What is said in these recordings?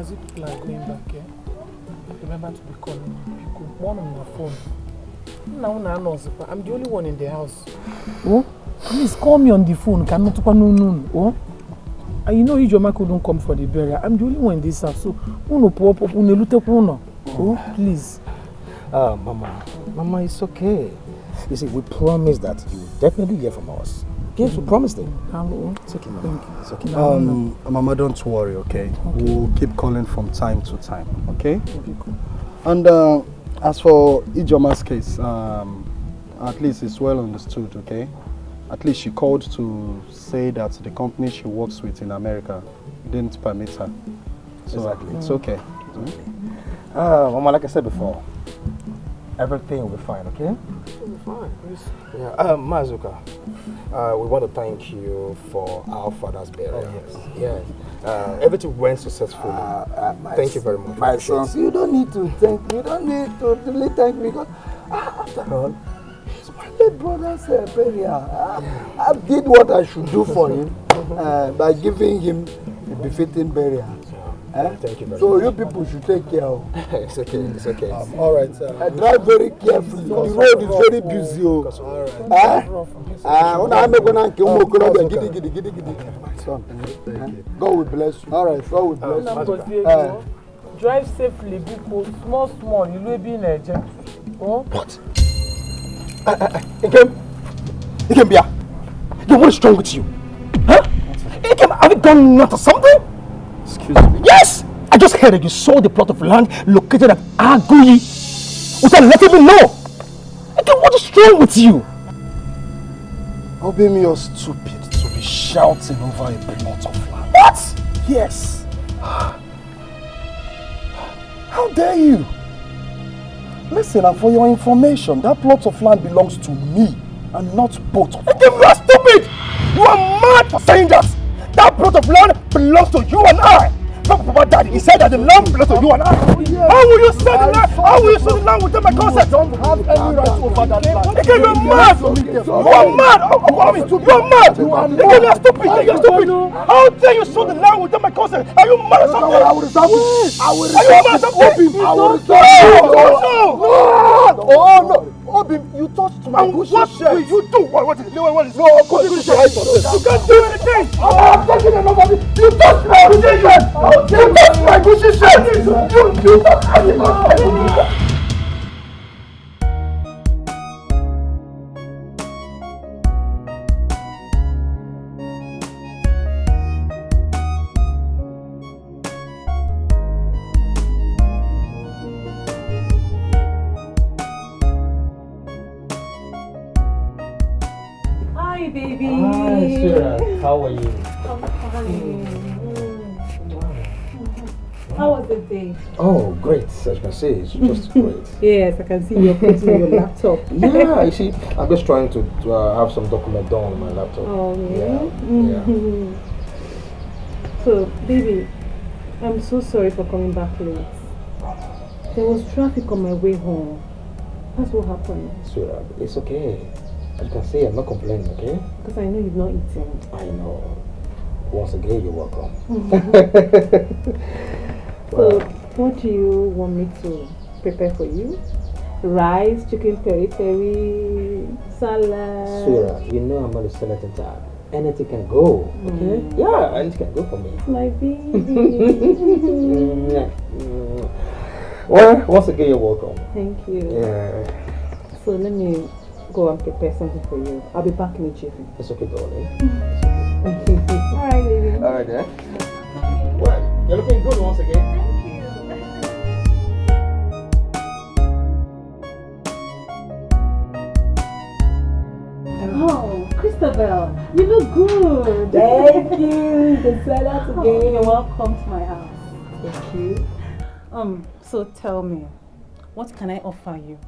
as if people are going back, eh? Remember to be calling me. One on my phone. I'm the only one in the house. Oh, please call me on the phone. Oh, and you know Ijoma couldn't come for the burial. I'm the only one in this house. So, oh, please. Mama, it's okay. You see, we promised that you will definitely hear from us. Yes, we promised it. It's okay, Mama. Thank you. It's okay. Mama, don't worry, okay? We'll keep calling from time to time, okay? And as for Ijoma's case, at least it's well understood, okay? At least she called to say that the company she works with in America didn't permit her. So exactly. It's okay. Mama, like I said before, everything will be fine, okay? It will be fine. Yeah. Mazuka, we want to thank you for our father's burial. Oh, yes. Yeah. Everything went successfully. Thank you very much. My sons, you don't need to thank me. You don't need to really thank me because after all, it's my late brother's burial. I did what I should do for him by giving him a befitting burial. Thank you very much. So you people should take care of. It's okay, it's okay. All right. Drive very carefully. The road is very busy. All right. God will bless you. All right, God will bless you. Drive safely, because small, you will be in a jet. What? Ikem, what is wrong with you? Huh? Ikem, have you done not or something? Excuse me? Yes! I just heard that you sold the plot of land located at Aguyi without letting me know. Ikem, what is wrong with you? Obey me, you're stupid to be shouting over a plot of land. What? Yes. How dare you? Listen, and for your information, that plot of land belongs to me and not both of us. You are stupid! You are mad for saying that! That plot of land belongs to you and I! Papa Daddy, he said that the land belongs to you and I! How will you sell the land? How will you sell the land without my consent? You don't have any right over that land. You are mad! You are mad! You are mad! You are stupid! You are stupid! How dare you sell the land without my consent? Are you mad or something? I will resolve it. I will resolve it. I will resolve it. Oh no! Obim, you touched my bushy shirt. What will you do? What is it? No, bushy shirt. You can't do anything. I'm taking enough of it. You touched my bushy shirt. You touched my bushy shirt. You touched my bushy shirt. How are you? I'm fine. How was the day? Oh, great. As you can see, it's just great. Yes, I can see you're putting on your laptop. Yeah, you see, I'm just trying to have some document done on my laptop. Oh, yeah? Yeah. So, baby, I'm so sorry for coming back late. There was traffic on my way home. That's what happened. Sweetheart, it's okay. As you can see, I'm not complaining, okay? Because I know you've not eaten. I know. Once again, you're welcome. So, what do you want me to prepare for you? Rice, chicken peri-peri, salad? Sweetheart, you know I'm not a skeleton type. Anything can go, okay? Yeah, anything can go for me. My baby. Well, once again, you're welcome. Thank you. Yeah. So, let me go and prepare something for you. I'll be back in a jiffy. It's okay, darling. Alright, baby. Alright, then. Well, you're looking good once again. Thank you. Oh, Christabel, you look good. Thank you. The salad today. You're welcome to my house. Thank you. So tell me, what can I offer you?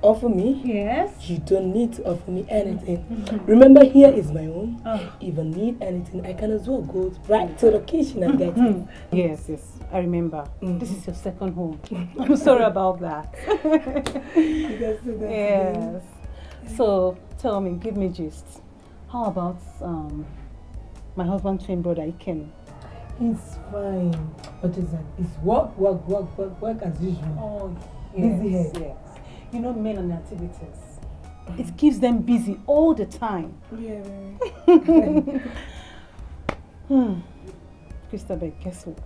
Offer me? Yes. You don't need to offer me anything. Remember, here is my home. If I need anything, I can as well go right to the kitchen and get it. Yes, I remember. This is your second home. I'm sorry about that. You can say that. Yes. So tell me, give me gist. How about my husband's twin brother, Ikem? He's fine. What is that? It's work as usual. Oh, Busy head. yes. You know, men and activities. It keeps them busy all the time. Yeah. Christabel, guess what?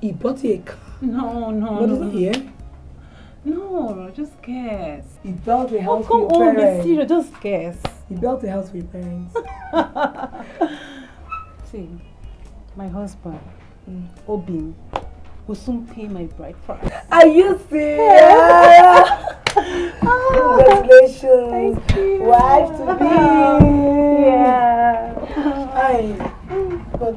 He bought you a car. No. What is it here? No, just guess. He built a house Come for your on, be parents. serious, just guess. He built a house for your parents. See, my husband, Obin, will soon pay my bride price. Are you serious? Congratulations. Thank you. Wife to be. Yeah. But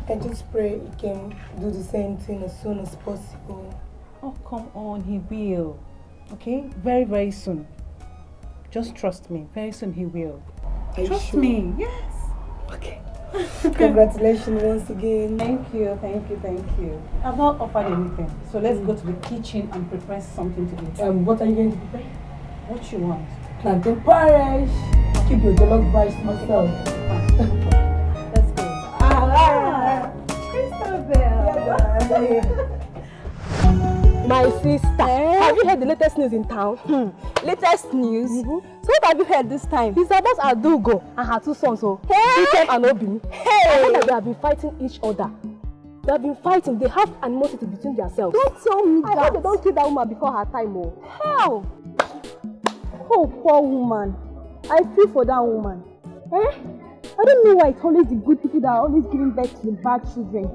I just pray he can do the same thing as soon as possible. Oh, come on, he will. Okay? Very, very soon. Just trust me. Very soon he will. Trust sure? me. Yes. Okay. Congratulations once again. Thank you. I've not offered anything. So let's go to the kitchen and prepare something to eat. What are you going to prepare? What you want? Plantain porridge. Keep your jollof rice to yourself. Let's go. Christabel. My sister, have you heard the latest news in town? Latest news? So what have you heard this time? It's about Adugo and her two sons, Ikem and Obin. I heard that they have been fighting each other. They have been fighting. They have animosity between themselves. Don't tell me I that. hope they don't kill that woman before her time. How? Oh, poor woman. I feel for that woman. I don't know why it's always the good people that are always giving birth to the bad children.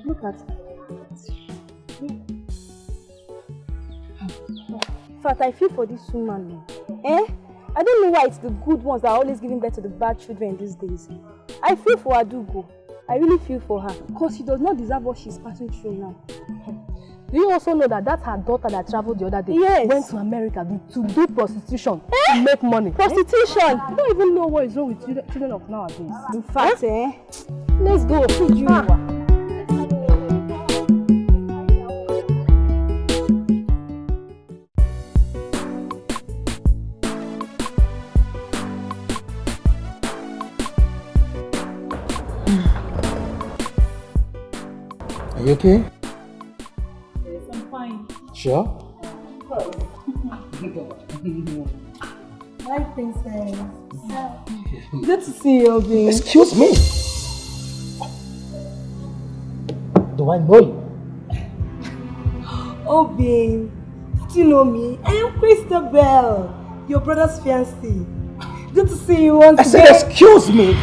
Look at In fact, I feel for this woman. I don't know why it's the good ones that are always giving birth to the bad children these days. I feel for Adugo. I really feel for her. Because she does not deserve what she's passing through now. Do you also know that that's her daughter that traveled the other day? Yes. Went to America to do prostitution to make money. Prostitution! I don't even know what is wrong with children of nowadays. In fact, let's go. Feed you. Are you okay? Yes, I'm fine. Sure? Hi, princess. Good to see you, Obin. Excuse me. Do I know you? Obin, do you know me? I am Christabel, your brother's fiancée. Good to see you once I again. said, excuse me.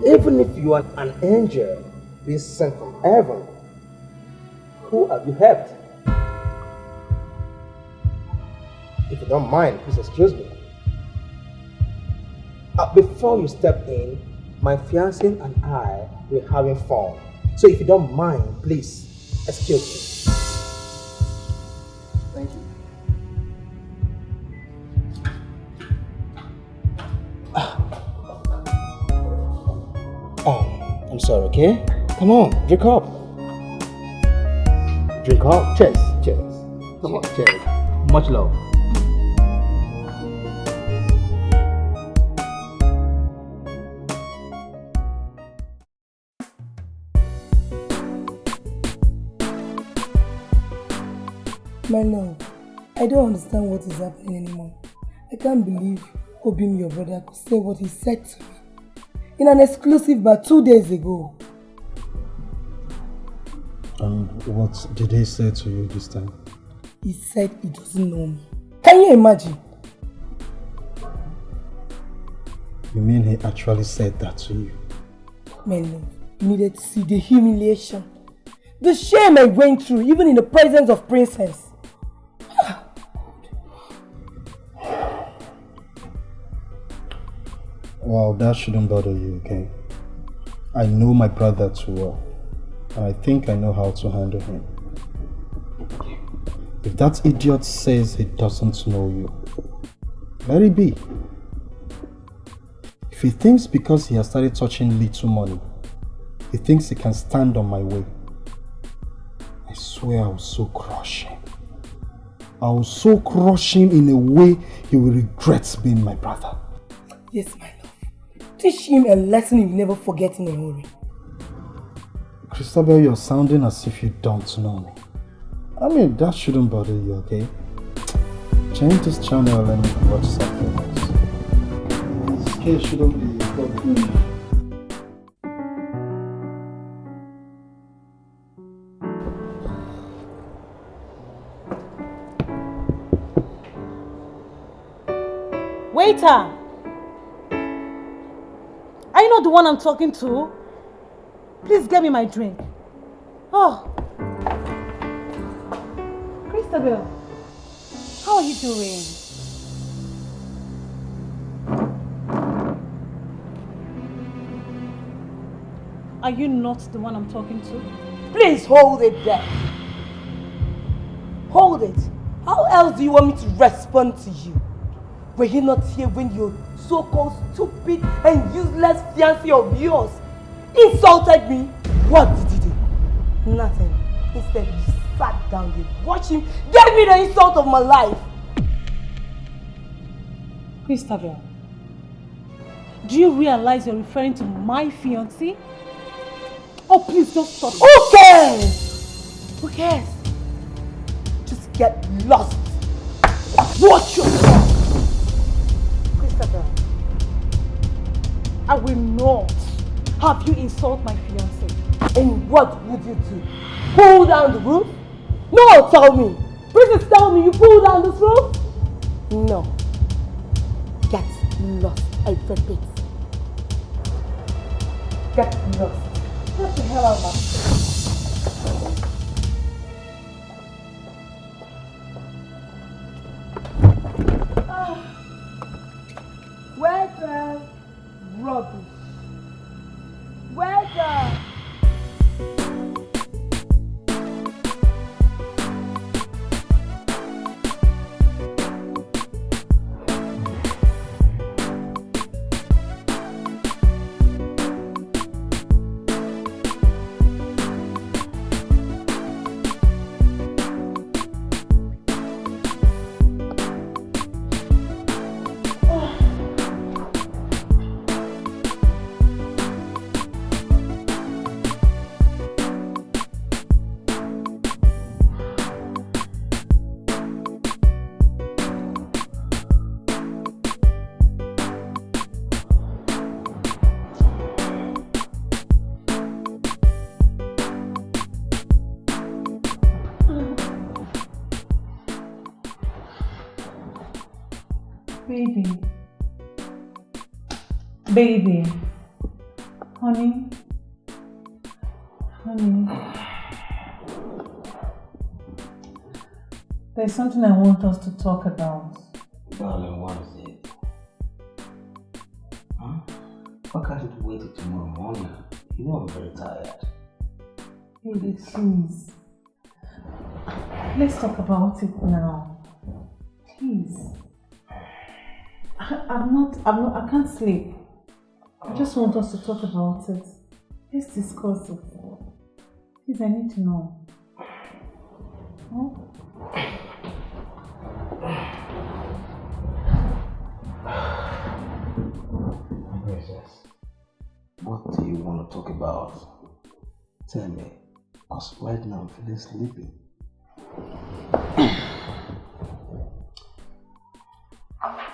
Even if you are an angel being sent from heaven, who have you helped? If you don't mind, please excuse me. Before you step in, my fiancé and I were having fun. So if you don't mind, please excuse me. Thank you. I'm sorry, okay? Come on, drink up. Drink up. Cheers. Cheers. Come on, cheers. Much love. My love, I don't understand what is happening anymore. I can't believe Obin, your brother, could say what he said to me in an exclusive bar 2 days ago. And what did he say to you this time? He said he doesn't know me. Can you imagine? You mean he actually said that to you? My love, you needed to see the humiliation, the shame I went through, even in the presence of Princess. Well, that shouldn't bother you, okay? I know my brother too well, and I think I know how to handle him. If that idiot says he doesn't know you, let it be. If he thinks because he has started touching little money, he thinks he can stand on my way, I swear I will so crush him. I will so crush him in a way he will regret being my brother. Yes, my love. Teach him a lesson he will never forget in a hurry. Christabel, you're sounding as if you don't know me. I mean, that shouldn't bother you, okay? Change this channel and let me watch something else. This case shouldn't be a problem. Waiter! Are you not the one I'm talking to? Please get me my drink. Oh. Christabel, how are you doing? Are you not the one I'm talking to? Please hold it there. Hold it. How else do you want me to respond to you? Were you not here when your so-called stupid and useless fiancé of yours insulted me? What did you do? Nothing. Instead, you sat down there, watched him, gave me the insult of my life. Christabel, do you realize you're referring to my fiancé? Oh, please don't stop. Who cares? Who cares? Just get lost. Watch your tongue. Christabel, I will not have you insult my fiancé. And what would you do? Pull down the roof? No, tell me. Princess, tell me you pull down this roof? No. Get lost, I repeat. Get lost. What the hell am I? Where's the rubbish? Where's the... Baby, honey, there's something I want us to talk about. Darling, what is it? Huh? Why can't you wait till tomorrow morning? You know I'm very tired. Baby, please. Let's talk about it now. Please. I can't sleep. I just want us to talk about it. Let's discuss it. Please, I need to know. Huh? Princess, what do you want to talk about? Tell me, because right now I'm feeling sleepy.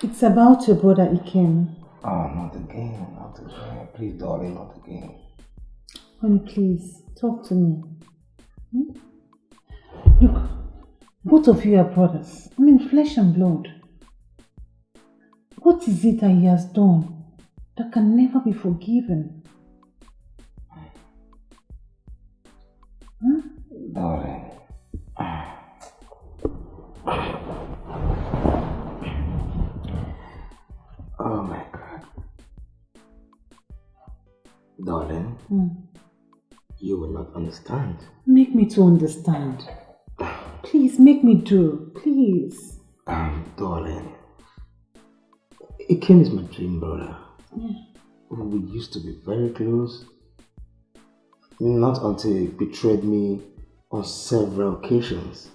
It's about your brother Ikem. Oh, not again. Please, darling, not again. Honey, please, talk to me. Look, both of you are brothers. I mean, flesh and blood. What is it that he has done that can never be forgiven? Huh? Darling. Oh my God. Darling, you will not understand. Make me to understand. Please, make me do. Please. Darling, Ikem is my dream brother. Yeah. We used to be very close. Not until he betrayed me on several occasions.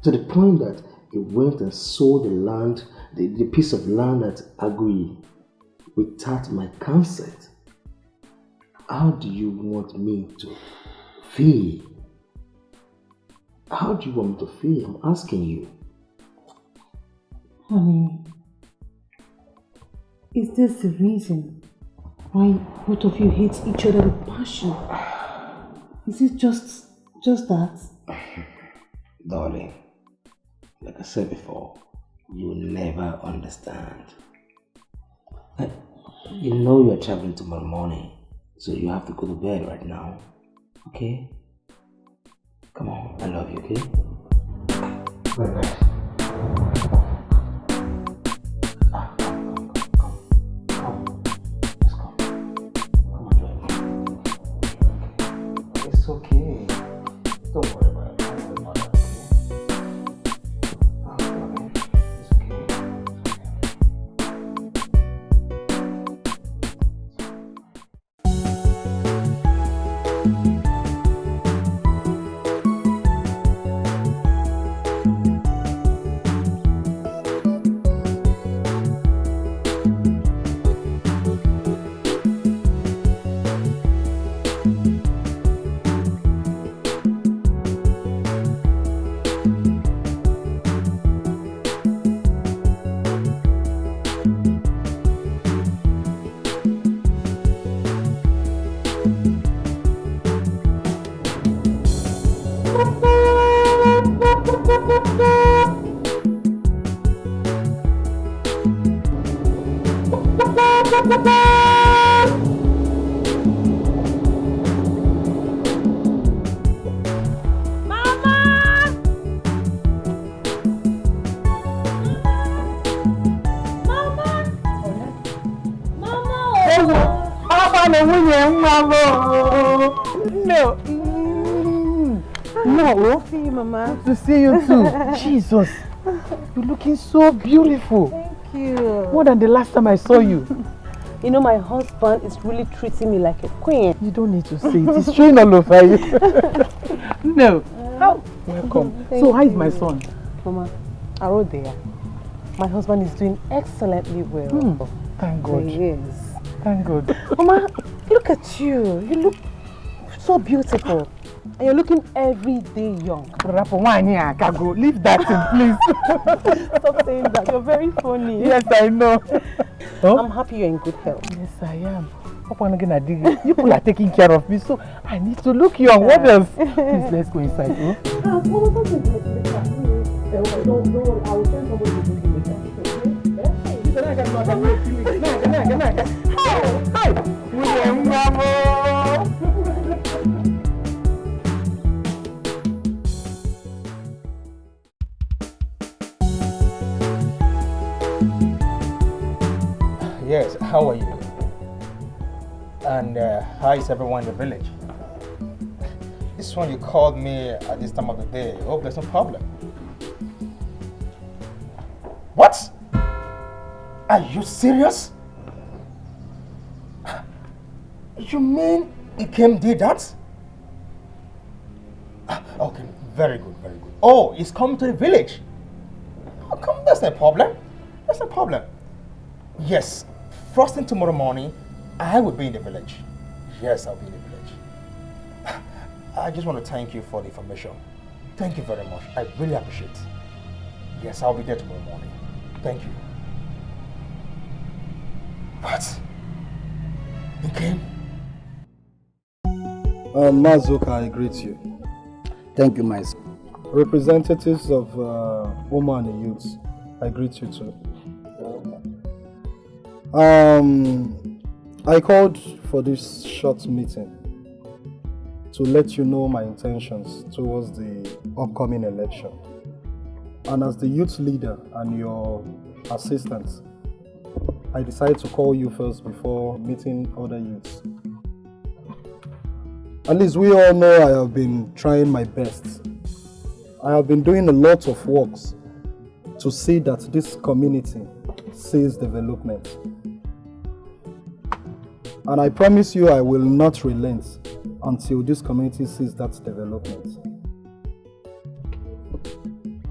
To the point that he went and sold the land, the piece of land at Agui without my consent. How do you want me to feel? How do you want me to feel? I'm asking you. Honey, is this the reason why both of you hate each other with passion? Is it just that? Darling, like I said before, you will never understand. You know you are traveling tomorrow morning, so you have to go to bed right now. Okay? Come on, I love you, okay? Go to bed. It's okay. Don't worry about it. I'm your mother, okay? Oh, darling. It's okay. No. See you, Mama. Good to see you too. Jesus, you're looking so beautiful. Thank you. More than the last time I saw you. You know, my husband is really treating me like a queen. You don't need to say it. It's showing all over you. No. How? Welcome. So, how is my son? Mama, Aro there. My husband is doing excellently well. Thank God. He is. Thank God. Mama, look at you. You look so beautiful. And you're looking every day young. Leave that in, please. Stop saying that. You're very funny. Yes, I know. I'm happy you're in good health. Yes, I am. You people are taking care of me, so I need to look young. What else? Please, let's go inside. Don't worry, I will send somebody to bring you Yes, how are you? And how is everyone in the village? This one you called me at this time of the day. I hope there's no problem. What? Are you serious? You mean Ikem did that? Okay, very good, very good. Oh, he's coming to the village. Oh, come, that's no problem. That's no problem. Yes, first thing tomorrow morning, I will be in the village. Yes, I'll be in the village. I just want to thank you for the information. Thank you very much. I really appreciate it. Yes, I'll be there tomorrow morning. Thank you. What? You came? Mazuka, I greet you. Thank you, my son. Representatives of women and youths, I greet you too. I called for this short meeting to let you know my intentions towards the upcoming election. And as the youth leader and your assistant, I decided to call you first before meeting other youths. At least we all know I have been trying my best. I have been doing a lot of works to see that this community sees development. And I promise you I will not relent until this community sees that development.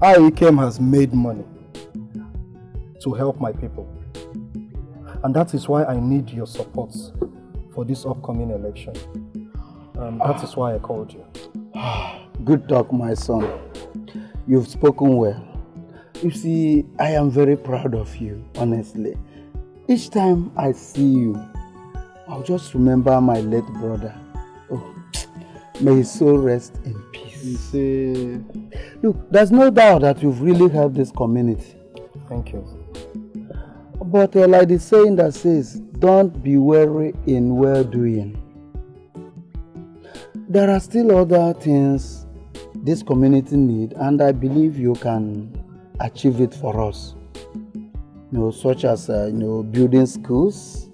Ikem has made money to help my people. And that is why I need your support for this upcoming election. That is why I called you. Good talk, my son. You've spoken well. You see, I am very proud of you, honestly. Each time I see you, I'll just remember my late brother. Oh, may his soul rest in peace. You see... Look, there's no doubt that you've really helped this community. Thank you. But like the saying that says, don't be weary in well-doing. There are still other things this community needs, and I believe you can achieve it for us. Such as building schools,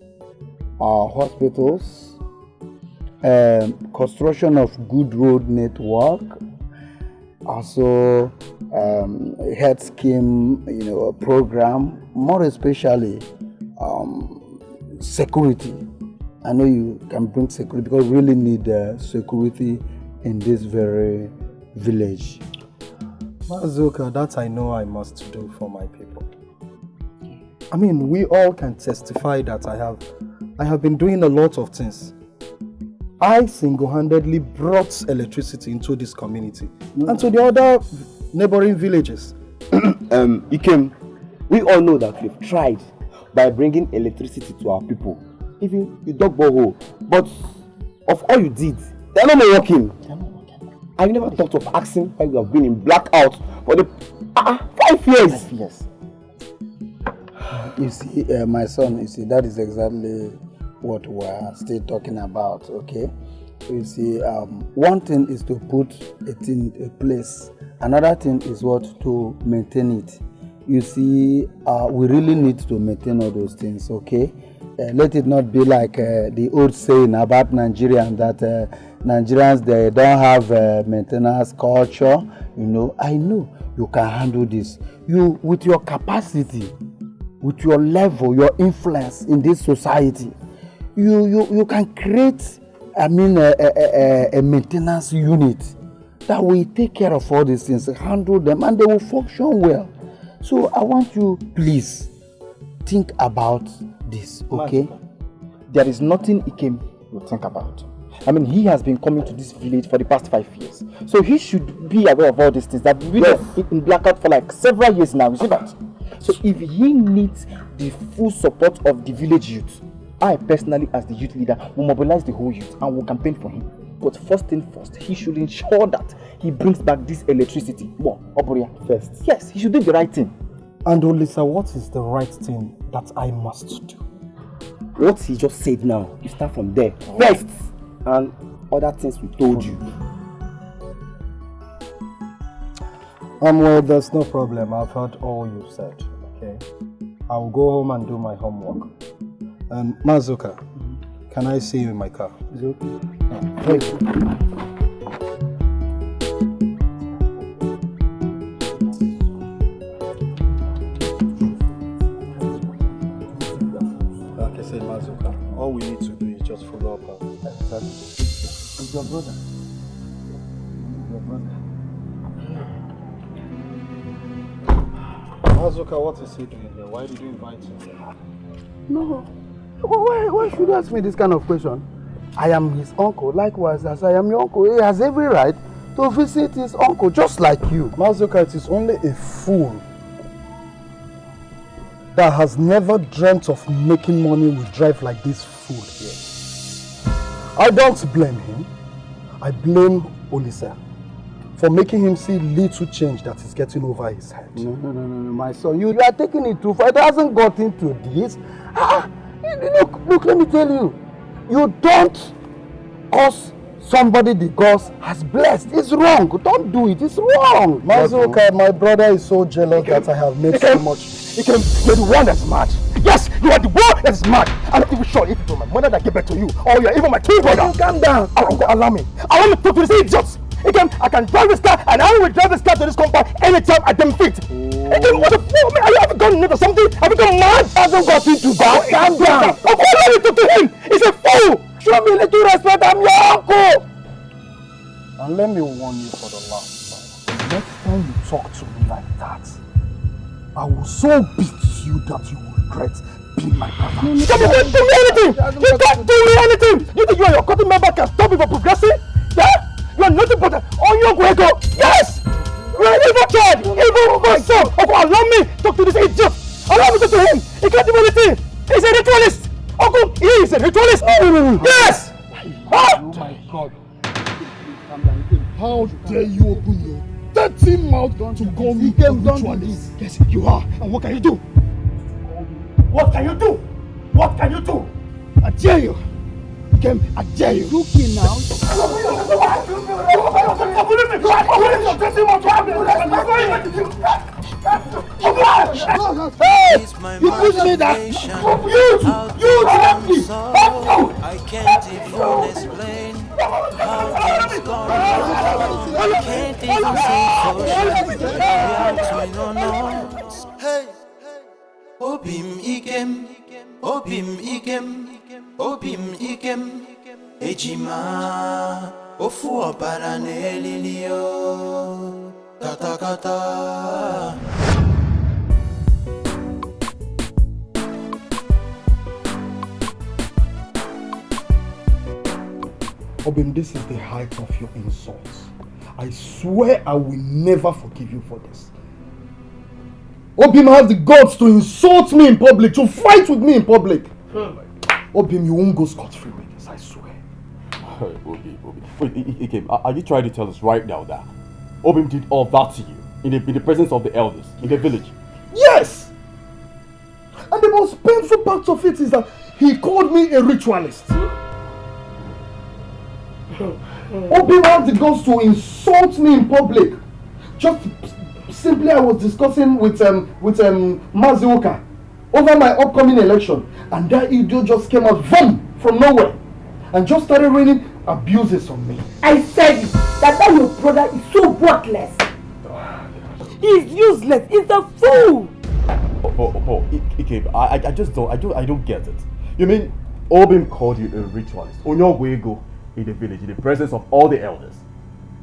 hospitals, construction of good road network, also health scheme, program, more especially security. I know you can bring security because we really need security in this very village. Mazuka, that I know I must do for my people. I mean, we all can testify that I have been doing a lot of things. I single-handedly brought electricity into this community and to the other neighboring villages. Ikem, we all know that we've tried by bringing electricity to our people. Even you dug borehole, but of all you did, they're not working. I never thought of asking why we have been in blackout for the 5 years. 5 years. You see, my son, that is exactly what we're still talking about, okay? You see, one thing is to put it in place. Another thing is to maintain it. You see, we really need to maintain all those things, okay? Let it not be like the old saying about Nigerians that Nigerians, they don't have maintenance culture. I know you can handle this. You, with your capacity, with your level, your influence in this society, you can create, a maintenance unit that will take care of all these things, handle them, and they will function well. So I want you, please, think about this, okay? There is nothing Ikem will think about. I mean, he has been coming to this village for the past 5 years. So he should be aware of all these things that we've been in blackout for like several years now, you see that? So if he needs the full support of the village youth, I personally, as the youth leader, will mobilize the whole youth and will campaign for him. But first thing first, he should ensure that he brings back this electricity. First. Yes, he should do the right thing. And Olisa, what is the right thing that I must do? What he just said now, you start from there. First, and other things we told you. Well, there's no problem. I've heard all you've said, okay? I'll go home and do my homework. Mazuka, can I see you in my car? Is it okay? Thank you. Like I said, Mazuka, all we need to do is just follow up on that. It's your brother. Your brother. Mazuka, what is he doing here? Why did you invite him? No. Why should you ask me this kind of question? I am his uncle. Likewise, as I am your uncle, he has every right to visit his uncle, just like you. Mazuka, it is only a fool that has never dreamt of making money will drive like this fool here. I don't blame him. I blame Olisa for making him see little change that is getting over his head. No, my son. You are taking it too far. It hasn't gotten to this. Look, let me tell you. You don't curse somebody the God has blessed. It's wrong. Don't do it. It's wrong. Mazuka, my brother is so jealous that I have made so much. You're the one that's mad. Yes, you are the one that's mad. I'm not even sure if it was my mother that gave birth to you or you're even my twin brother. Calm down. Allow me to talk to these idiots. Again, I can drive this car and I will drive this car to this compound anytime I damn fit. Again, what the fuck, man? Have you gone nuts or something? Have you gone mad? Hasn't got into that. Calm down. Of course, let me talk to him. He's a fool. Show me a little respect. I'm your uncle. And let me warn you for the last time. Next time you talk to me like that, I will so beat you that you will regret being my brother. You can't do me anything! You can't do me anything! You think you and your cutting member can stop me from progressing? Yeah? You are nothing but an onion guego! Yes! You are an evil child! Evil my son! Uncle, allow me to talk to this idiot! Allow me to talk to him! He can't do anything! He's a ritualist! Uncle, he is a ritualist! Yes! Oh my God! How dare you open your dirty mouth to call me a ritualist? Yes, you are. And what can you do? What can you do? What can you do? I dare you. Kem, I dare you. Looking now. Hey! You push me down. You help me. I can't even explain how things gone wrong. I can't even say for sure. Hey, Obim Ikem, Obim Ikem, Obim Ikem, Ejima, Ofu Oparanelio, Kata Kata. Obim, this is the height of your insults. I swear I will never forgive you for this. Obim has the guts to insult me in public, to fight with me in public. Obim, you won't go scot-free with this, I swear. Obim. Wait, Ikem, are you trying to tell us right now that Obim did all that to you in the presence of the elders in the village? Yes! And the most painful part of it is that he called me a ritualist. Obim has the guts to insult me in public. Just simply I was discussing with Mazuoka over my upcoming election, and that idiot just came out from nowhere and just started raining abuses on me. I said it, that your brother is so worthless. He's useless. He's a fool. Ikem, I don't get it. You mean Obim called you a ritualist on your way go in the village in the presence of all the elders?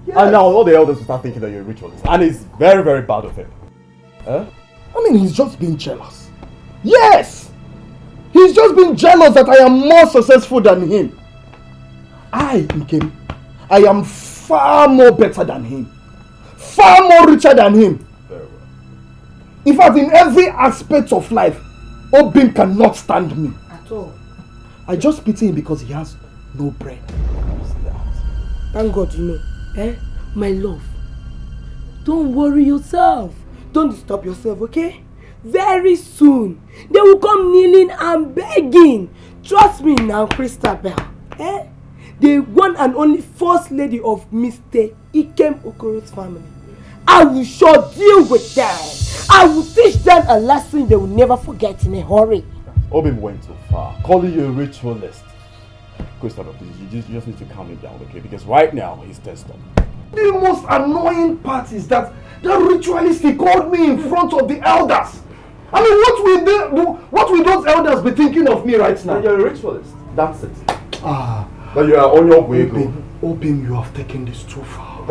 Yes. And now all the elders will start thinking that you're a ritualist, and it's very, very bad of him. Huh? I mean, he's just being jealous. Yes! He's just being jealous that I am more successful than him. I am far more better than him. Far more richer than him. Very well. In fact, in every aspect of life, Obim cannot stand me. At all. I just pity him because he has no brain. Thank God you know. My love. Don't worry yourself. Don't disturb yourself, okay? Very soon, they will come kneeling and begging. Trust me now, Christabel. The one and only first lady of Mr. Ikem Okoro's family. I will sure deal with them. I will teach them a lesson they will never forget in a hurry. Obim went too far, calling you a ritualist. Christabel, please, you just need to calm him down, okay? Because right now, he's tensed up. The most annoying part is that the ritualist, he called me in front of the elders. I mean, what will those elders be thinking of me right now? You're a ritualist. That's it. But you are on your way, Obim, you have taken this too far.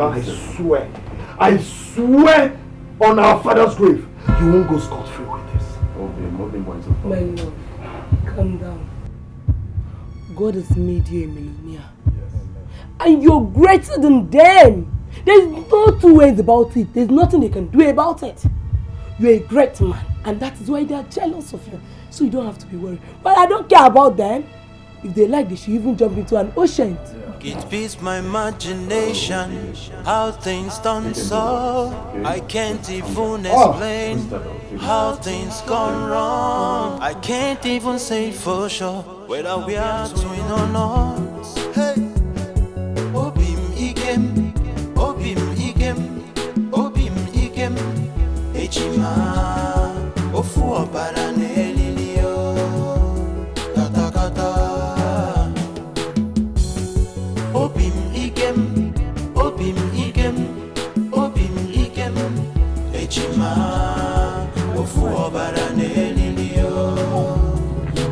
I swear on our father's grave, you won't go scot-free with this. Obim went too far. My love, calm down. God has made you a millionaire. Yes. And you're greater than them. There's no two ways about it. There's nothing they can do about it. You're a great man, and that is why they are jealous of you. So you don't have to be worried. But I don't care about them. If they like, they should even jump into an ocean. It beats my imagination how things done so. I can't even explain how things gone wrong. I can't even say for sure whether we are twin or not. Hey, Obim Ikem, Obim Ikem, Obim Ikem, Ejima, Ofu Oparanelio, Kata Kata. Obim Ikem, Obim Ikem, Obim Ikem, Ejima, Ofu Oparanelio,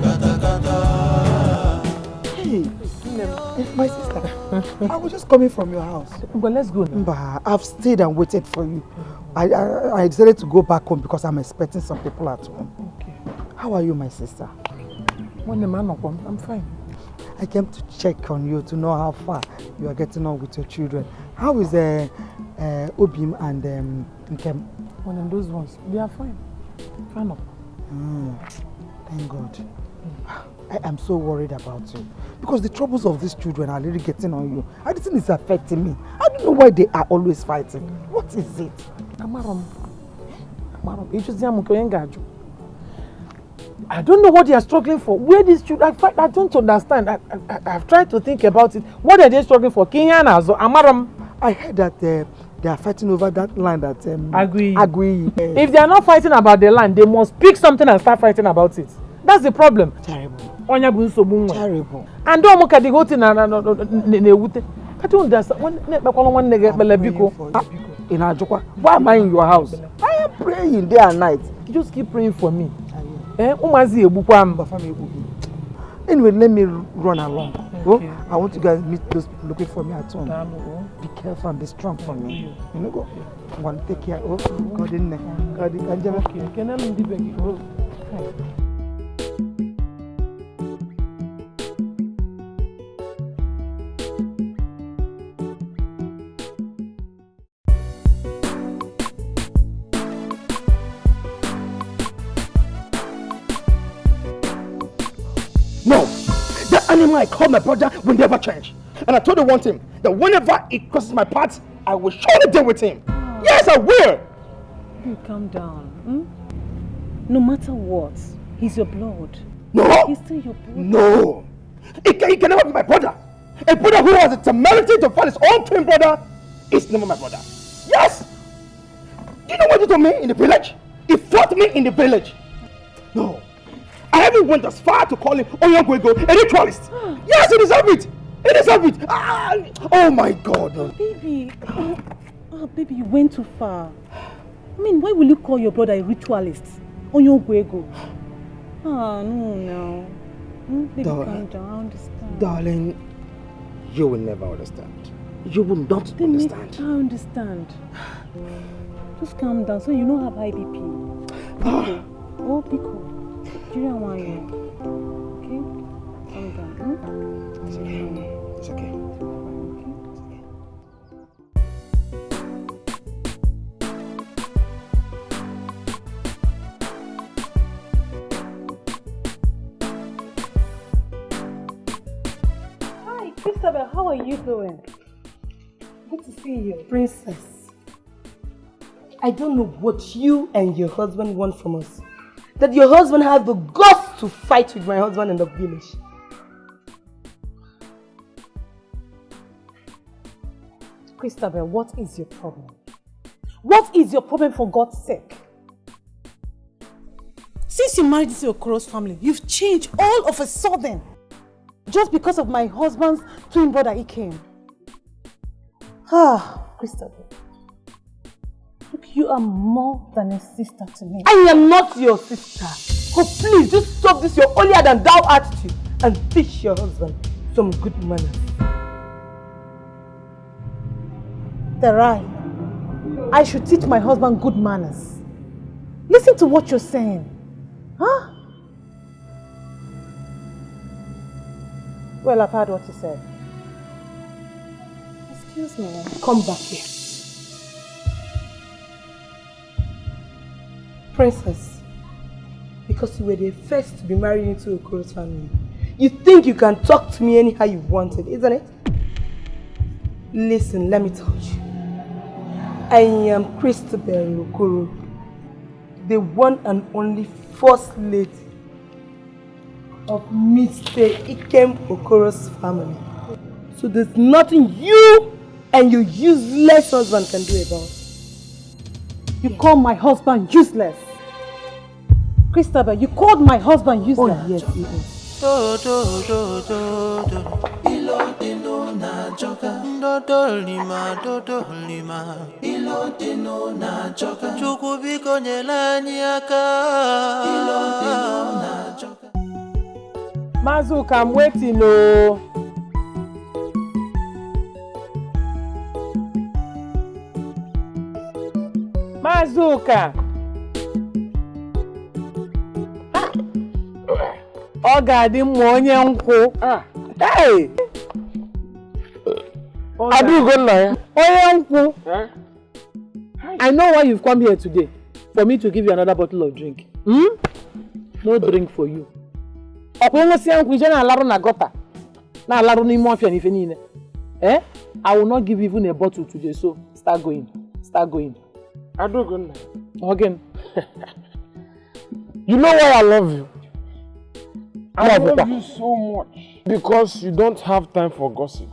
Kata Kata. Hey, my sister. I was just coming from your house. But let's go now. Mba, I've stayed and waited for you. I decided to go back home because I'm expecting some people at home. Okay. How are you, my sister? When the man comes, I'm fine. I came to check on you to know how far you are getting on with your children. How is Obim and Nkem? One of those ones, they are fine. Fine up. Thank God. I am so worried about you because the troubles of these children are really getting on you. Everything is affecting me. I don't know why they are always fighting. What is it? Amarom, I don't know what they are struggling for. Where these children, I don't understand. I've tried to think about it. What are they struggling for? Amarom. I heard that they are fighting over that land that Agree. If they are not fighting about the land, they must pick something and start fighting about it. That's the problem. Terrible. Terrible. And don't look at the whole thing. I don't understand. Why am I in your house? I am praying day and night. Just keep praying for me. Anyway, let me run along. Okay. I want you guys to meet those people looking for me at home. Be careful and be strong for me. You know, go. I want to take care. Oh, God in there. God in there. Can I be Beggar? No! The animal I called my brother will never change. And I told you one thing, that whenever it crosses my path, I will surely deal with him. Oh. Yes, I will! You calm down. No matter what, he's your blood. No! He's still your blood. No! He can never be my brother. A brother who has the temerity to fight his own twin brother is never my brother. Yes! Do you know what he told me in the village? He fought me in the village. No. I even went as far to call him Oyongwego, a ritualist. Yes, it deserves it. It deserves it. Oh my God. Baby. Baby, you went too far. I mean, why will you call your brother a ritualist? Oyongwego. No. Baby, calm down. I understand. Darling, you will never understand. You will not understand. I understand. Just calm down so you don't have high BP. Biko. Do you want you? Okay? Calm down. It's okay. It's okay. Hi, Christabel, how are you doing? Good to see you. Princess, I don't know what you and your husband want from us. That your husband had the guts to fight with my husband in the village. Christabel, what is your problem? What is your problem, for God's sake? Since you married into your Okoro's family, you've changed all of a sudden. Just because of my husband's twin brother, he came. Christabel. Look, you are more than a sister to me. I am not your sister. So please, just stop this your holier than thou attitude and teach your husband some good manners. Terai, I should teach my husband good manners. Listen to what you're saying. Huh? Well, I've heard what you said. Excuse me. Come back here. Princess, because you were the first to be married into a Okoro's family, you think you can talk to me anyhow you wanted, isn't it? Listen, let me tell you. I am Christabel Okoro, the one and only first lady of Mr. Ikem Okoro's family. So there's nothing you and your useless husband can do about it. You call my husband useless? Christabel, you called my husband useless? Oh, yes, he is. Mazuka, I'm waiting. Oh. Mazuka. Ọ ga-adị mma onye nkwụ. Hey! Adugo nna ya. Onye nkwụ. I know why you've come here today. For me to give you another bottle of drink. No drink for you. Ọkwa nwesi nkwụ ije na-alarụ na gọta. Na-alarụ n'ime ọfịa n'ife niile. I will not give even a bottle today, so start going. Start going. Adugo nna. Again. You know why I love you? I love you so much because you don't have time for gossip.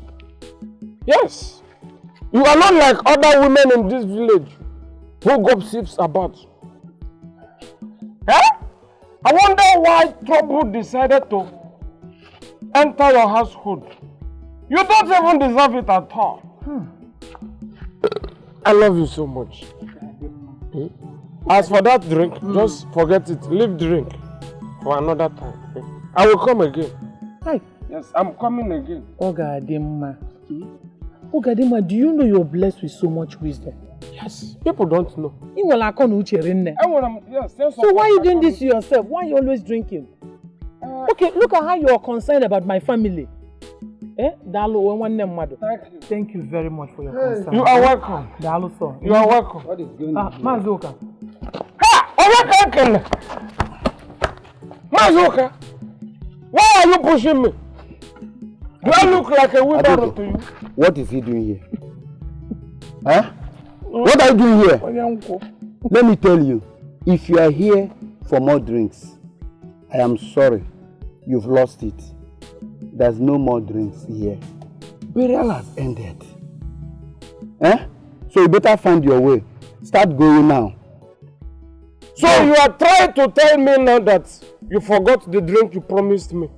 Yes, you are not like other women in this village who gossips about. I wonder why trouble decided to enter your household. You don't even deserve it at all. I love you so much. As for that drink, just forget it. Leave drink for another time. I will come again. Hi. Yes, I'm coming again. Ogadima. Ogadima, do you know you're blessed with so much wisdom? Yes, people don't know. Yes. So why are you doing this to yourself? Why are you always drinking? Okay, look at how you're concerned about my family. Thank you very much for your concern. You are welcome. You are welcome. What is going on? Mazuka. Mazuka, why are you pushing me? Do I look like a wheelbarrow to you? What is he doing here? Huh? What are you doing here? Let me tell you, if you are here for more drinks, I am sorry, you've lost it. There's no more drinks here. Burial has ended. So you better find your way. Start going now. So you are trying to tell me now that you forgot the drink you promised me.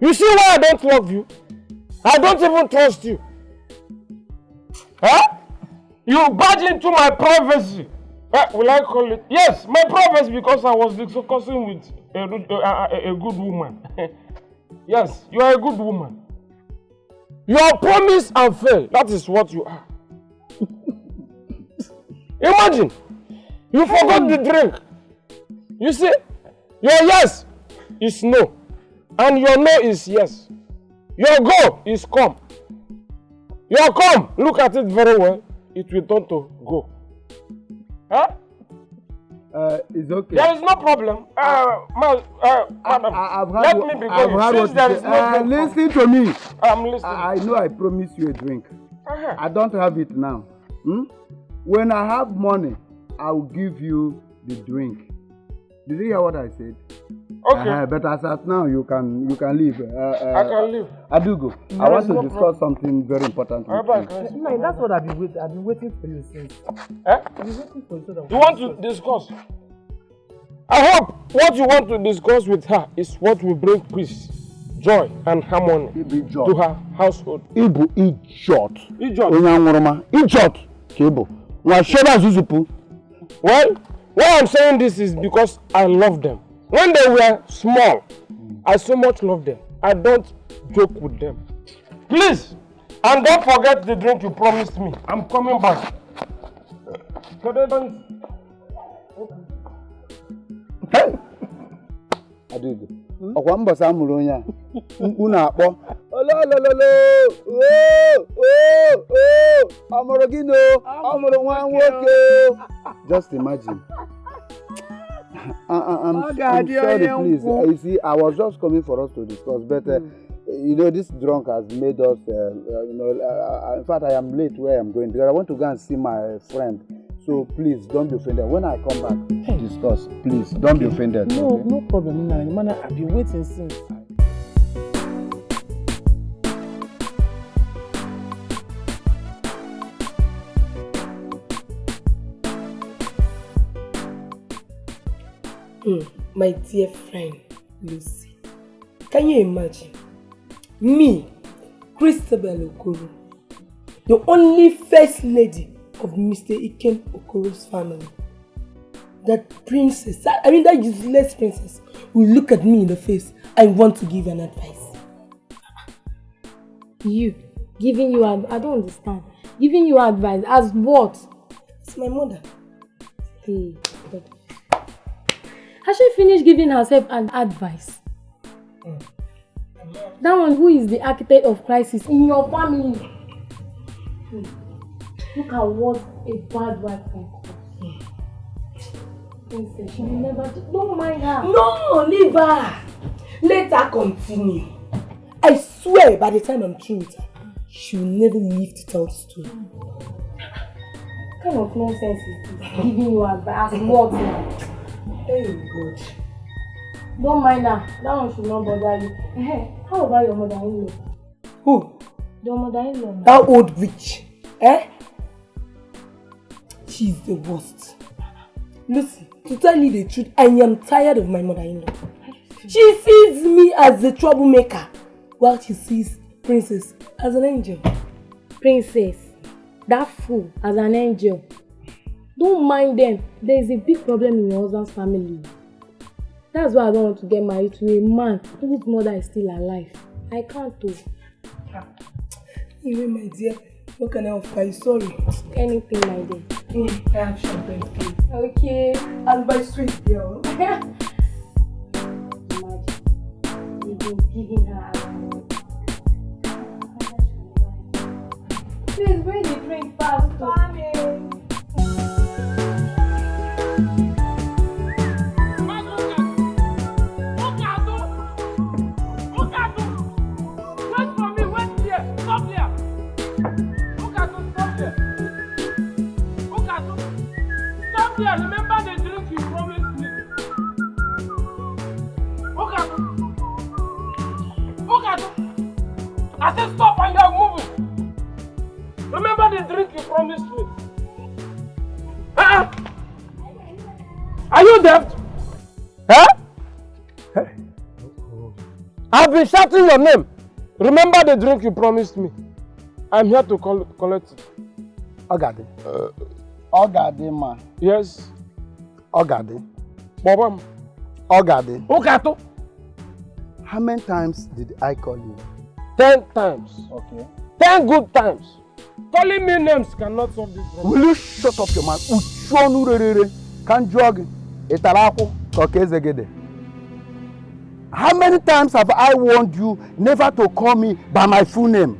You see why I don't love you? I don't even trust you. You barge into my privacy. Will I call it? Yes, my privacy, because I was discussing with a good woman. Yes, you are a good woman. You are promised and fail. That is what you are. Imagine, you forgot the drink. You see, your yes is no, and your no is yes. Your go is come. Your come, look at it very well. It will turn to go. It's okay. There is no problem. Madam, let me be going. Since there is no listen to me. I'm listening. I know I promised you a drink. I don't have it now. When I have money, I will give you the drink. Did you hear what I said? Okay. But as at now, you can leave. I can leave. Adugo, I want to discuss something very important with you. No, that's what I've been waiting for you since. I've been waiting for you so that you want to discuss? I hope what you want to discuss with her is what will bring peace, joy, and harmony to her household. Ibu ijot. Ijot. Ijot. Kebo. Well, why I'm saying this is because I love them. When they were small, I so much love them. I don't joke with them. Please, and don't forget the drink you promised me. I'm coming back. Hey! Adugo. Ọkwa mbọsị amụrụ onye a. Mkpu na-akpọ. Ololololo. Amụrụ gị no. Amụrụ nwa nwoke. Just imagine. I'm sorry, please. You see, I was just coming for us to discuss, but you know, this drunk has made us, in fact, I am late where I'm going because I want to go and see my friend. So please, don't be offended. When I come back, discuss. Please, don't be offended. No, okay? No problem, Nana. I've been waiting since. My dear friend, Lucy, can you imagine? Me, Christabel Okoro, the only first lady of Mr. Ikem Okoro's family. That princess, that useless princess, will look at me in the face and want to give an advice. You, giving you advice? I don't understand. Giving you advice as what? It's my mother. Hey, God. Has she finished giving herself an advice? That one who is the architect of crisis in your family. Look at what a bad wife can cause. Princess, she will never do. Don't mind her. No, leave her. Let her continue. I swear by the time I'm through with her, she will never live to tell the story. What kind of nonsense is this? Giving you advice as what now? Hey God. Don't mind her. That one should not bother you. How about your mother-in-law? Who? Your mother-in-law. That old witch. She's the worst. Listen, to tell you the truth, I am tired of my mother-in-law. She sees me as the troublemaker, while she sees Princess as an angel. Princess, that fool as an angel. Don't mind them. There is a big problem in your husband's family. That's why I don't want to get married to a man whose mother is still alive. I can't do. Anyway, my dear, what can I offer you? Sorry. Anything, my dear. I have champagne, please. Okay. And my sweet girl. Imagine, you've been giving her. Please bring the drink fast. Remember the drink you promised me. I said stop and you are moving. Remember the drink you promised me. Are you deaf? Huh? I've been shouting your name. Remember the drink you promised me. I'm here to collect it. Ogade. Ogade, ma. Yes. Ogade. Bobam. Ogade. Okato. How many times did I call you? 10 times. Okay. 10 good times. Calling me names cannot solve this problem. Will you shut up your mouth? Uchonu rere. Can jog. Etaraku. Kokezegede. How many times have I warned you never to call me by my full name?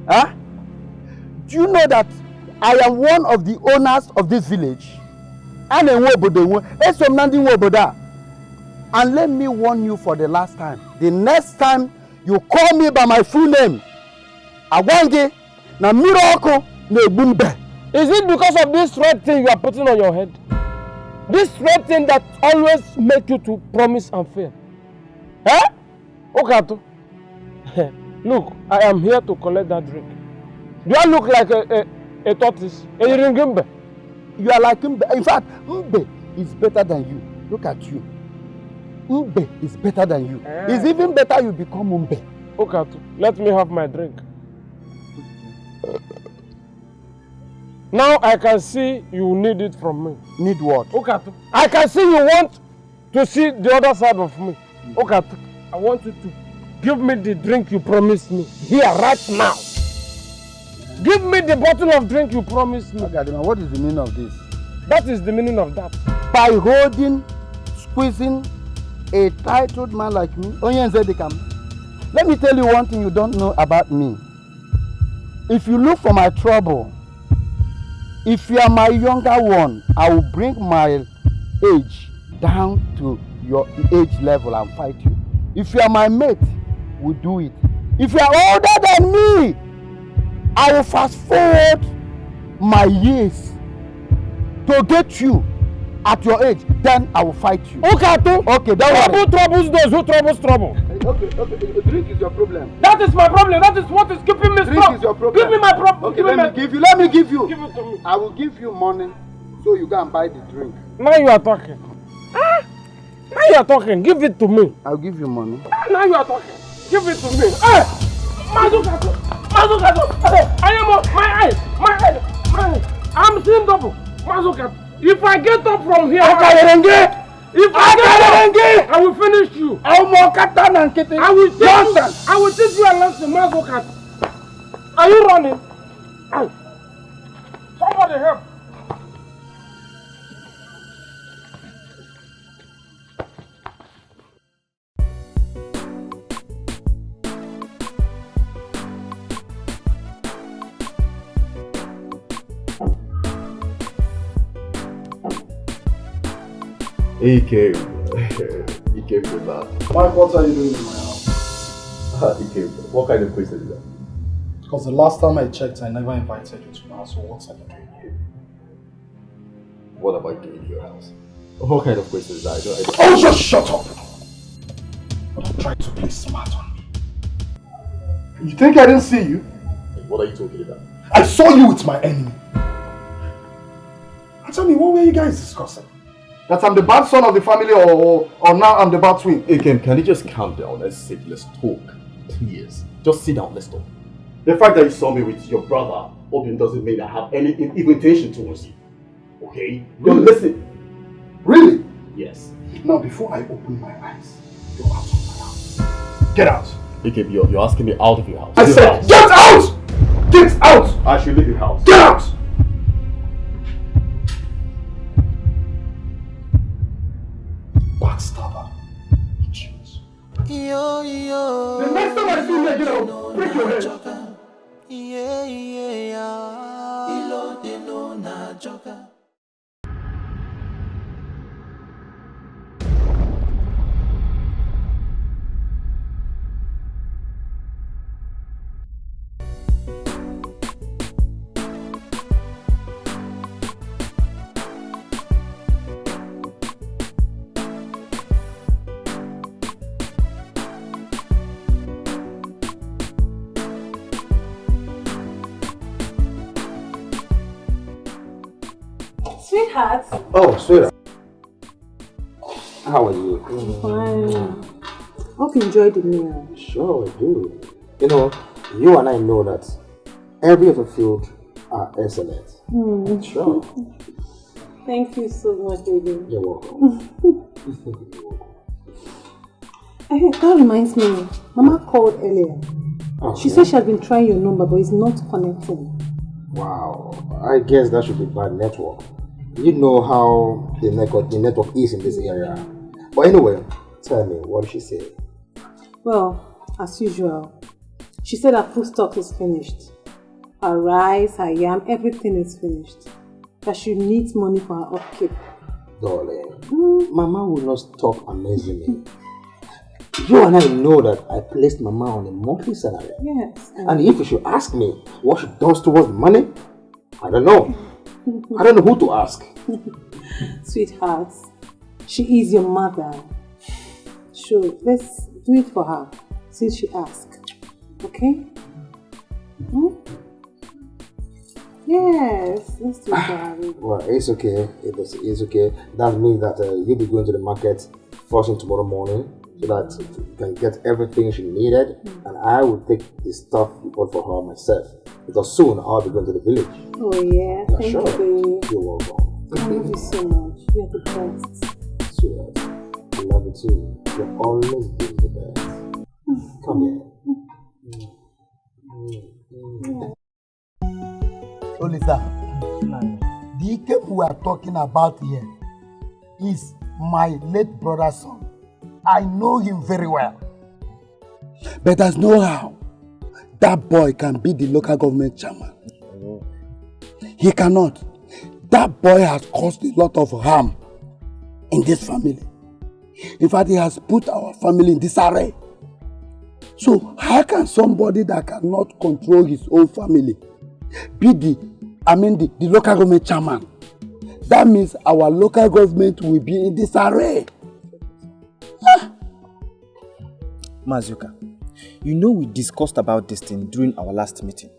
Huh? Do you know that I am one of the owners of this village? And let me warn you for the last time. The next time you call me by my full name, Awange, na miracle, na bumbe. Is it because of this red thing you are putting on your head? This red thing that always make you to promise and fail? Huh? Okato. Look, I am here to collect that drink. Do I look like a tortoise? A ringimbe? You are like Mbe. In fact, Mbe is better than you. Look at you. Mbe is better than you. It's even better you become Mbe. Okato, let me have my drink. Now I can see you need it from me. Need what? Okato, I can see you want to see the other side of me. Okato, I want you to give me the drink you promised me here right now. Give me the bottle of drink you promised me. Okay, what is the meaning of this? That is the meaning of that. By holding, squeezing a titled man like me, let me tell you one thing you don't know about me. If you look for my trouble, if you are my younger one, I will bring my age down to your age level and fight you. If you are my mate, we'll do it. If you are older than me, I will fast forward my years to get you at your age. Then I will fight you. Okay, don't worry. Troubles those who troubles trouble. Okay. Drink is your problem. That is my problem. That is what is keeping me strong. Drink is your problem. Give me my problem. Okay, let me give you. Give it to me. I will give you money so you go and buy the drink. Now you are talking. Now you are talking. Give it to me. I'll give you money. Now you are talking. Give it to me. Hey! Mazukato! I am my eye. I'm seeing double. Mazukato. If I get up from here, I will finish you. I will teach you a lesson, Mazukato. Are you running? Somebody help. He came to that. Mike, what are you doing in my house? He came. What kind of question is that? Because the last time I checked, I never invited you to my house, so what are you doing here? What am I doing in your house? What kind of question is that? Oh, just shut up! Don't try to play smart on me. You think I didn't see you? What are you talking about? I saw you with my enemy. And tell me, what were you guys discussing? That I'm the bad son of the family or now I'm the bad twin? Hey, can you just calm down? Let's talk. Please. Just sit down, let's talk. The fact that you saw me with your brother, Obin, doesn't mean I have any invitation towards you. Okay? Really? Listen. Really? Yes. Now, before I open my eyes, you're out of my house. Get out! Okay, you're asking me out of your house. I said, get out! Get out! I should leave your house. Get out! Backstabber. Idiots. The next time I see you again, I'll break your head. Sweetheart. Oh, sweetheart. How are you? Fine. Hope you enjoyed the meal. Sure, I do. You know, you and I know that every other field are excellent. Sure. Thank you so much, baby. You're welcome. That reminds me, Mama called earlier. She said she has been trying your number, but it's not connecting. Wow, I guess that should be bad network. You know how the network is in this area. But anyway, tell me, what did she say? Well, as usual, she said her food stock is finished. Her rice, her yam, everything is finished. That she needs money for her upkeep. Darling, Mama will not stop amazing me. You and I know that I placed Mama on a monthly salary. Yes. And if you should ask me what she does towards the money, I don't know. I don't know who to ask. Sweetheart, she is your mother. Sure, let's do it for her since she asked. Okay? Yes, let's do it for her. Well, it's okay. It's okay. That means that you'll be going to the market first thing tomorrow morning so that you can get everything she needed, and I will take the stuff you bought for her myself. Because soon I'll be going to the village. Oh yeah, thank sure. you. You're welcome. I love you so much. You're the best. Sweetheart, I love you too. You're always been the best. Come here. Olisa, the Ike we are talking about here is my late brother's son. I know him very well. But there's no how that boy can be the local government chairman. He cannot. That boy has caused a lot of harm in this family. In fact, he has put our family in disarray. So how can somebody that cannot control his own family be the local government chairman? That means our local government will be in disarray. Mazuka, you know we discussed about this thing during our last meeting,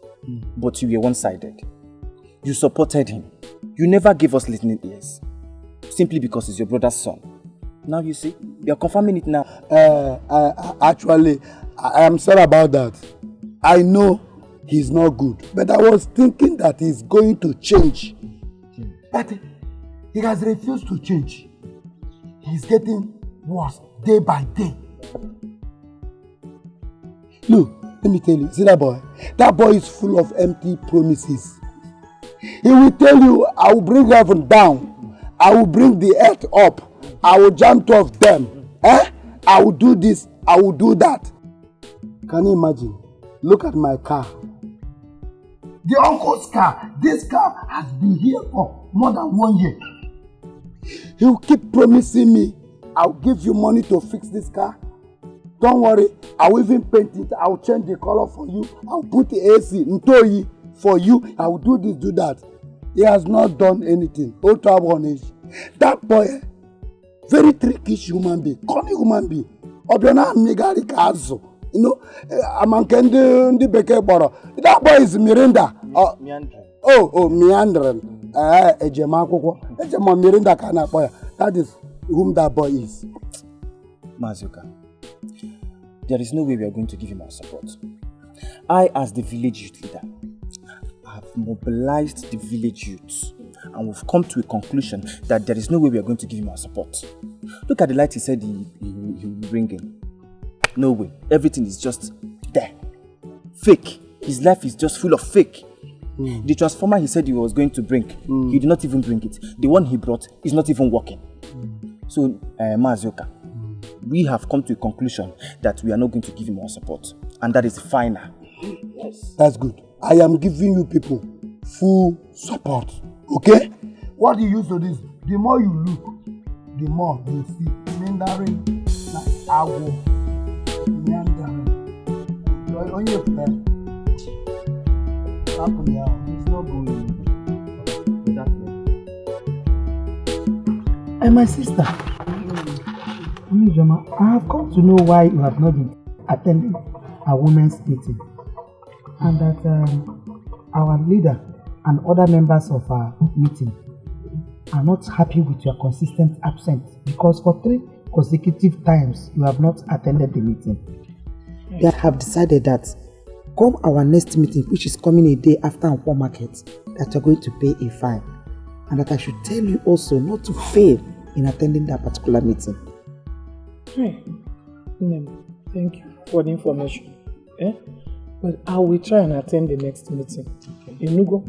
but you were one-sided. You supported him. You never gave us listening ears, simply because he's your brother's son. Now you see, you're confirming it now. Actually, I am sorry about that. I know he's not good, but I was thinking that he's going to change. But he has refused to change. He's getting worse day by day. Look, let me tell you, see that boy? That boy is full of empty promises. He will tell you, I will bring heaven down. I will bring the earth up. I will jump two of them. I will do this. I will do that. Can you imagine? Look at my car. The uncle's car. This car has been here for more than 1 year. He will keep promising me, I'll give you money to fix this car. Don't worry, I will even paint it. I will change the color for you. I will put the AC, Ntoyi, for you. I will do this, do that. He has not done anything. Old trouble age. That boy, very trickish human being, cunning human being. Obiona Migari Kazo. You know, Amankende Beggar. That boy is Miranda. Meandering. Miranda kind of boy. That is whom that boy is. Mazuka, there is no way we are going to give him our support. I, as the village youth leader, have mobilized the village youth and we've come to a conclusion that there is no way we are going to give him our support. Look at the light he said he will bring in. No way. Everything is just there. Fake. His life is just full of fake. The transformer he said he was going to bring, he did not even bring it. The one he brought is not even working. So, Mazuka, we have come to a conclusion that we are not going to give him our support. And that is final. Yes. That's good. I am giving you people full support. Okay? What you use to this, the more you look, the more you see. Mandarin, like Awo, Mandarin. You're on your plan. Happen now. He's not going that way. And my sister, Jama, I have come to know why you have not been attending a women's meeting, and that our leader and other members of our meeting are not happy with your consistent absence, because for 3 consecutive times you have not attended the meeting. They have decided that come our next meeting, which is coming a day after our market, that you're going to pay a fine, and that I should tell you also not to fail in attending that particular meeting. Hey, thank you for the information. But I will try and attend the next meeting. In Nugo,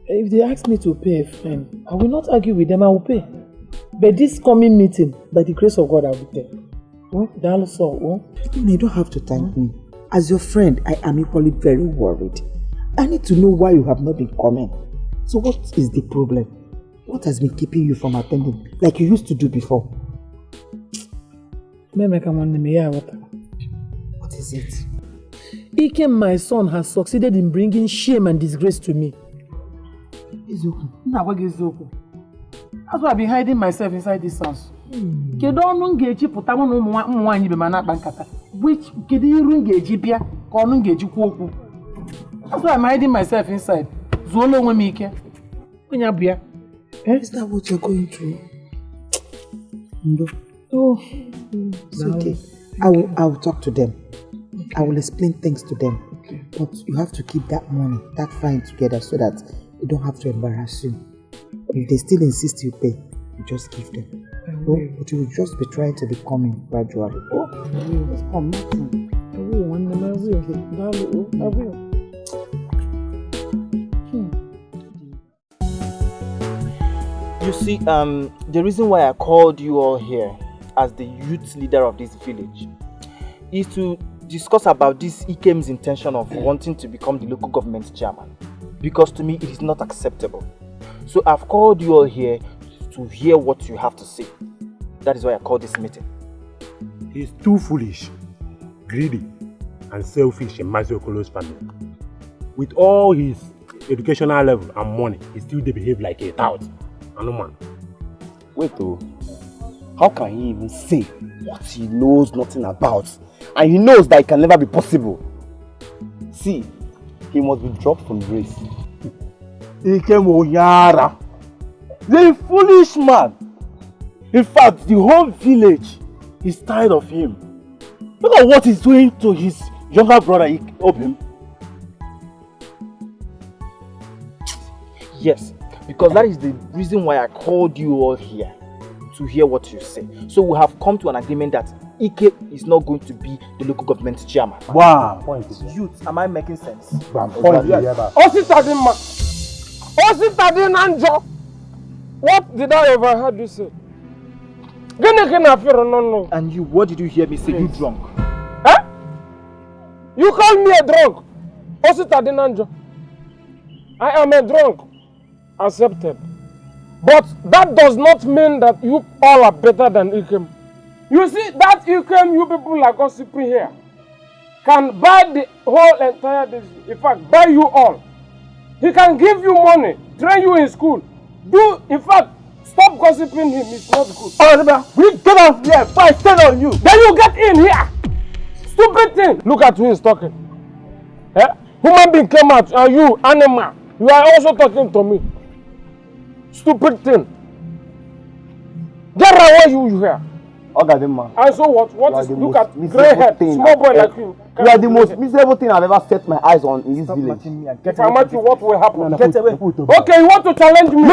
if they ask me to pay a fine, I will not argue with them, I will pay. But this coming meeting, by the grace of God, I will pay. You don't have to thank me. As your friend, I am equally very worried. I need to know why you have not been coming. So what is the problem? What has been keeping you from attending like you used to do before? What is it? Ikem, my son, has succeeded in bringing shame and disgrace to me. That's why I've been hiding myself inside this house. Which that's why I'm hiding myself inside. Is that what you're going through? No. Oh, it's okay. I will talk to them. I will explain things to them. But you have to keep that money, that fine together so that they don't have to embarrass you. If they still insist you pay, you just give them. Oh, but you will just be trying to be coming gradually. Oh, it's coming. I will. You see, the reason why I called you all here as the youth leader of this village is to discuss about this Ikem's intention of wanting to become the local government chairman. Because to me, it is not acceptable. So I've called you all here to hear what you have to say. That is why I called this meeting. He's too foolish, greedy, and selfish in Maziokolo's family. With all his educational level and money, he still behave like a tout. Man. Wait though, how can he even say what he knows nothing about? And he knows that it can never be possible. See, he must be dropped from the race. Ikem Oyara, the foolish man. In fact, the whole village is tired of him. Look at what he's doing to his younger brother Obim. Yes, because that is the reason why I called you all here, to hear what you say. So we have come to an agreement that Ike is not going to be the local government chairman. Wow. Youth, am I making sense? What did I overheard you say? And you, what did you hear me say? You drunk? Huh? You call me a drunk? I am a drunk. Accepted. But that does not mean that you all are better than Ikem. You see, that Ikem you people are gossiping here can buy the whole entire district. In fact, buy you all. He can give you money, train you in school. In fact, stop gossiping him. It's not good. Oh, we get off here. Fight, stand on you. Then you get in here. Stupid thing. Look at who is talking. Eh? Human being came out and you, animal. You are also talking to me. Stupid thing. Get away you here. And so what? What is, look at grey head, small boy like you. You are the most miserable thing I've ever set my eyes on in this village. If I match you, what will happen? Get away. Okay, you want to challenge me?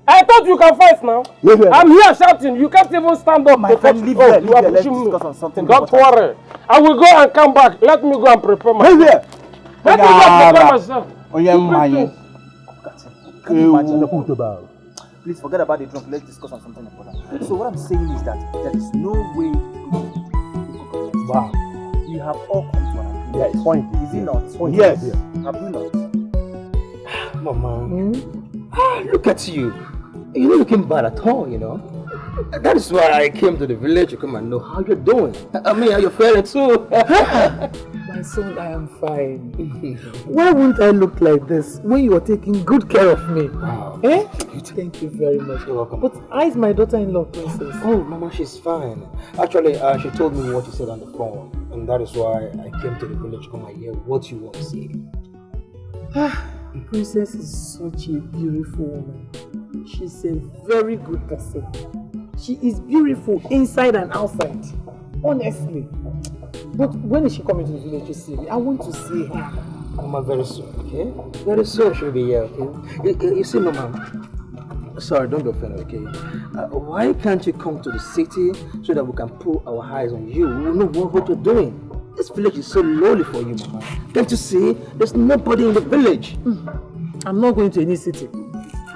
I thought you can fight now. I'm here shouting. You can't even stand up. My friend, leave here. You are pushing me. Don't worry. I will go and come back. Let me go and prepare myself. Let me go and prepare myself. Please forget about the drunk. Let's discuss on something important. So what I'm saying is that there is no way. Wow. We have all come to an agreement. Yes. Point. Is it not? Yes. Have you not? Mama, look at you. You're not looking bad at all, you know. That is why I came to the village to come and know how you're doing. I mean, how you're faring too. My son, I am fine. Why wouldn't I look like this when you are taking good care of me? Wow. Eh? Thank you very much. You're welcome. But how is my daughter-in-law, princess? Oh, Mama, she's fine. Actually, she told me what you said on the phone. And that is why I came to the village to come and hear what you want to say. Princess is such a beautiful woman. She's a very good person. She is beautiful inside and outside. Honestly. But when is she coming to the village to see me? I want to see her. Mama, very soon, okay? Very soon she'll be here, okay? You see, Mama, sorry, don't be offended, okay? Why can't you come to the city so that we can put our eyes on you? We will know what you're doing. This village is so lonely for you, Mama. Can't you see? There's nobody in the village. I'm not going to any city.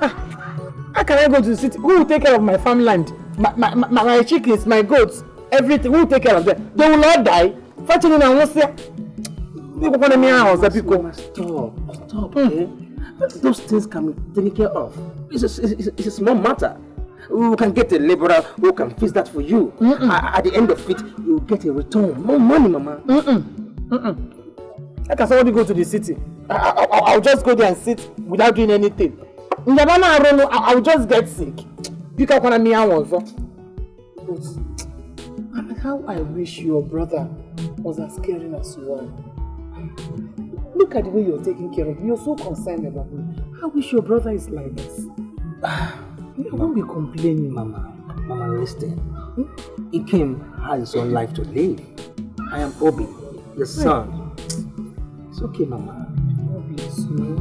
How can I go to the city? Who will take care of my farmland? My chickens, my goats, everything. Who will take care of them? They will not die. Stop, okay? But those things can be taken care of. It's a small matter. We can get a laborer who can fix that for you. At the end of it, you get a return. More money, Mama. How can somebody go to the city? I'll just go there and sit without doing anything. I will just get sick. But how I wish your brother was as caring as you are. Look at the way you're taking care of me. You're so concerned about me. I wish your brother is like this. You won't be complaining. Mama, listen. Ikem has his own life to live. I am Obi, your son. It's okay, Mama.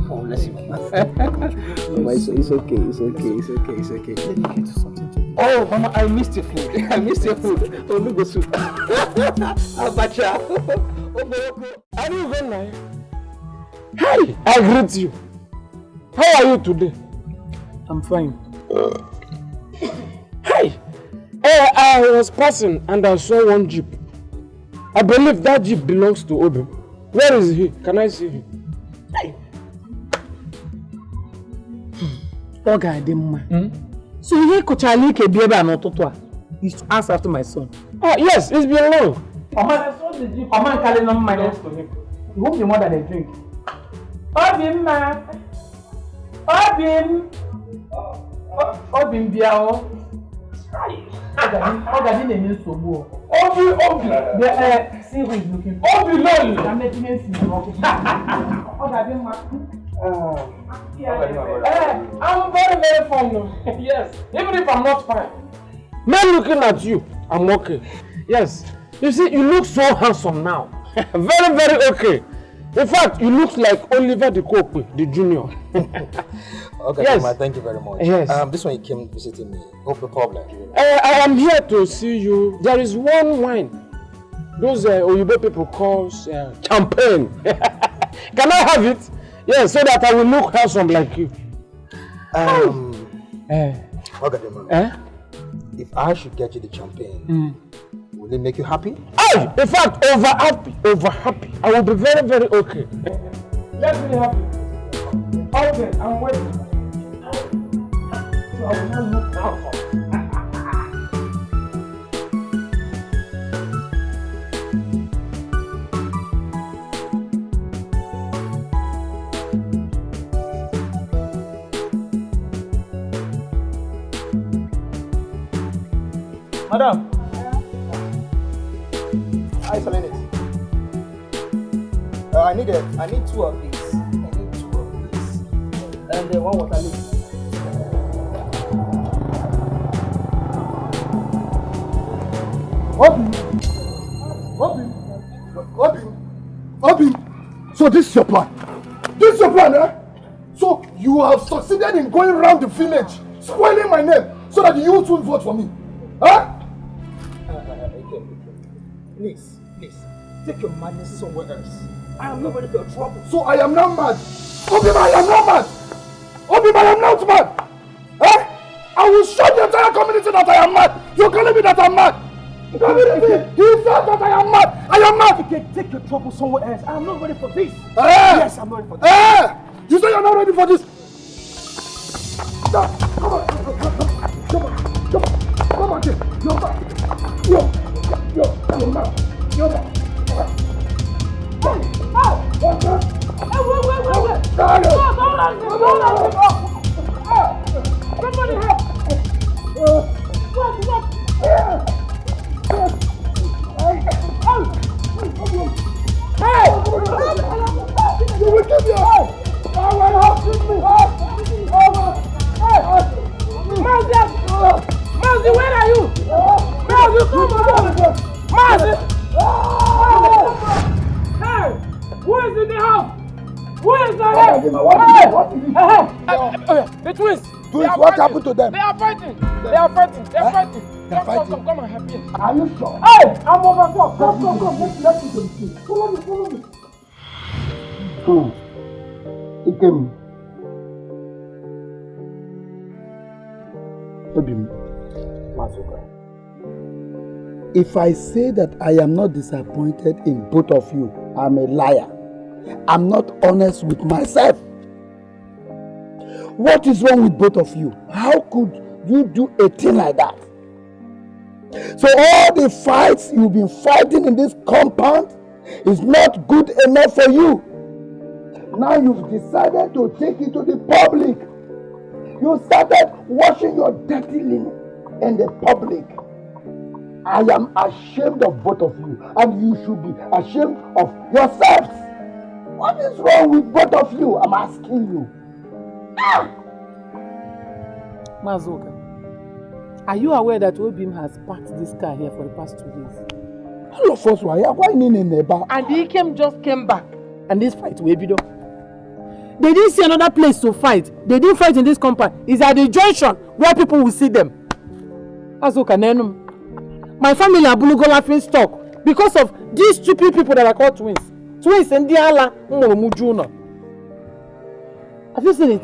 Oh, bless you. Mama, it's okay. Let me get you something to eat. Oh, Mama, I missed your food. I missed your food. Oh, look at soup. Abacha. Are you going now? Hi, I greet you. How are you today? I'm fine. Hi. I was passing and I saw one jeep. I believe that jeep belongs to Obi. Where is he? Can I see him? Hey. So you coachali ke bieba no toto. He's asked after my son. Oh yes, it's been long. I saw the jeep. Oman carry no money next to him. He won't be more than a drink. Obim ma. Obim biao. Oga ni name so bo. Obi. See who is looking for. Obi lol. I'm making him see. Oga ma. I'm very fine. Yes, even if I'm not fine. Men looking at you, I'm okay. Yes, you see, you look so handsome now. Very okay. In fact, you look like Oliver the Cope, the junior. Okay, yes. Mama, thank you very much. Yes. This one you came visiting me. What's the problem? I am here to see you. There is one wine. Those Oyibo people call champagne. Can I have it? Yes, so that I will look handsome like you. Okay, Mama. If I should get you the champagne, will it make you happy? Hey, in fact, over happy. I will be very okay. Let me have it. Okay, I'm waiting. I will not look down on. Madam. Isolate it. I need two of these. And then one water leaf. Obi. So this is your plan? This is your plan, eh? So you have succeeded in going around the village, spoiling my name, so that the youth will vote for me. Huh? Please, take your madness somewhere else. I am not ready for your trouble. So I am not mad. Obima, I am not mad. Obima, I am not mad. Eh? I will show the entire community that I am mad. You're calling me that I'm mad. Community, he said that I am mad. I am mad. Okay, take your trouble somewhere else. I am not ready for this. Yes, I'm not ready for this. You say you're not ready for this? Come on. Come on, kid. You're mad. You're mad. You're mad. Hey, wait. Somebody help. What? Hey! You will kill me! Mazi, where are you? Mazi, come on! Mazi! Hey! Who is in the house? Who is there? The twins! What happened to them? They are fighting! Come and help me. Are you sure? Hey! I'm over. Come. Let's go. Follow me. Ikem. If I say that I am not disappointed in both of you, I'm a liar. I'm not honest with myself. What is wrong with both of you? How could you do a thing like that? So all the fights you've been fighting in this compound is not good enough for you. Now you've decided to take it to the public. You started washing your dirty linen in the public. I am ashamed of both of you, and you should be ashamed of yourselves. What is wrong with both of you? I'm asking you. Mazoka, are you aware that Obim has parked this car here for the past 2 days? All of us were here. Why in the neighbor? And he just came back. And this fight will be done. They didn't see another place to fight. They didn't fight in this compound. It's at the junction where people will see them. Mazoka, my family are Bulugo laughing stock because of these stupid people that are called twins. Twins and Diala Mujuna. Have you seen it?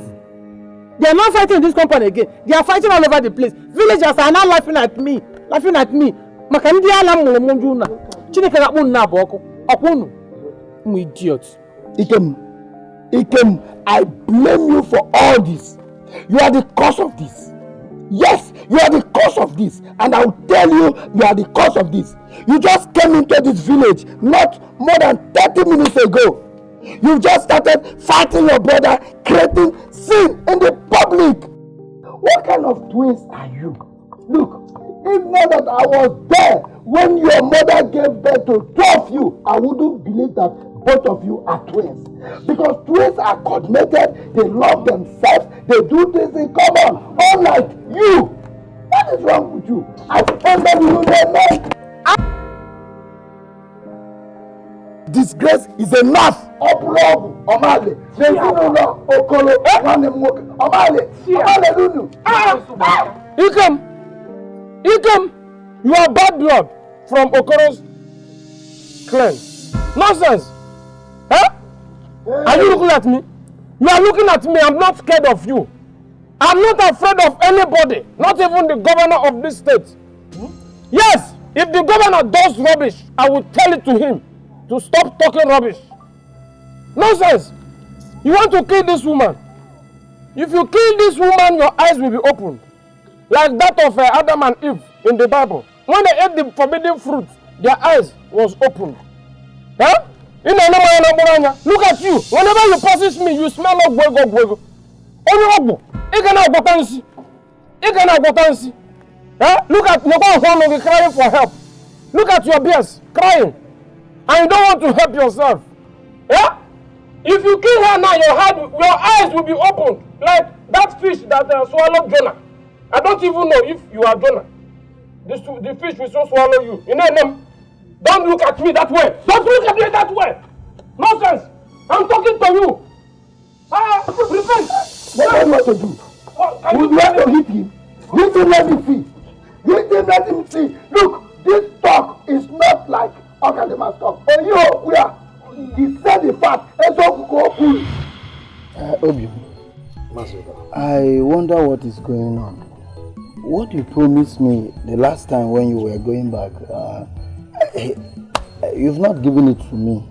They are not fighting in this compound again. They are fighting all over the place. Villagers are now laughing at me. Makandi Diala Mujuna. Chineke na boko. Okunu. Idiots. Ikem, I blame you for all this. You are the cause of this. Yes, you are the cause of this. And I will tell you, you are the cause of this. You just came into this village not more than 30 minutes ago. You just started fighting your brother, creating sin in the public. What kind of twins are you? Look, if not that I was there when your mother gave birth to 12 of you, I wouldn't believe that both of you are twins. Because twins are coordinated, they love themselves, they do things in common, unlike you. What is wrong with you? I ended you there. Disgrace is enough. Okolo, Omale, Okolo, Omale, Ikem, you are bad blood from Okoro's clan. Nonsense. Huh? Are you looking at me? You are looking at me. I'm not scared of you. I'm not afraid of anybody, not even the governor of this state. Yes, if the governor does rubbish, I will tell it to him to stop talking rubbish. Nonsense. You want to kill this woman? If you kill this woman, your eyes will be opened. like that of Adam and Eve in the Bible. When they ate the forbidden fruit, their eyes was opened. Huh? Look at you. Whenever you passes me, you smell like gwego. Huh? Look at Nobody crying for help. Look at your bears crying. And you don't want to help yourself. Yeah? If you kill her now, your eyes will be opened. Like that fish that swallowed Jonah. I don't even know if you are Jonah. The fish will so swallow you. You know, don't look at me that way. Don't look at me that way. Nonsense. I'm talking to you. Repent. What are you going to do? You have to hit him. Hit him, let him see. Hit him, let him see. Look, this talk is not like Okadima's talk. Oh, you, we are. He said the fact. Obi, I wonder what is going on. What you promised me the last time when you were going back, you've not given it to me.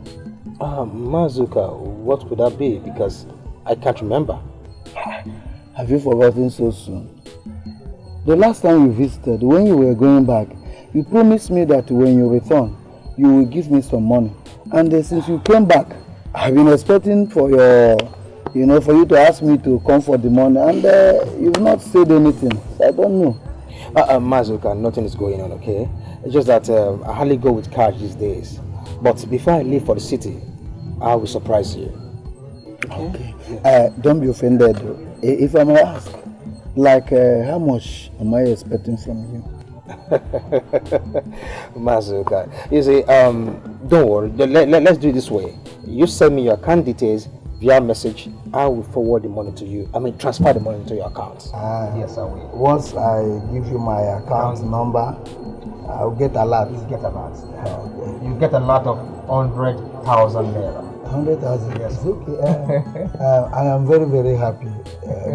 Mazuka, what could that be? Because I can't remember. Have you forgotten so soon? The last time you visited, when you were going back, you promised me that when you return, you will give me some money. And since you came back, I've been expecting for your, for you to ask me to come for the money, and you've not said anything. So I don't know. Mazuka, nothing is going on, okay? It's just that I hardly go with cash these days. But before I leave for the city, I will surprise you. Okay. Don't be offended. If I may ask, like how much am I expecting from you? Mazuka, you see, don't worry. Let's do it this way. You send me your account details via message. I will forward the money to you. I mean, transfer the money into your account. Yes, I will. Once I give you my account number, I'll get a lot. You get a lot. You get a lot of 100,000 naira. 100,000. Yes. Okay. I am very, very happy.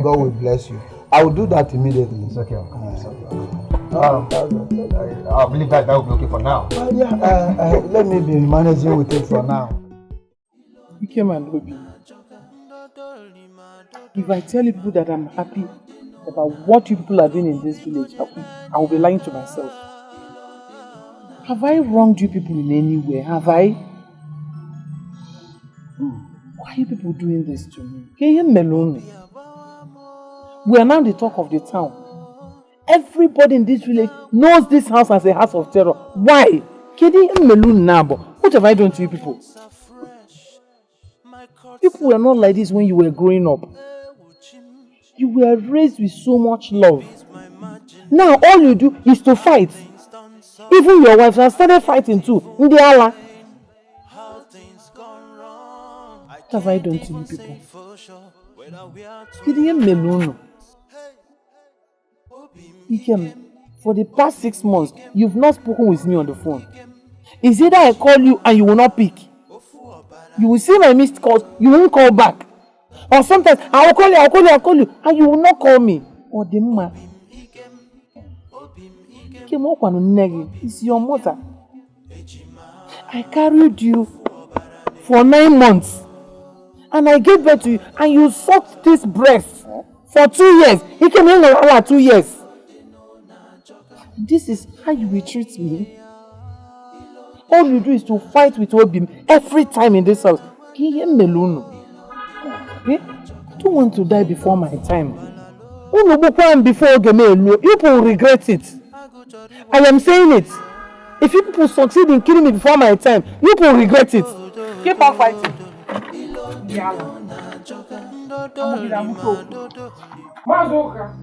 God will bless you. I will do that immediately. It's okay. I believe that will be okay for now. Let me be managing with it for now. You came and Obi. If I tell you people that I'm happy about what you people are doing in this village, I will be lying to myself. Have I wronged you people in any way? Have I? Why are you people doing this to me? We are now the talk of the town. Everybody in this village knows this house as a house of terror. Why? What have I done to you people? People were not like this when you were growing up. You were raised with so much love. Now all you do is to fight. Even your wives have started fighting too. What have I done to you people? For the past 6 months, you've not spoken with me on the phone. Is either I call you and you will not pick. You will see my missed calls, you won't call back. Or sometimes I'll call you, and you will not call me. Or the man. It's your mother. I carried you for 9 months. And I gave birth to you, and you sucked this breast for 2 years. He came in around 2 years. This is how you will treat me. All you do is to fight with Obim every time in this house. I don't want to die before my time. Before you will regret it. I am saying it. If you people succeed in killing me before my time, you will regret it. Keep on fighting. Mazuka,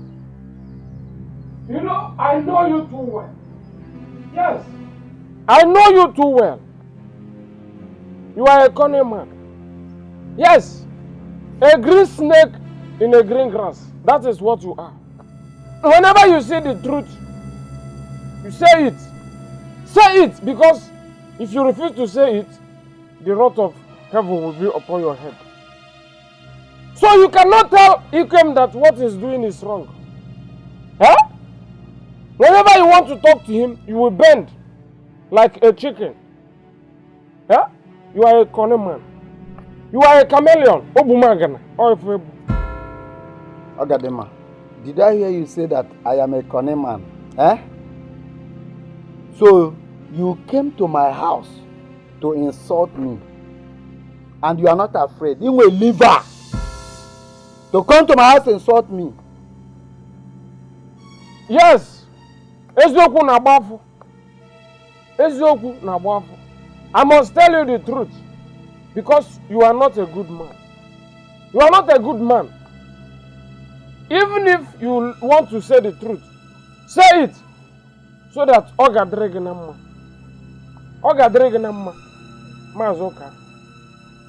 you know, I know you too well. Yes, I know you too well. You are a cunning man. Yes, a green snake in a green grass. That is what you are. Whenever you say the truth, you say it. Say it, because if you refuse to say it, the wrath of heaven will be upon your head. So you cannot tell Ikem that what he's doing is wrong. Huh? Whenever you want to talk to him, you will bend like a chicken. Huh? You are a cunning man. You are a chameleon. Obumagana. Ogadema, Did I hear you say that I am a cunning man? Eh? So you came to my house to insult me, and you are not afraid. You will leave her to come to my house and insult me. Yes, eziokwu na-agbafu. Eziokwu na-agbafu. I must tell you the truth, because you are not a good man. You are not a good man. Even if you want to say the truth, say it, so that Oga Dregenamma. Oga Dregenamma. Mazoka.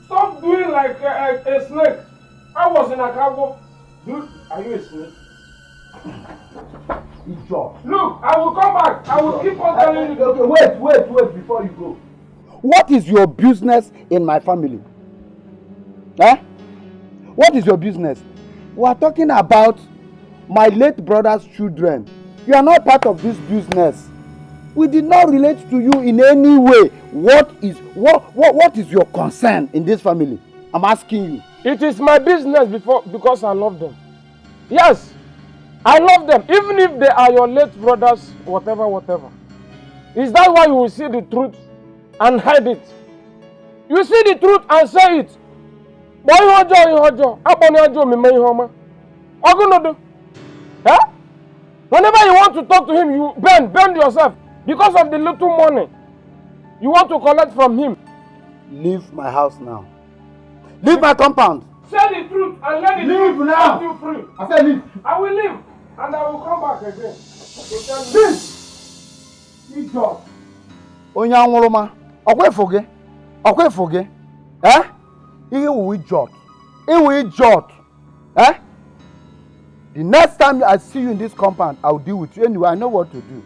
Stop doing like a snake. I was in a cargo. Dude, are you a snake? Look, I will come back. I will keep on telling you. Okay, wait before you go. What is your business in my family? Eh? What is your business? We are talking about my late brother's children. You are not part of this business. We did not relate to you in any way. What is your concern in this family? I'm asking you. It is my business because I love them. Yes, I love them, even if they are your late brothers, whatever. Is that why you will see the truth and hide it? You see the truth and say it. Boy, whenever you want to talk to him, you bend yourself because of the little money you want to collect from him. Leave my house now. Leave my compound. Say the truth and let it leave now. Set you free. I said leave. I will leave and I will come back again. Leave. Idiot. Onye anwụrụma, ọkwa efo gị. Eh? Ihe wụ idiot. Iwu idiot. Eh? The next time I see you in this compound, I will deal with you. Anyway, I know what to do.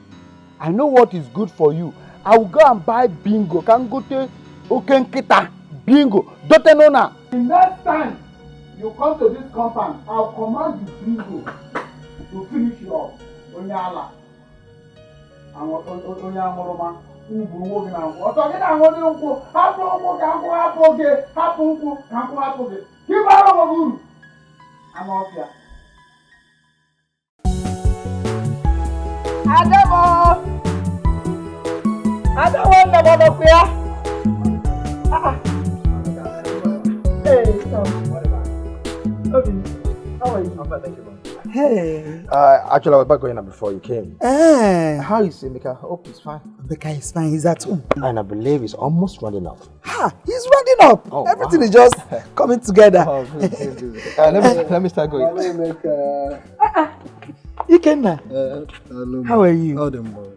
I know what is good for you. I will go and buy bingo. Can go to Okenkita. Bingo. Dotenona. The next time you come to this compound, I will command the bingo to finish you off. Onyala. Onyamoroma. Ubu na nkwụ. Ọtọ gị na-ahụ dị nkwụ. Hapụ nkwụ ka nkwụ hapụ oge. Hapụ nkwụ ka nkwụ hapụ oge. Kibara ọgbọ uru. Ama ọfịa. Adamo! Adamo nne m ya. Hey, how are you? I'm fine, thank you, man. Hey. Actually, I was back going up before you came. How is Emeka? Hope he's fine. Emeka is fine. He's at home. And I believe he's almost running up. He's running up. Oh, everything is just coming together. Oh, good. Let me start going. Ikenna, how are you? All them boy.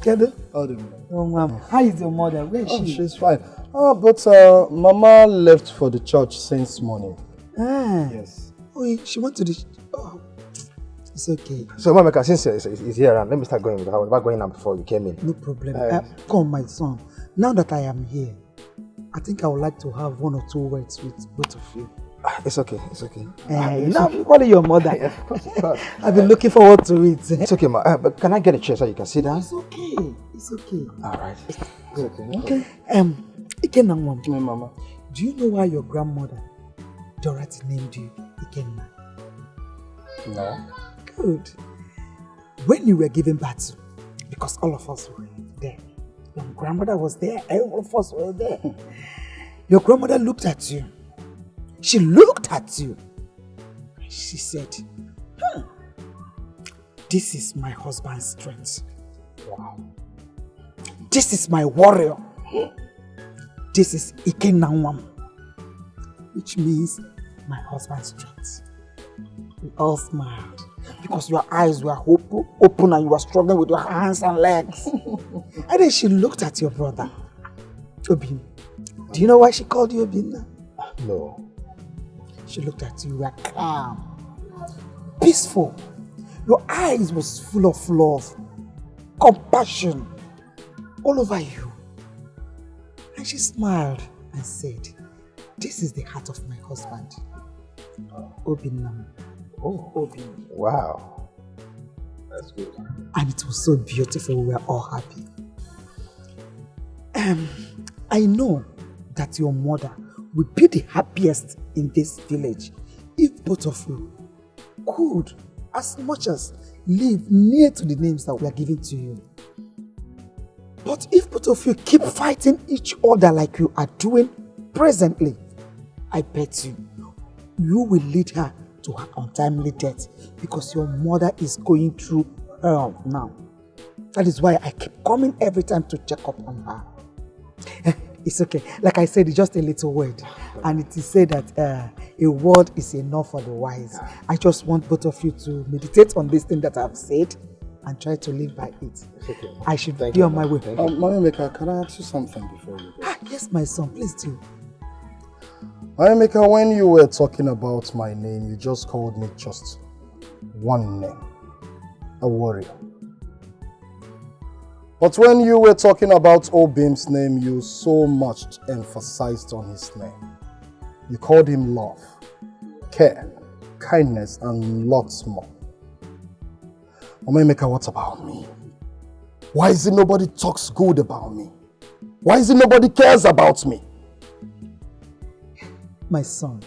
Kedu? All them boy. Oh, mama. How is your mother? Where is she? She's fine. But Mama left for the church since morning. Yes. Oh, she went to the... Oh, it's okay. So, Mameka, since he's here, let me start going with her. I was about going up before you came in. No problem. Come, my son. Now that I am here, I think I would like to have 1 or 2 words with both of you. It's okay. You know, I'm calling your mother. Yeah, of course. I've been looking forward to it. It's okay, ma. But can I get a chair so you can sit down? It's okay. All right. It's okay. Okay. Ikenna, My mama. do you know why your grandmother, Dorothy, named you Ikenna? No. Good. When you were giving birth, because all of us were there, your grandmother was there, all of us were there. Your grandmother looked at you. She looked at you. She said, this is my husband's strength. Wow. This is my warrior. This is Ikenna, which means my husband's strength. We all smiled because your eyes were open and you were struggling with your hands and legs. And then she looked at your brother, Obin. Do you know why she called you Obin? No. She looked at you, you were calm, peaceful. Your eyes was full of love, compassion, all over you. And she smiled and said, this is the heart of my husband, Obinam. Oh, Obin. Wow. That's good. And it was so beautiful, we were all happy. I know that your mother will be the happiest in this village if both of you could as much as live near to the names that we are giving to you. But if both of you keep fighting each other like you are doing presently, I bet you will lead her to her untimely death because your mother is going through hell now. That is why I keep coming every time to check up on her. It's okay. Like I said, it's just a little word. And it is said that a word is enough for the wise. I just want both of you to meditate on this thing that I've said and try to live by it. Okay. I should be on my way. Mayimeka, can I ask you something before you go? Yes, my son, please do. Mayimeka, when you were talking about my name, you just called me just one name. A warrior. But when you were talking about Obim's name, you so much emphasized on his name. You called him love, care, kindness, and lots more. Mayimeka, what about me? Why is it nobody talks good about me? Why is it nobody cares about me? My son,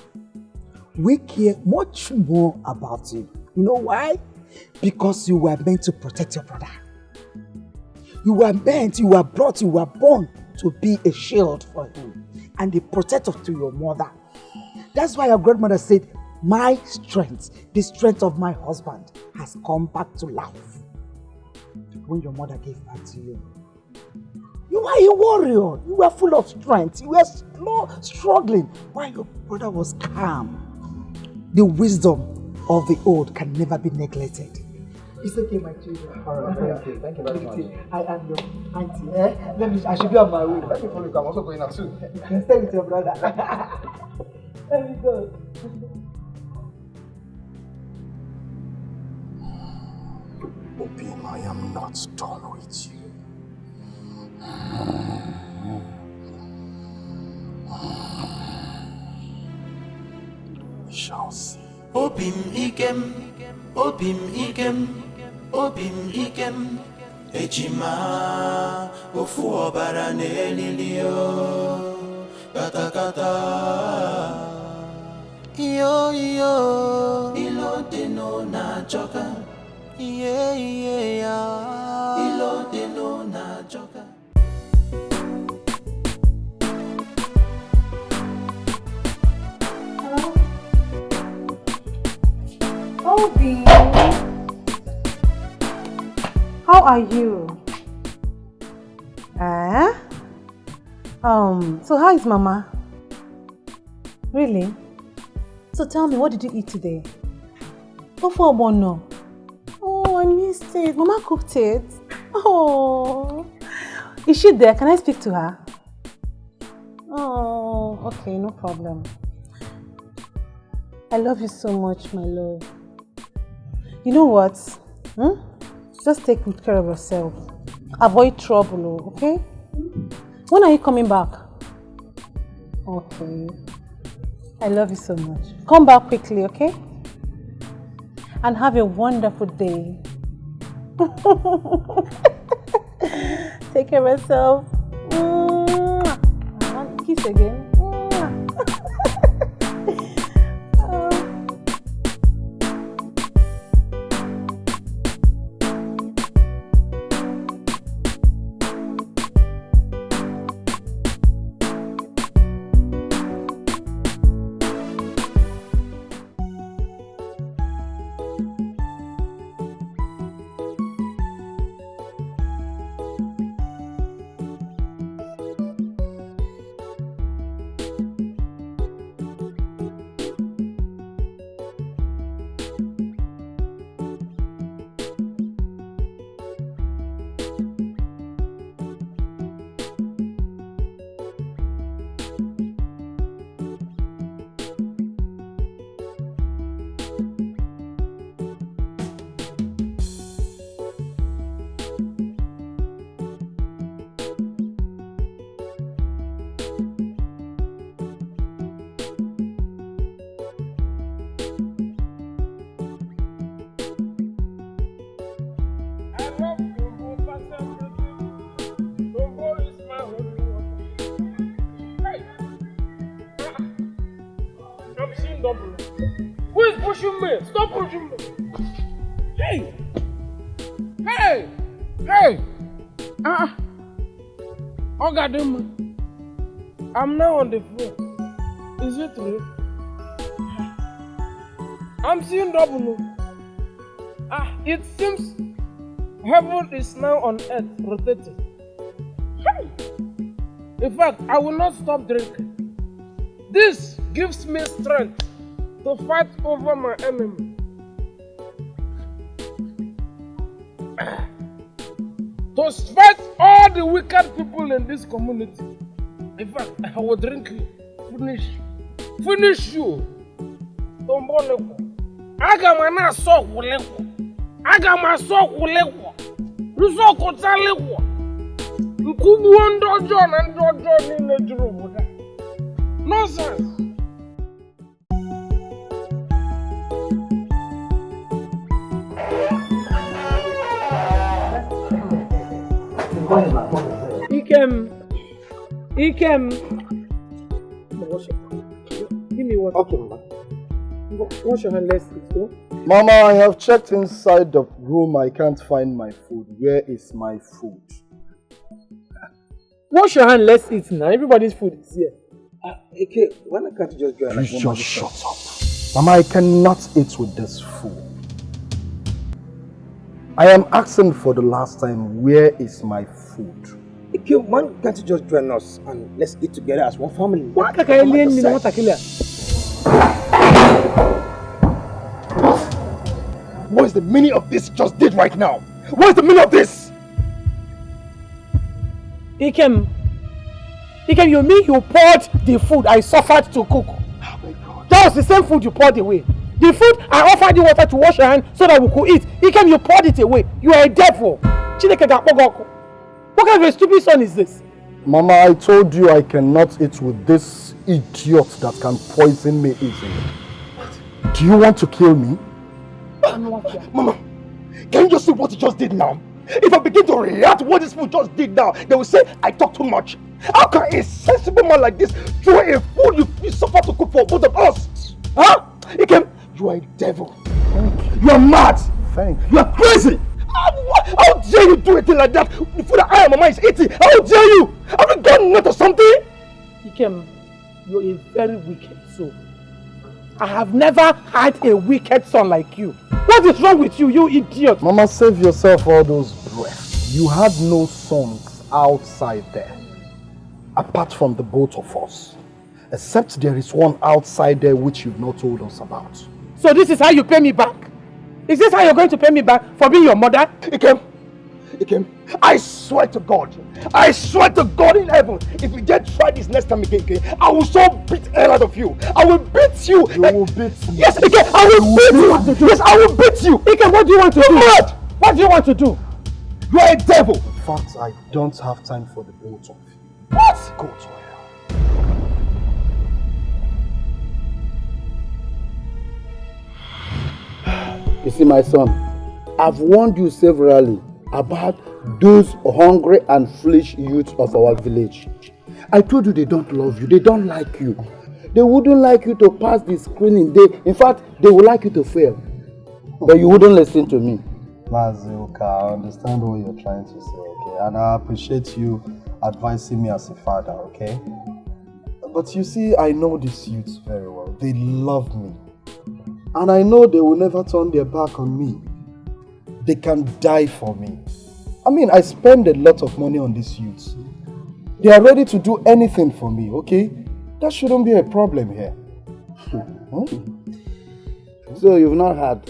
we care much more about you. You know why? Because you were meant to protect your brother. You were meant, you were brought, you were born to be a shield for him and a protector to your mother. That's why your grandmother said, my strength, the strength of my husband, has come back to life. When your mother gave birth to you, you were a warrior. You were full of strength. You were struggling while your brother was calm. The wisdom of the old can never be neglected. It's okay, my children. All right, thank you. Thank you very much. I am your auntie. I should be on my way. Let me follow you. I'm also going out too. You can stay with your brother. Let me go. Obim, I am not done with you. We shall see. Obim ikem, Obim ikem, Obim ikem, Ejima, ofu obara nelilio, kata kata. Iyo, ilo deno na joka. Yeah, ilo deno na joka. Obi, how are you? So how is Mama? Really? So tell me, what did you eat today? Ofobono. Oh, I missed it. Mama cooked it. Oh, is she there? Can I speak to her? Oh, okay, no problem. I love you so much, my love. You know what? Just take good care of yourself. Avoid trouble, okay? When are you coming back? Okay. I love you so much. Come back quickly, okay? And have a wonderful day. Take care of yourself. Kiss again. Who is pushing me? Stop pushing me! Hey! Hey! Hey! Ogadema, I'm now on the phone. Is it real? I'm seeing double. It seems heaven is now on earth rotating. Hey! In fact, I will not stop drinking. This gives me strength to fight over my enemy. To fight all the wicked people in this community. In fact, I will drink you. Finish you. Tomboneko. Agamana so kuleko. Agama so kuleko. Ruso kotaleko. Nkubu ndojo na ndojo ni nejurubuda. Nonsense. Ikem. Give me water. Okay, Mama. Wash your hand, let's eat, go. Mama, I have checked inside the room. I can't find my food. Where is my food? Wash your hand, let's eat now. Everybody's food is here. Okay, why can't you just go and Please just shut up. Mama, I cannot eat with this food. I am asking for the last time, where is my food? Okay, why can't you just join us and let's eat together as one family? What is the meaning of this you just did right now? What is the meaning of this? Ikem, you mean you poured the food I suffered to cook? Oh my God. That was the same food you poured away. The food I offered you water to wash your hand so that we could eat. Ikem, you poured it away. You are a devil. What kind of a stupid son is this? Mama, I told you I cannot eat with this idiot that can poison me easily. What? Do you want to kill me? Mama, can you just see what you just did now? If I begin to react to what this food just did now, they will say I talk too much. How can a sensible man like this throw a food you suffer to cook for both of us? Huh? Ikem, you are a devil. You are mad. You are crazy. How dare you do anything like that? The food that I and Mama is eating. How dare you? Have you gone nuts or something? Ikem, you're a very wicked soul. I have never had a wicked son like you. What is wrong with you, you idiot? Mama, save yourself all those breaths. You had no sons outside there, apart from the both of us. Except there is one outside there which you've not told us about. So this is how you pay me back? Is this how you're going to pay me back for being your mother? Ikem, I swear to God in heaven, if you dare try this next time again, I will so beat hell out of you. I will beat you. You will beat me. Yes, Ikem, I will beat you. Yes, I will beat you. Ikem, what do you want to do? Mad. What do you want to do? You are a devil. In fact, I don't have time for the both of you. What? Go to hell. You see, my son, I've warned you severally about those hungry and foolish youths of our village. I told you they don't love you, they don't like you. They wouldn't like you to pass the screening. In fact, they would like you to fail. But you wouldn't listen to me. Mazuka, I understand what you're trying to say, okay? And I appreciate you advising me as a father, okay? But you see, I know these youths very well. They love me. And I know they will never turn their back on me. They can die for me. I mean, I spend a lot of money on these youths. They are ready to do anything for me, okay? That shouldn't be a problem here. So you've not heard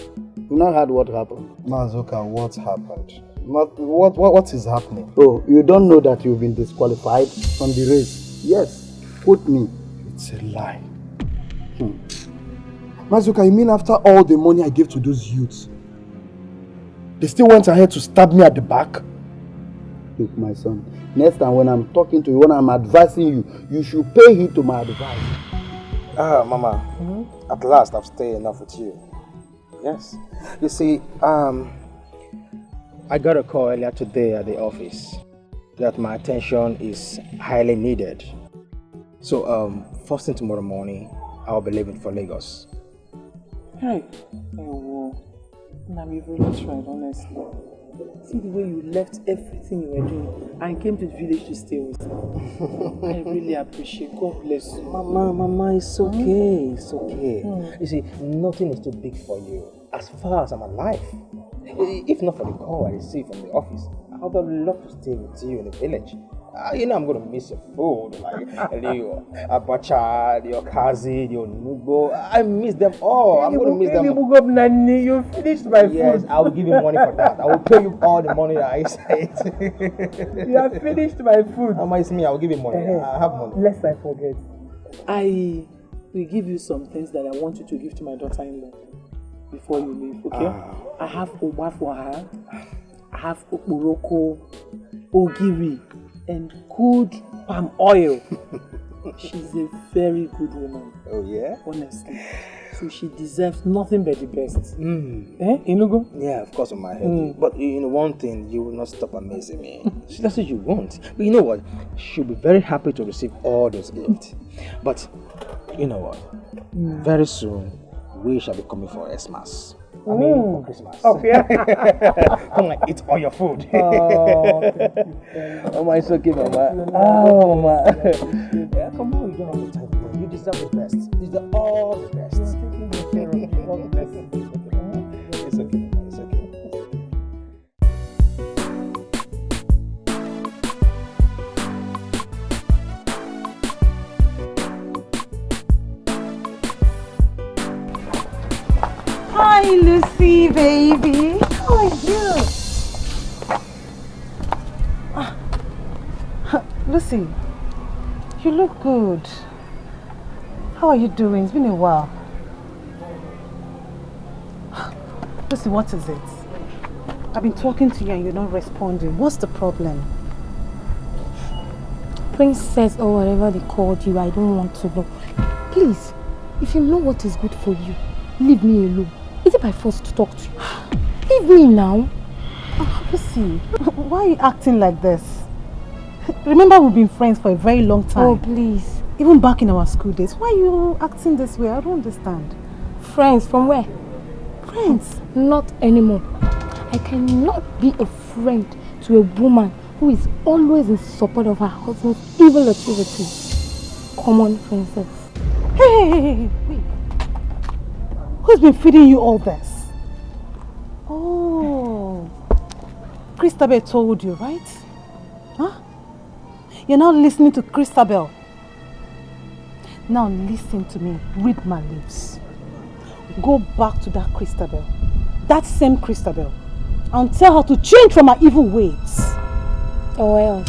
what happened? Mazuka, what happened? What is happening? Oh, you don't know that you've been disqualified from the race? Yes, quote me. It's a lie. Mazuka, you mean after all the money I gave to those youths, they still went ahead to stab me at the back? Look, my son, next time when I'm talking to you, when I'm advising you, you should pay heed to my advice. Mama, at last I've stayed enough with you. Yes. You see, I got a call earlier today at the office that my attention is highly needed. So, first thing tomorrow morning, I'll be leaving for Lagos. Hey. Now you've really tried, honestly. See the way you left everything you were doing and came to the village to stay with me. I really appreciate. God bless you. Mama, it's okay. It's okay. You see, nothing is too big for you. As far as I'm alive, if not for the call I received from the office, I would have loved to stay with you in the village. You know I'm going to miss your food, like your abacha, your kazi, your nugo. I miss them all. I'm going to miss them. You finished my food. Yes, I will give you money for that. I will pay you all the money that I said. You have finished my food. It's me. I will give you money. I have money. Lest I forget. I will give you some things that I want you to give to my daughter-in-law before you leave, okay? I have oba for her. I have okporoko, ogiri, and good palm oil. She's a very good woman. Oh yeah? Honestly. So she deserves nothing but the best. Inugo? Yeah, of course on my head. But you know one thing, you will not stop amazing me. That's what you want. But you know what? She'll be very happy to receive all those gifts. But you know what? Very soon we shall be coming for Xmas. I mean for Christmas. Oh yeah. Come on, eat all your food. Mama, it's okay, Mama. Oh, Mama. Yeah, come on, you don't have the time for it. You deserve the best. You deserve all the best. It's okay, Mama. It's okay. Hi, Lucy, baby. How are you? Lucy, you look good. How are you doing? It's been a while. Lucy, what is it? I've been talking to you and you're not responding. What's the problem? Princess or whatever they called you, I don't want to know. Please, if you know what is good for you, leave me alone. Is it by force to talk to you? Leave me now. Lucy, why are you acting like this? Remember we've been friends for a very long time. Oh, please. Even back in our school days. Why are you acting this way? I don't understand. Friends from where? Friends? Not anymore. I cannot be a friend to a woman who is always in support of her husband's evil activities. Come on, princess. Hey, wait. Who's been feeding you all this? Oh, Christabel told you, right? Huh? You're not listening to Christabel. Now listen to me. Read my lips. Go back to that Christabel. That same Christabel. And tell her to change from her evil ways. Or else.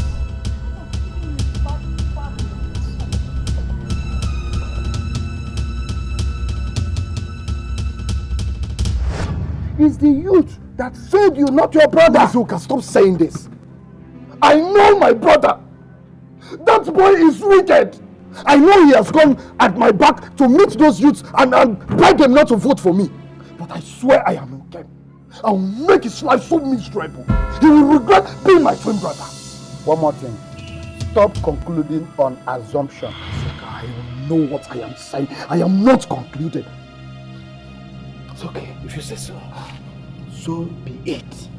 It's the youth that failed you, not your brother. Azuka, stop saying this. I know my brother. That boy is wicked. I know he has gone at my back to meet those youths and beg them not to vote for me. But I swear I am okay. I'll make his life so miserable. He will regret being my twin brother. One more thing. Stop concluding on assumption. Azuka, I know what I am saying. I am not concluded. It's okay if you say so. So be it.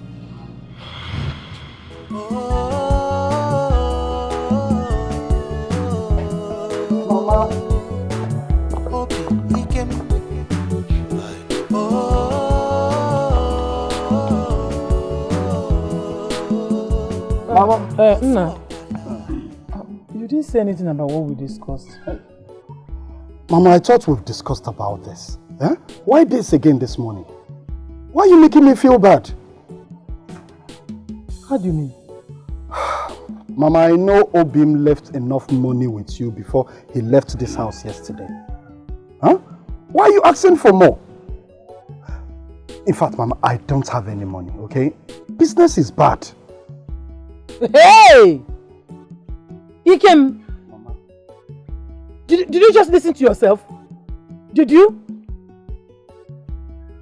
Mama. Mama. Nna. You didn't say anything about what we discussed. Mama, I thought we've discussed about this. Eh? Why this again this morning? Why are you making me feel bad? How do you mean? Mama, I know Obim left enough money with you before he left this house yesterday. Huh? Why are you asking for more? In fact, Mama, I don't have any money, okay? Business is bad. Hey! Ikem! Mama. Did you just listen to yourself? Did you?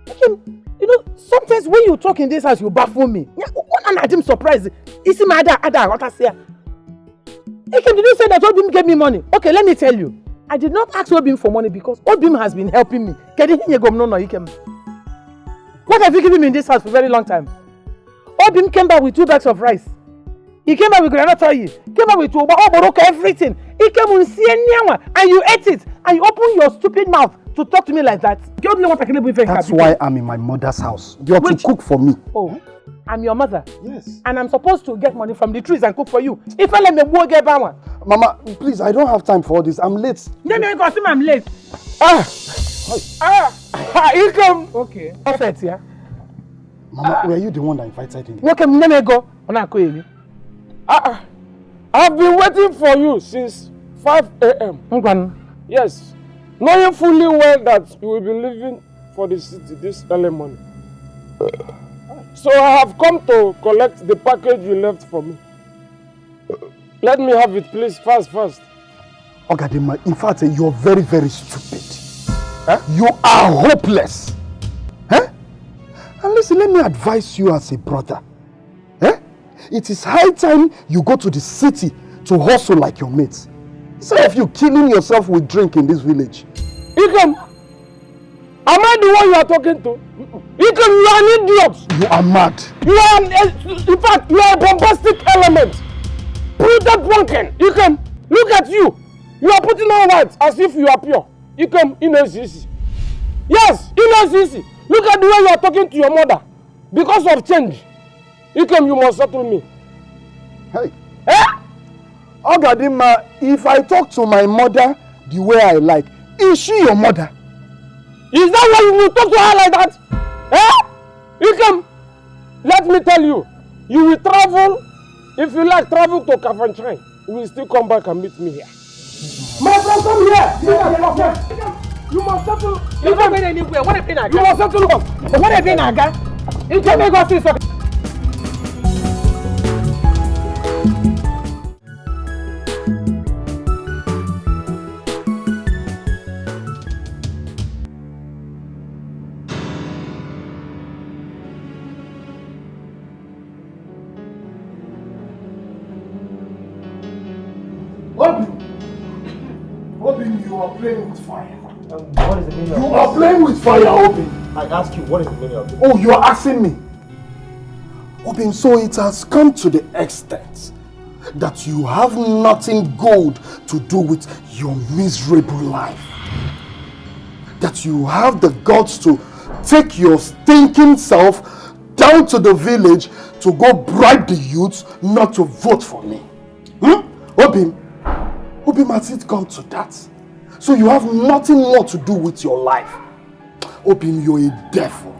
Ikem, you know, sometimes when you talk in this house, you baffle me. I'm surprised. Isi ma ada what I say. Ikem, did you say that Obim gave me money? Okay, let me tell you. I did not ask Obim for money because Obim has been helping me. What have you given me in this house for a very long time? Obim came back with 2 bags of rice. He came back with granite oil. He came back with everything. He came with Sienna and you ate it. And you opened your stupid mouth to talk to me like that. That's why I'm in my mother's house. You're to cook for me. Oh, I'm your mother. Yes. And I'm supposed to get money from the trees and cook for you. If I let me go get one. Mama, please, I don't have time for all this. I'm late. No, I'm late. You come. Okay. Perfect, yeah. Mama, were you the one that invited him? Okay, let me go. I've been waiting for you since 5 a.m. Yes, knowing fully well that you will be leaving for the city this early morning. So I have come to collect the package you left for me. Let me have it, please, fast. Ogadima, in fact, you're very, very stupid. Huh? You are hopeless. Huh? And listen, let me advise you as a brother. Huh? It is high time you go to the city to hustle like your mates. Instead of you killing yourself with drink in this village. Ikem, am I the one you are talking to? Ikem, you are an idiot. You are mad. You are in fact, you are a bombastic element. Brutal drunken. Ikem, look at you. You are putting on white as if you are pure. Ikem, Inesisi. Yes, Inesisi. Look at the way you are talking to your mother. Because of change. Ikem, you must settle me. Hey. Eh? Ogadima, if I talk to my mother the way I like, is she your mother? Is that why you will talk to her like that? Eh? Ikem, let me tell you, you will travel, if you like travel to Confrontation, you will still come back and meet me here. My friend, come here! You must settle. You don't go anywhere. What have been You must settle us. What have been aga? You can't make us see something. Obin, you are playing with fire. What is the meaning of You are playing with fire, Obin. I ask you, what is the meaning of it? Oh, you are asking me. Obin, so it has come to the extent that you have nothing good to do with your miserable life. That you have the guts to take your stinking self down to the village to go bribe the youths not to vote for me. Obin, has it come to that? So you have nothing more to do with your life. Obin, you're a devil.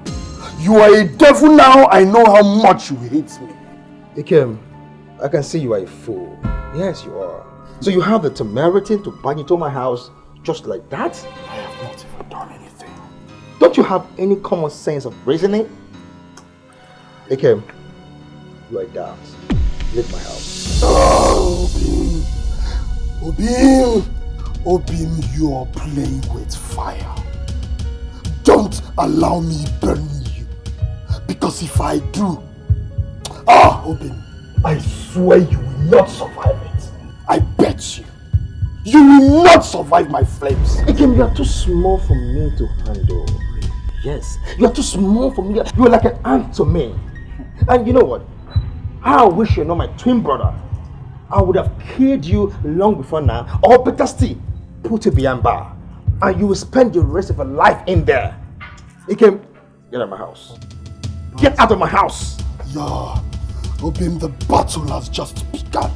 You are a devil now. I know how much you hate me. Ikem, I can see you are a fool. Yes, you are. So you have the temerity to bang into my house just like that? I have not even done anything. Don't you have any common sense of reasoning? Ikem, you are daft. Leave my house. Oh, Obin, you are playing with fire. Don't allow me burn you. Because if I do, Obin, I swear you will not survive it. I bet you. You will not survive my flames. Ikem, you are too small for me to handle. Yes, you are too small for me. You are like an ant to me. And you know what? I wish you're not my twin brother. I would have killed you long before now. Or better still, put you behind bar. And you will spend the rest of your life in there. Ikem, get out of my house. Get out of my house. Yeah, Obin, the battle has just begun.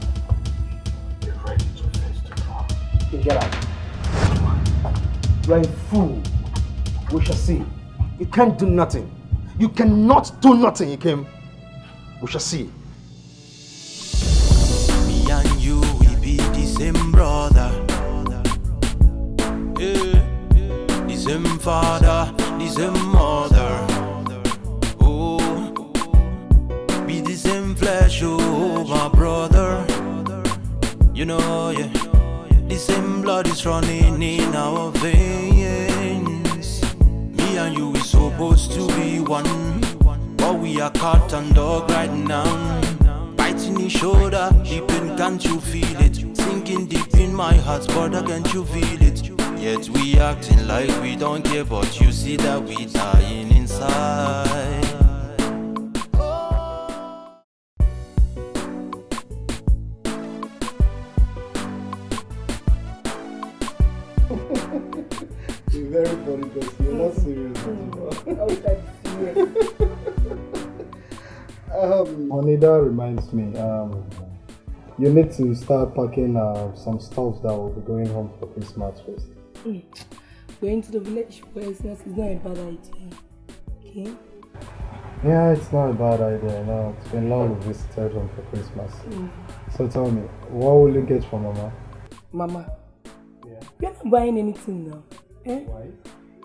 Be ready to face the draw. Get out. You are a fool. We shall see. You can't do nothing. You cannot do nothing, Ikem. We shall see. Me and you, we be the same brother. Yeah. The same father, the same mother. Oh, be the same flesh, oh, my brother. You know, yeah. The same blood is running in our veins. Me and you, we supposed to be one. But we are cat and dog right now. Biting each shoulder, deep in, can't you feel it? Sinking deep in my heart, brother, can't you feel it? Yet we acting like we don't care, but you see that we dying inside. You're very funny because you're not serious. Honey, that reminds me. You need to start packing some stuff that will be going home for Christmas first. Going to the village for Christmas is not a bad idea. Okay? Yeah, it's not a bad idea. No, it's been long we visited home for Christmas. So tell me, what will you get for Mama? Mama, you're not buying anything now. Eh? Why?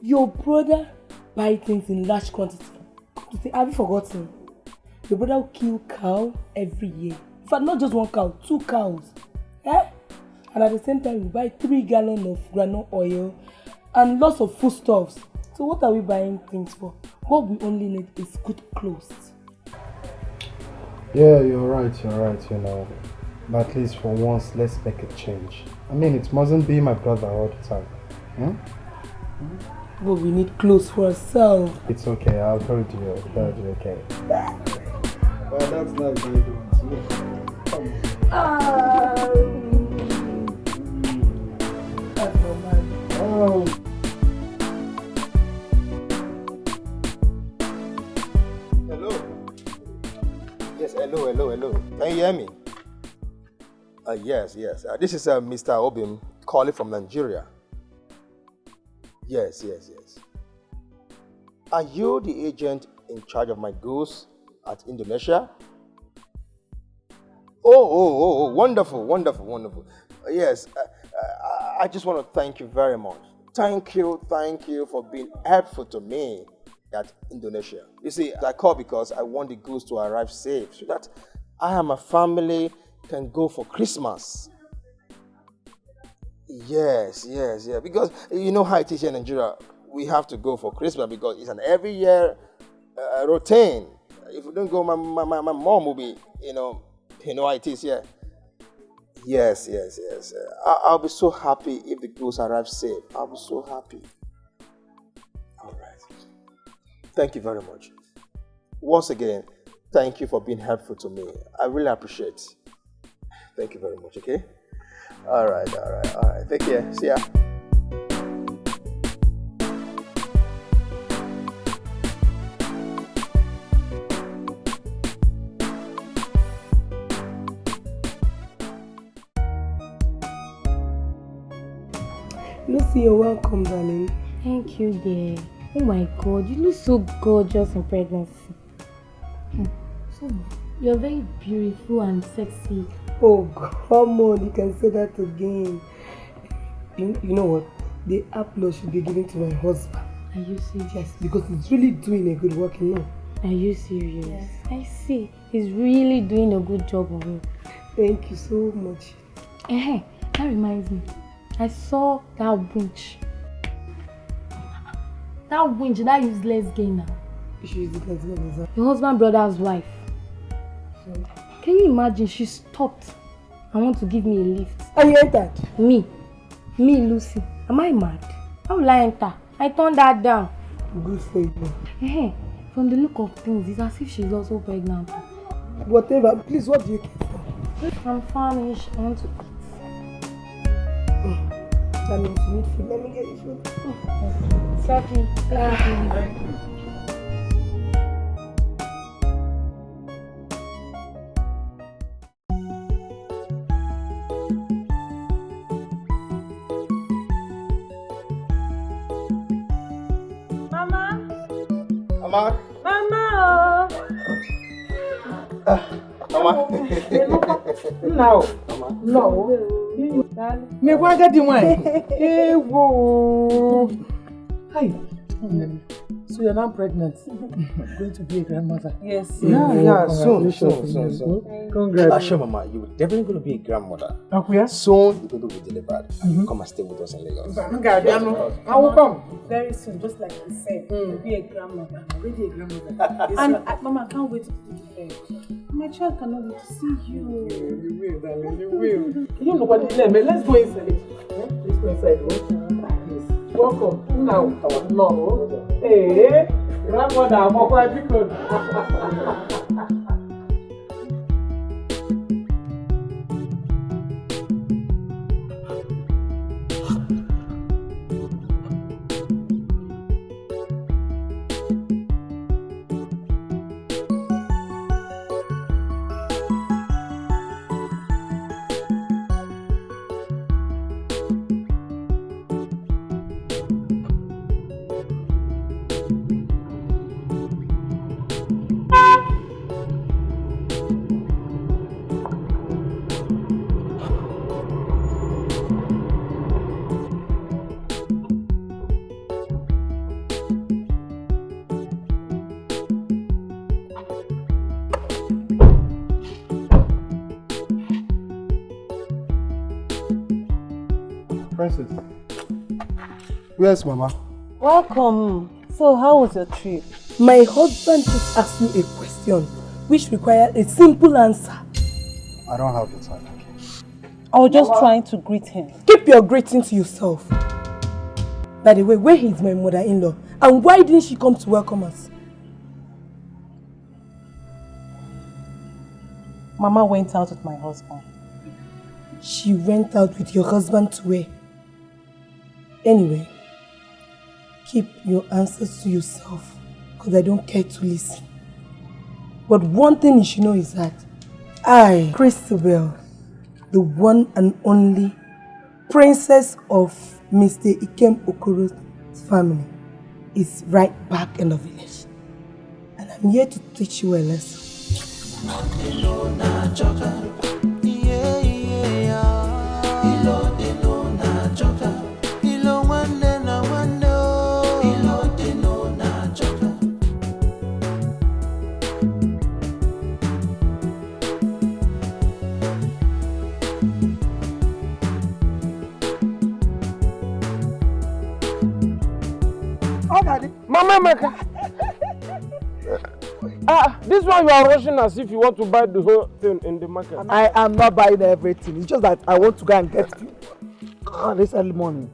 Your brother buys things in large quantity. Have you forgotten? Your brother will kill cow every year. In fact, not just one cow, 2 cows. Eh? And at the same time, we buy 3 gallons of groundnut oil and lots of foodstuffs. So what are we buying things for? What we only need is good clothes. Yeah, you're right, you know. But at least for once, let's make a change. I mean, it mustn't be my brother all the time. But we need clothes for ourselves. It's okay, I've heard you, okay. Well, that's not very good. That's no man. Hello. Yes, hello. Can you hear me? Yes. This is Mr. Obim calling from Nigeria. Yes. Are you the agent in charge of my goods at Indonesia? Oh, wonderful. Yes, I just want to thank you very much. Thank you for being helpful to me at Indonesia. You see, I called because I want the goods to arrive safe so that I and my family can go for Christmas. Yes, because you know how it is here in Nigeria. We have to go for Christmas because it's an every year routine. If we don't go, my mom will be, you know how it is here. Yes. I'll be so happy if the goods arrive safe. I'll be so happy. All right. Thank you very much. Once again, thank you for being helpful to me. I really appreciate it. Thank you very much, okay? All right. Take care. See ya. Lucy, you're welcome, darling. Thank you, dear. Oh my God, you look so gorgeous in pregnancy. So, you're very beautiful and sexy. Oh, come on, you can say that again. You know what? The applause should be given to my husband. Are you serious? Yes, because he's really doing a good work, you know. Are you serious? Yes. I see. He's really doing a good job on me. Thank you so much. Hey, that reminds me. I saw that winch. That useless gay now. Your husband's brother's wife. Can you imagine? She stopped and want to give me a lift. And you entered? Me, Lucy. Am I mad? How will I enter? I turned that down. Good for you. Hey, from the look of things, it's as if she's also pregnant. Whatever. Please, what do you care for? I'm famished. I want to eat. That means you need food. Let me get you food. Sophie, take it. Mama. No. Me go get the wine. Hey, whoa. Hi. So you're now pregnant. Going to be a grandmother. Yes. Yeah. Soon. Congrats. Sure, Mama, you're definitely going to be a grandmother. Okay. Soon, you're going to be delivered. Come and stay with us in Lagos. I will come. Very soon, just like you said, to be a grandmother. I'm already a grandmother. And Mama, I can't wait to do the hair. My child cannot wait to see you. You will, darling. You will. You know what? Let's go inside. Let's go inside. Welcome. Now, no. Hey, grandmother, I'm quite because. Princess, where's Mama? Welcome. So, how was your trip? My husband just asked me a question which required a simple answer. I don't have the time. I was just trying to greet him. Keep your greeting to yourself. By the way, where is my mother-in-law? And why didn't she come to welcome us? Mama went out with my husband. She went out with your husband to where? Anyway, keep your answers to yourself because I don't care to listen. But one thing you should know is that I, Christabel, the one and only princess of Mr. Ikem Okoro's family, is right back in the village. And I'm here to teach you a lesson. Mama Meka. This one you are rushing as if you want to buy the whole thing in the market. I am not buying everything. It's just that I want to go and get this early morning.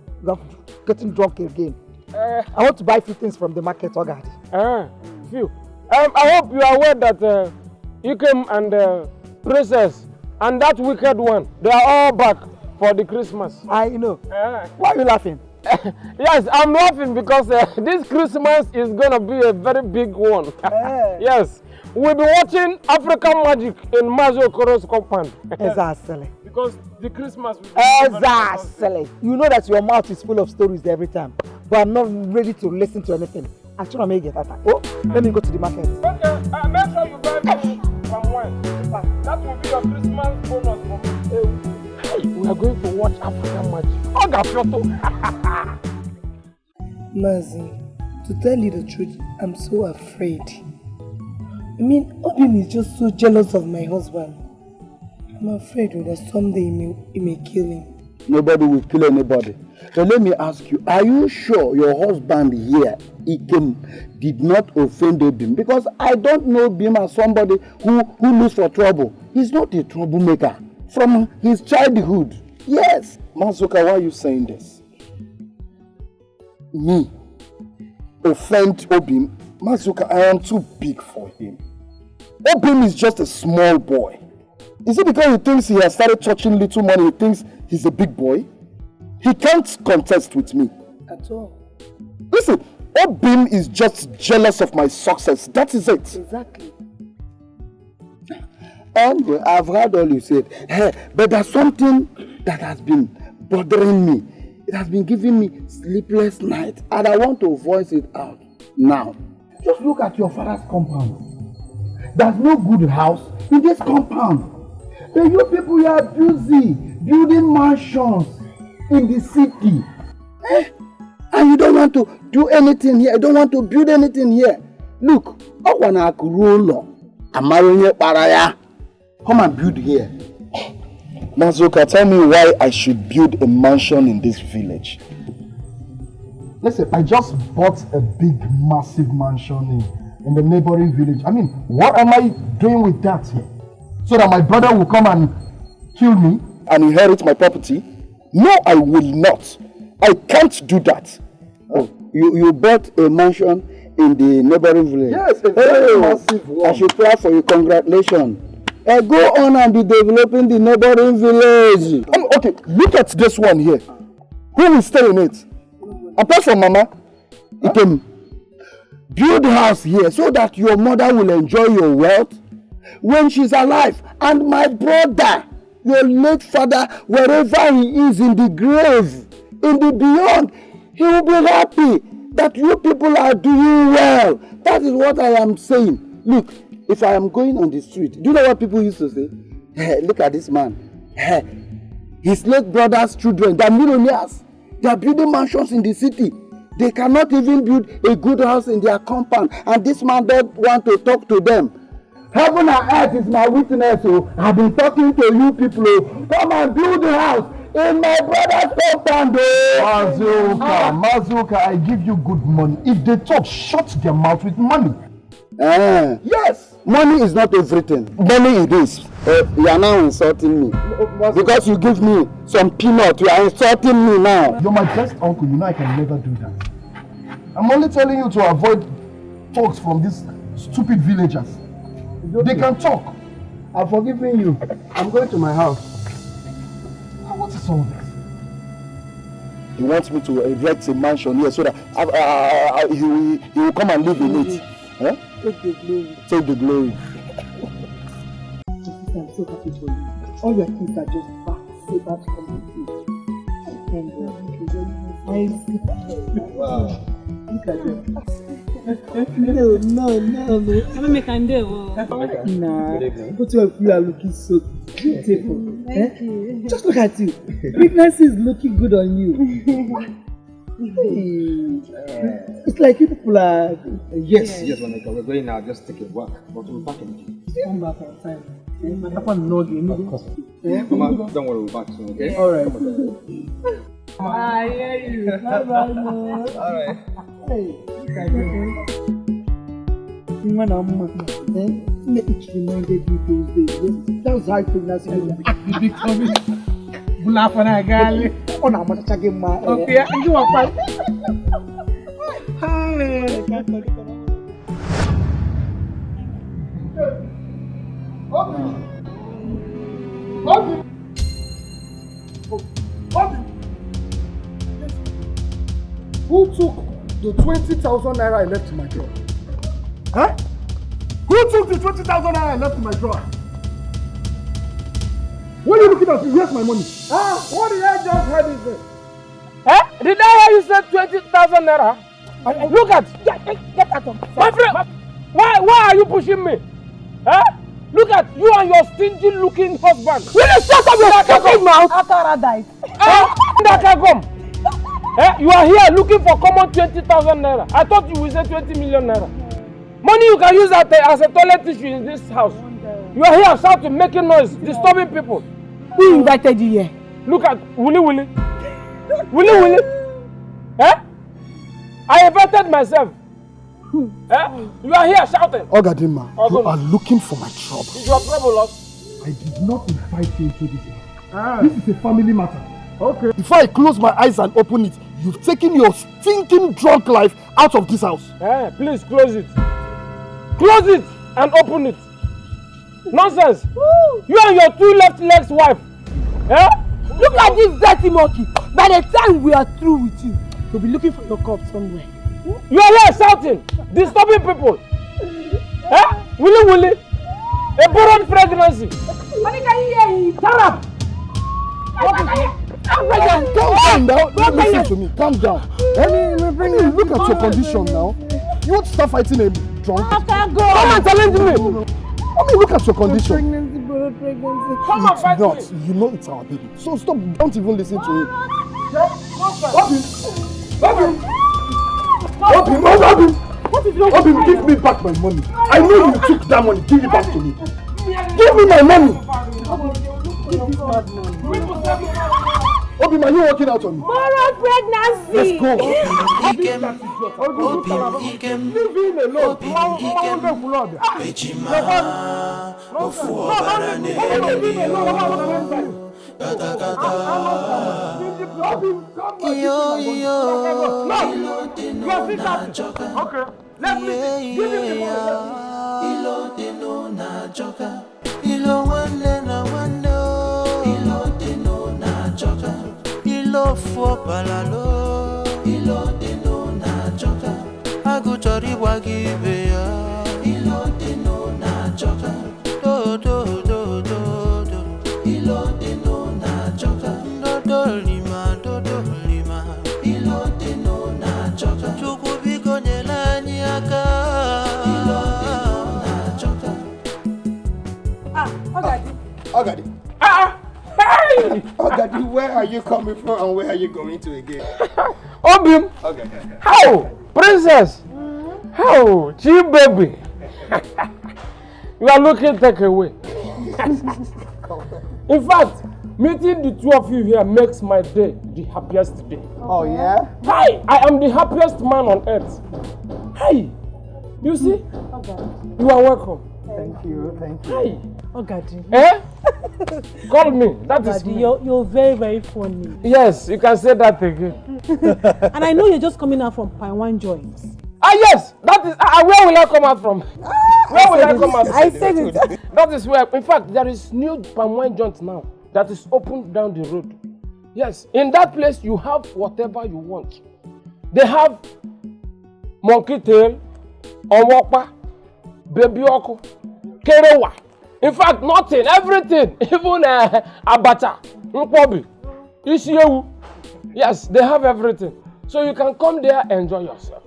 Getting drunk again. I want to buy few things from the market, Ogad. Few. I hope you are aware that Ikem and Princess and that wicked one, they are all back for the Christmas. I know. Why are you laughing? Yes, I'm laughing because this Christmas is going to be a very big one. Yes, we'll be watching African magic in Mazo Okoro's compound. Exactly. Because the Christmas will be exactly. You know that your mouth is full of stories every time, but I'm not ready to listen to anything. Actually, I'm get that. Oh, let me go to the market. Okay, make sure you buy me some wine. That will be your Christmas bonus for me. Hey, we are going to watch African magic. Mazi, to tell you the truth, I'm so afraid. I mean, Obim is just so jealous of my husband. I'm afraid that someday he may kill him. Nobody will kill anybody. So let me ask you, are you sure your husband here, Ikem, did not offend Obim? Because I don't know Bim as somebody who looks for trouble. He's not a troublemaker from his childhood. Yes. Mazuka, why are you saying this? Me offend Obim? Mazuka, I am too big for him. Obim is just a small boy. Is it because he thinks he has started touching little money, he thinks he's a big boy? He can't contest with me. At all. Listen, Obim is just jealous of my success. That is it. Exactly. Anyway, I've heard all you said. But there's something that has been bothering me. It has been giving me sleepless nights, and I want to voice it out now. Just look at your father's compound. There's no good house in this compound. But you people are busy building mansions in the city. And you don't want to do anything here. You don't want to build anything here. Look, I want to roll on. Come and build here. Mazuka, tell me why I should build a mansion in this village. Listen, I just bought a big, massive mansion in the neighboring village. I mean, what am I doing with that here? So that my brother will come and kill me? And inherit my property? No, I will not. I can't do that. You bought a mansion in the neighboring village. Yes, a very massive one. I should clap for you. Congratulations. Go on and be developing the neighboring village. Okay, look at this one here. Who will stay in it? Apart from Mama, it can build a house here so that your mother will enjoy your wealth when she's alive. And my brother, your late father, wherever he is in the grave, in the beyond, he will be happy that you people are doing well. That is what I am saying. Look, if I am going on the street, do you know what people used to say? Hey, look at this man. Hey, his late brother's children, they are millionaires. They are building mansions in the city. They cannot even build a good house in their compound. And this man don't want to talk to them. Heaven and earth is my witness. So I've been talking to you people. Come and build a house in my brother's compound. Mazuka, I give you good money. If they talk, shut their mouth with money. Yes, money is not everything. Money it is. You are now insulting me. Because you give me some peanut, you are insulting me now. You're my best uncle, you know I can never do that. I'm only telling you to avoid talks from these stupid villagers. They can talk. I'm forgiving you. I'm going to my house. What is all this? He wants me to erect a mansion here so that he will come and live in it. Huh? Take the glory. Take the glory. I'm so happy for you. All your kids are just back, safe back from the field. Wow. Look at them. No. Make a day. Nah, but you are looking so beautiful. Thank you. Just look at you. Pregnancy is looking good on you. It's like you people are. Yes, when we're going now, just take a walk. But we'll back in. Come back on time. Of course. Mama, don't worry, we'll back soon, okay? Alright. I hear you. Bye-bye, Mom. Alright. Hey, it reminded me those days. That's how pregnancy was becoming. Laugh on a girl. On a much again, my. Okay, you are fine. Who took the 20,000 naira I left in my drawer? Huh? Who took the 20,000 naira I left in my drawer? What are you looking at? Where's my money? What did I just heard you say? Did I hear you say 20,000 naira? Look at, get out of my friend. Why are you pushing me? Look at you and your stingy looking husband. Will you shut up your fucking mouth? Akara died. You are here looking for common 20,000 naira. I thought you would say 20 million naira. Money you can use as a toilet tissue in this house. You are here shouting, making noise, disturbing people. Who invited you here? Look at Willy. I invited myself. You are here shouting. Ogadima, you are looking for my trouble. Is your trouble lost? I did not invite you into this. This is a family matter. Okay. Before I close my eyes and open it, you've taken your stinking drunk life out of this house. Please close it. Close it and open it. Nonsense. Woo. You and your two left legs wife. Look at this dirty monkey. By the time we are through with you, we'll be looking for your corpse somewhere. You are here shouting, disturbing people. Willy. A borrowed pregnancy. Honey, can you hear him? Shut up. Calm down. Listen to me. Calm down. Look at your condition now. You want to start fighting a drunk? Come and challenge me. Look at your condition. Pregnancy. Come on, fight me. You know it's our baby. So stop. Don't even listen to him. Obi, give me back my money. I know you took that money. Give it back to me. Give me my money. Obi, are you working out on me? Moral pregnancy. Let's go. Okay. Let me give him the phone. Ilo deno na joka. Ilo wande na wande. Ilo deno na joka. Ilo fo palalo. Ilo deno na joka. Agu chori wagi beya. Ilo deno na joka. Do do do do do. Ilo deno na joka. Do do lima do do lima. Ilo deno na joka. Chuku biko nyelani aka. Ilo deno na joka. Ogadi. Hey! Ogadi, where are you coming from and where are you going to again? Obim. Okay. How? Princess. How? Chief baby. You are looking take away. In fact, meeting the two of you here makes my day the happiest day. Oh, yeah? Hi! I am the happiest man on earth. Hi! You see? You are welcome. Thank you. Hi! Ogadi. Eh? Call me. That is me. You're very, very funny. Yes, you can say that again. And I know you're just coming out from Pine One Joints. Ah yes, that is. Where will I come out from? Where will I come out? I said it. That is where. In fact, there is new palm wine joint now that is open down the road. Yes, in that place you have whatever you want. They have monkey tail, omokpa, baby oko, kerewa. In fact, nothing, everything, even abacha, nkwobi, isiewu. Yes, they have everything. So you can come there and enjoy yourself.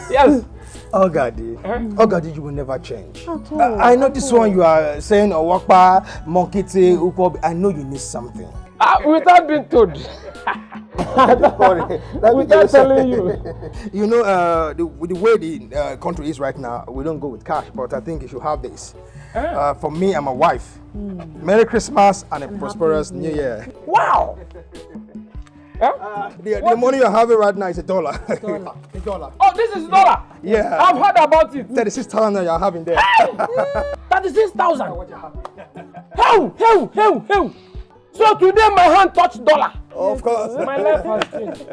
Yes. Ogadi, Ogadi, you will never change. I know this one you are saying, Owakpa, monkey tail, ukwobi. I know you need something. Without being told. Without telling you. You know, the way the country is right now, we don't go with cash, but I think you should have this. For me and my wife. Merry Christmas and a prosperous New Year. Wow! The money you're having right now is $1. $1. Oh, this is $1? Yeah. I've heard about it. 36,000 you're having there. 36,000? How? So today my hand touched $1. Of course. My life has changed.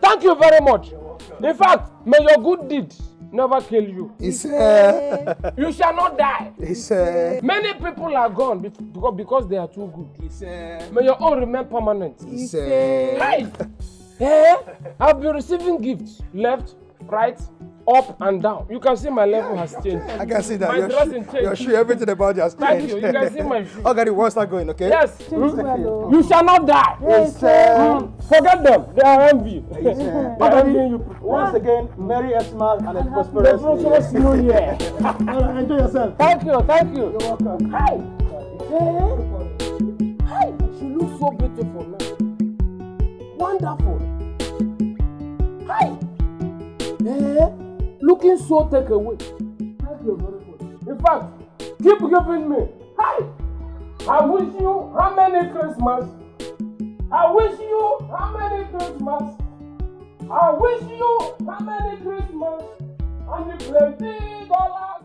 Thank you very much. In fact, may your good deeds never kill you. You shall not die. Many people are gone because they are too good. May your own remain permanent. Hey! I've been receiving gifts left, right, up and down. You can see my level has changed. I can see that. My dressing changed. Your shoe, everything about you has changed. Thank you. You can see my shoe. Okay, once start going, okay? Yes. You shall not die. Yes, Forget them. They are envy. They are envying you. Once again, Merry Xmas and a prosperous New Year. Enjoy yourself. Thank you. You're welcome. Hi. Hi. She looks so beautiful now. Wonderful. Hi. Looking so take away. Thank you very much. In fact, keep giving me. Hi. I wish you how many Christmas? I wish you how many Christmas? I wish you how many Christmas? And the plenty dollars.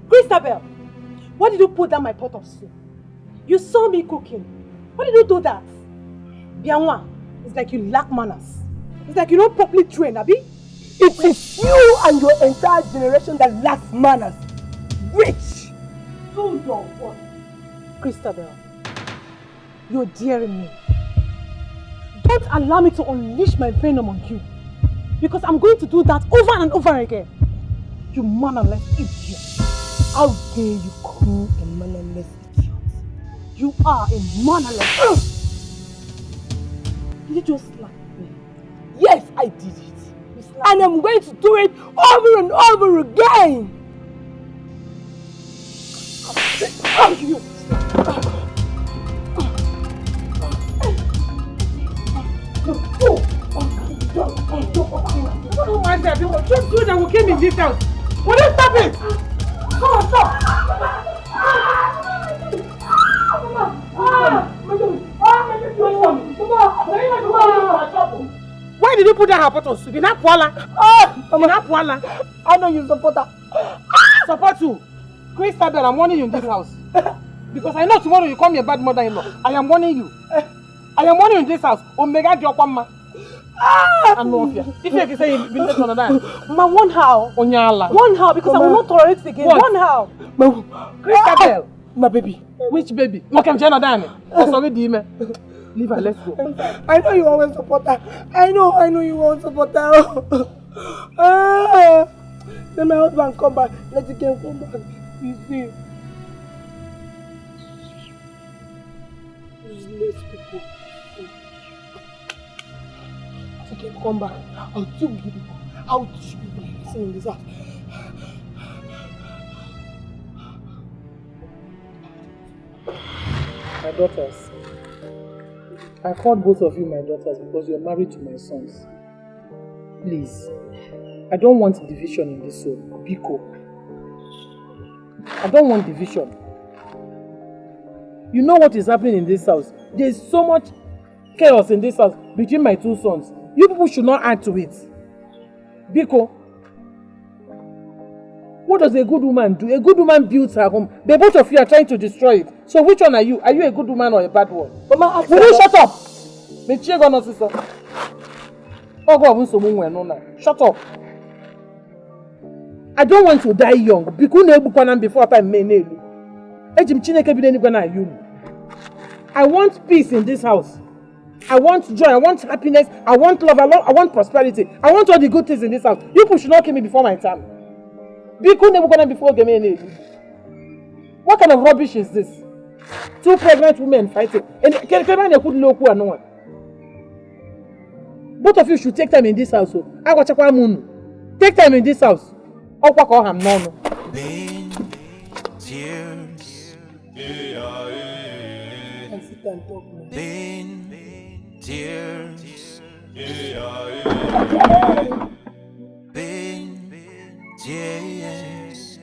Christabel, why did you put down my pot of soup? You saw me cooking. Why did you do that? Bianwa, it's like you lack manners. It's like you don't properly train, Abi. It is you and your entire generation that lacks manners. Rich! Do your work. Christabel, you're daring me. Don't allow me to unleash my venom on you. Because I'm going to do that over and over again. You mannerless idiot. How dare you call me a mannerless idiot? You are a mannerless. Did you just slap me? Yes, I did it. And I'm going to do it over and over again. You. Don't mind that. Just do that. We came in this house. Will you stop it? Come on, stop. Why did did you put that her pot of soup? In that poala? I know you support her. Support you? Christabel, I'm warning you in this house. Because I know tomorrow you call me a bad mother-in-law. I am warning you. I am warning you in this house. Omega Diokwama. I'm not here. If you can say you've been taken on that. Ma, one how? Onyala. One how? Because I will not tolerate it again. What? One how? Christabel. My baby. Which baby? Welcome, Jenna Dani. Leave her, let's go. I know you always support her. I know you won't support her. Then my husband come back. Let it come back. You see. Useless people. Let it come back. I'll teach you people. I'll teach you people. Listen in this house. My daughters. I called both of you my daughters because you're married to my sons. Please, I don't want division in this home. Biko. I don't want division. You know what is happening in this house? There's so much chaos in this house between my two sons. You people should not add to it. Biko. What does a good woman do? A good woman builds her home. The both of you are trying to destroy it. So which one are you? Are you a good woman or a bad one? Mama, will you shut up? Shut up. I don't want to die young. Before time I want peace in this house. I want joy. I want happiness. I want love. I want prosperity. I want all the good things in this house. You people should not kill me before my time. What kind of rubbish is this? Two pregnant women fighting. And both of you should take time in this house. Take time in this house. Pain, tears. Pain, tears. Pain, tears.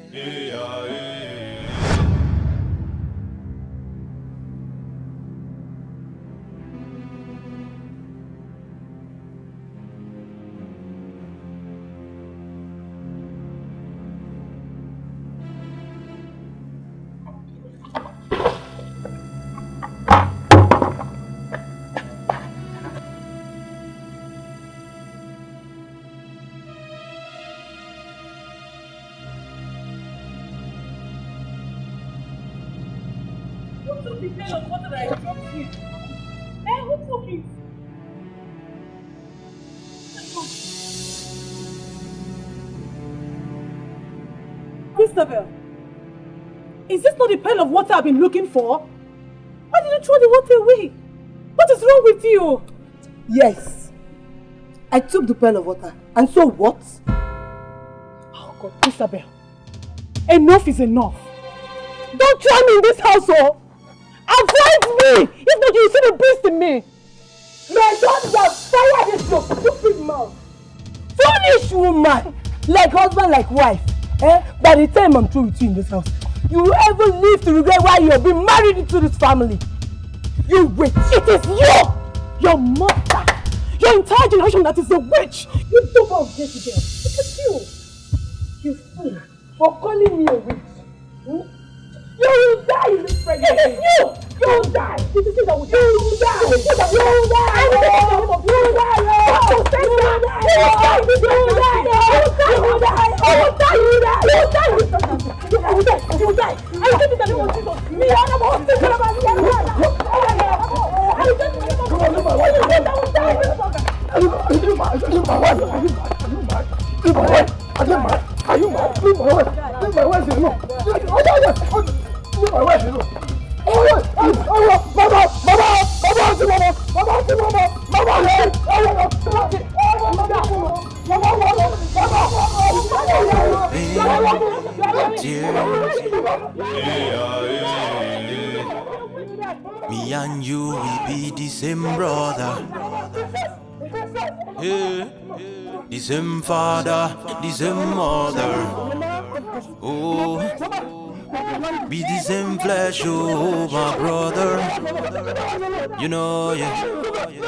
Christabel, is this not the pail of water I've been looking for? Why did you throw the water away? What is wrong with you? Yes. I took the pail of water. And so what? Oh God, Christabel. Enough is enough. Don't try me in this house, oh! Avoid me! If not, you see the beast in me! My God, just fire this your stupid mouth! Foolish woman! Like husband, like wife. By the time I'm through with you in this house, you will ever live to regret why you have been married into this family. You witch! It is you! Your mother! Your entire generation that is a witch! You took off Jezebel. Look at you! You fool! For calling me a witch. You will die in this pregnancy! It is you! You will die! This is it that will die! You will die! You will die! You will die! You will die! Me and you, we be the same brother. Yeah. The same father, the same mother. Oh, Be the same flesh, oh my brother. You know, yeah.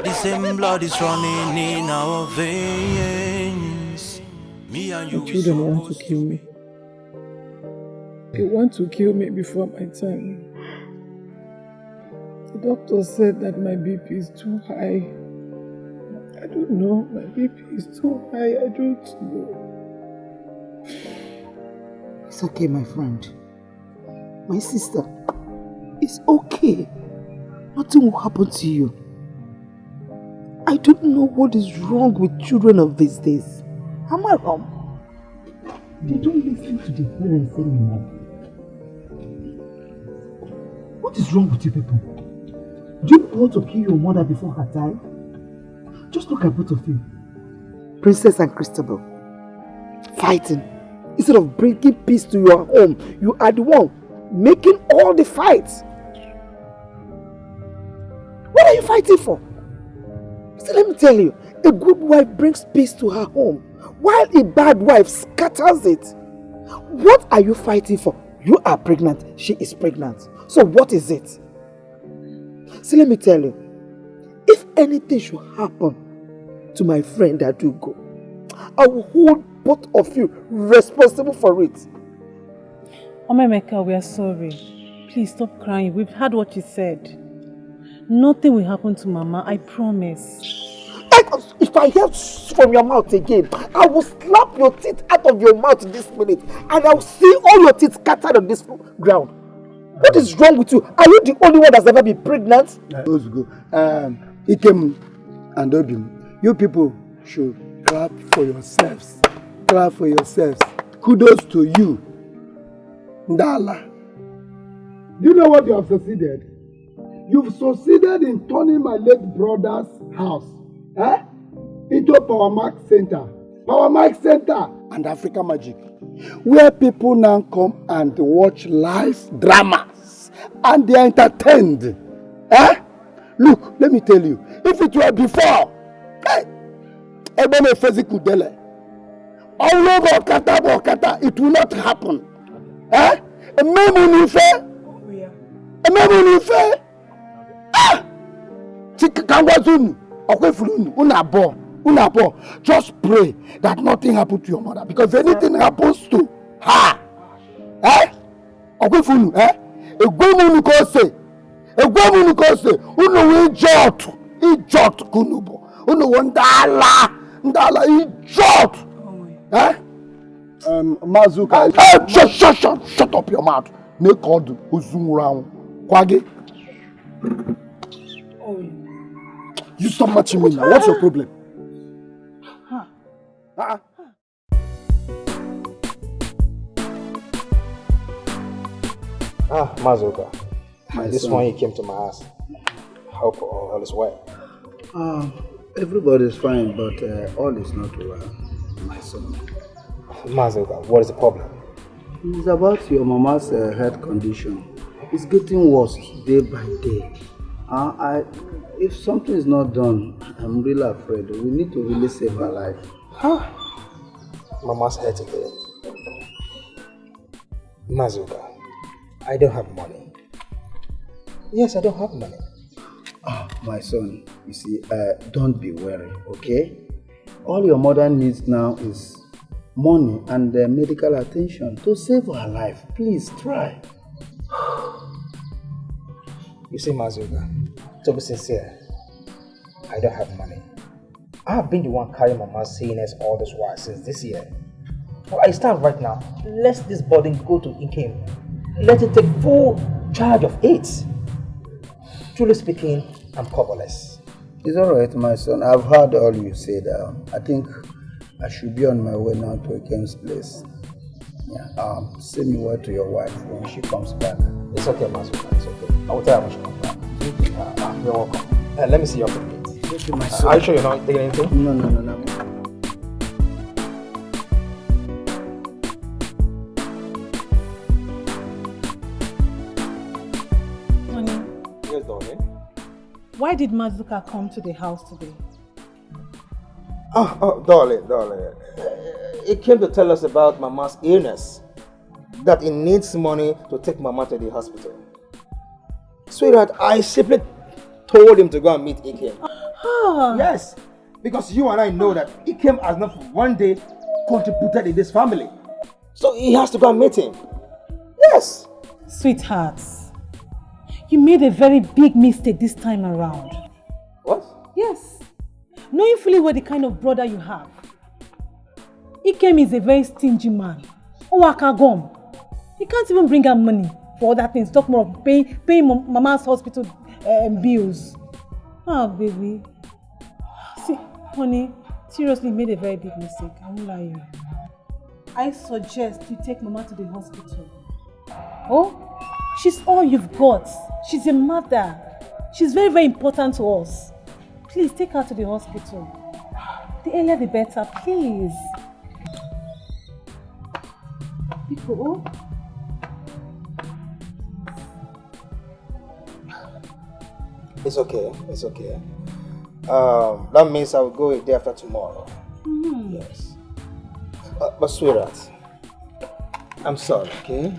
The same blood is running in our veins. Me and you. My children want to kill me. They want to kill me before my time. The doctor said that my BP is too high. I don't know. My BP is too high. I don't know. It's okay, my friend. My sister, it's okay. Nothing will happen to you. I don't know what is wrong with children of these days. Am I wrong? They don't listen to their parents anymore. What is wrong with you people? Do you want to kill your mother before her time? Just look at both of you. Princess and Christabel, fighting. Instead of bringing peace to your home, you are the one making all the fights. What are you fighting for? So let me tell you, a good wife brings peace to her home, while a bad wife scatters it. What are you fighting for? You are pregnant, she is pregnant. So what is it? So let me tell you, if anything should happen to my friend Adugo, I will hold both of you responsible for it. Omemeka, we are sorry. Please stop crying. We've heard what you said. Nothing will happen to Mama, I promise. If I hear from your mouth again, I will slap your teeth out of your mouth this minute and I will see all your teeth scattered on this ground. What is wrong with you? Are you the only one that's ever been pregnant? Let's go. Ikem and Obim, you people should clap for yourselves. Clap for yourselves. Kudos to you. Ndala. Do you know what you have succeeded? You've succeeded in turning my late brother's house into a Power Max Center. Power Max Center and Africa Magic, where people now come and watch live dramas and they are entertained. Look, let me tell you, if it were before, it will not happen. Just pray that nothing happens to your mother, because if anything happens to her, Mazuka, shut up your mouth. You stop matching me now. What's your problem? Mazuka, this one you came to my house. Hope all is well. Everybody is fine, but all is not well, my son. Mazuka, what is the problem? It's about your mama's health condition. It's getting worse day by day. If something is not done, I'm really afraid. We need to really save her life. Mama's health again. Mazuka, I don't have money. Yes, I don't have money. My son, you see, don't be worried, okay? All your mother needs now is money and medical attention to save her life. Please try. You see, Mazuka, to be sincere, I don't have money. I have been the one carrying Mama's illness all this while since this year. But I stand right now. Let this burden go to Inkem. Let it take full charge of it. Truly speaking, I'm coverless. It's alright, my son. I've heard all you said. I think I should be on my way now to Ikem's place. Yeah. Send me word to your wife when she comes back. It's okay, Mazuka. It's okay. I will tell her when she comes back. You're welcome. Let me see your ticket. Thank you, my son. Are you sure you're not taking anything? No. Honey, Yes, darling. why did Mazuka come to the house today? Darling. He came to tell us about Mama's illness. that he needs money to take Mama to the hospital. Sweetheart, I simply told him to go and meet Ikem. Yes, because you and I know that Ikem has not for one day contributed in this family. So he has to go and meet him. Yes. Sweethearts, you made a very big mistake this time around. What? Yes. Knowing fully well the kind of brother you have. Ikem is a very stingy man. Owakagom. He can't even bring out money for other things. Talk more of paying Mama's hospital bills. Oh, baby. See, honey, seriously, you made a very big mistake. I won't lie to you. I suggest you take Mama to the hospital. Oh, she's all you've got. She's a mother. She's very, very important to us. Please take her to the hospital. The earlier the better, please. People, It's okay. It's okay. That means I will go a day after tomorrow. Yes. But sweetheart, I'm sorry, okay?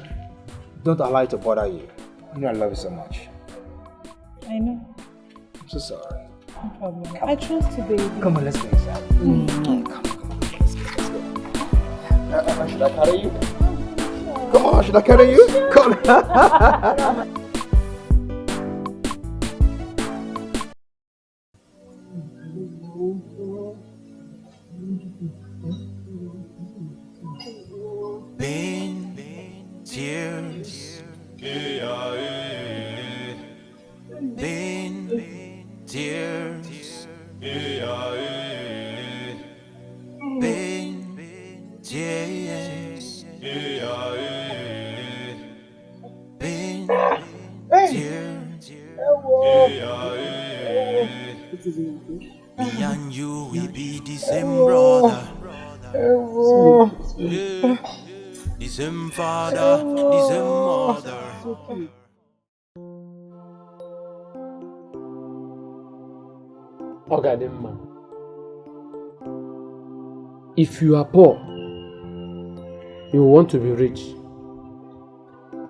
Don't allow it to bother you. You know I love you so much. I know. I'm so sorry. No problem. I trust you, baby. Come on, let's go inside. Come on. Let's go. Should I carry you? Come on, should I carry you? Come on. Pain, tears, pain, tears, pain, tears, pain, tears. Me and you, we be the same brother. Yeah. The same father, the same mother. Ogademma, if you are poor, you want to be rich.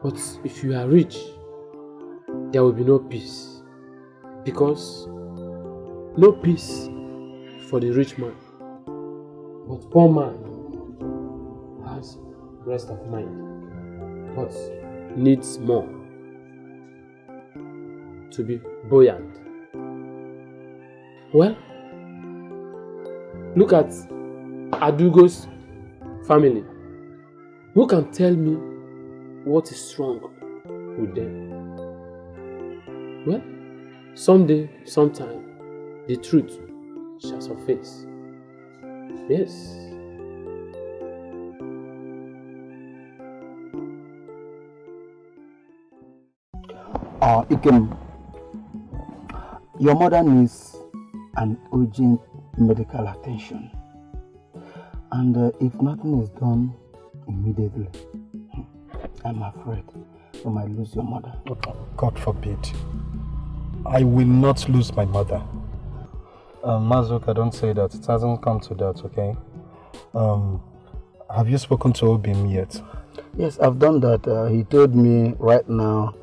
But if you are rich, there will be no peace. Because no peace for the rich man, but poor man has rest of mind, but needs more to be buoyant. Well, look at Adugo's family. Who can tell me what is wrong with them? Well, someday, sometime, the truth shall surface. Yes. Ikem, your mother needs an urgent medical attention. And if nothing is done immediately, I'm afraid you might lose your mother. God forbid. I will not lose my mother. Mazuka, don't say that. It hasn't come to that, okay? Have you spoken to Obim yet? Yes, I've done that. He told me right now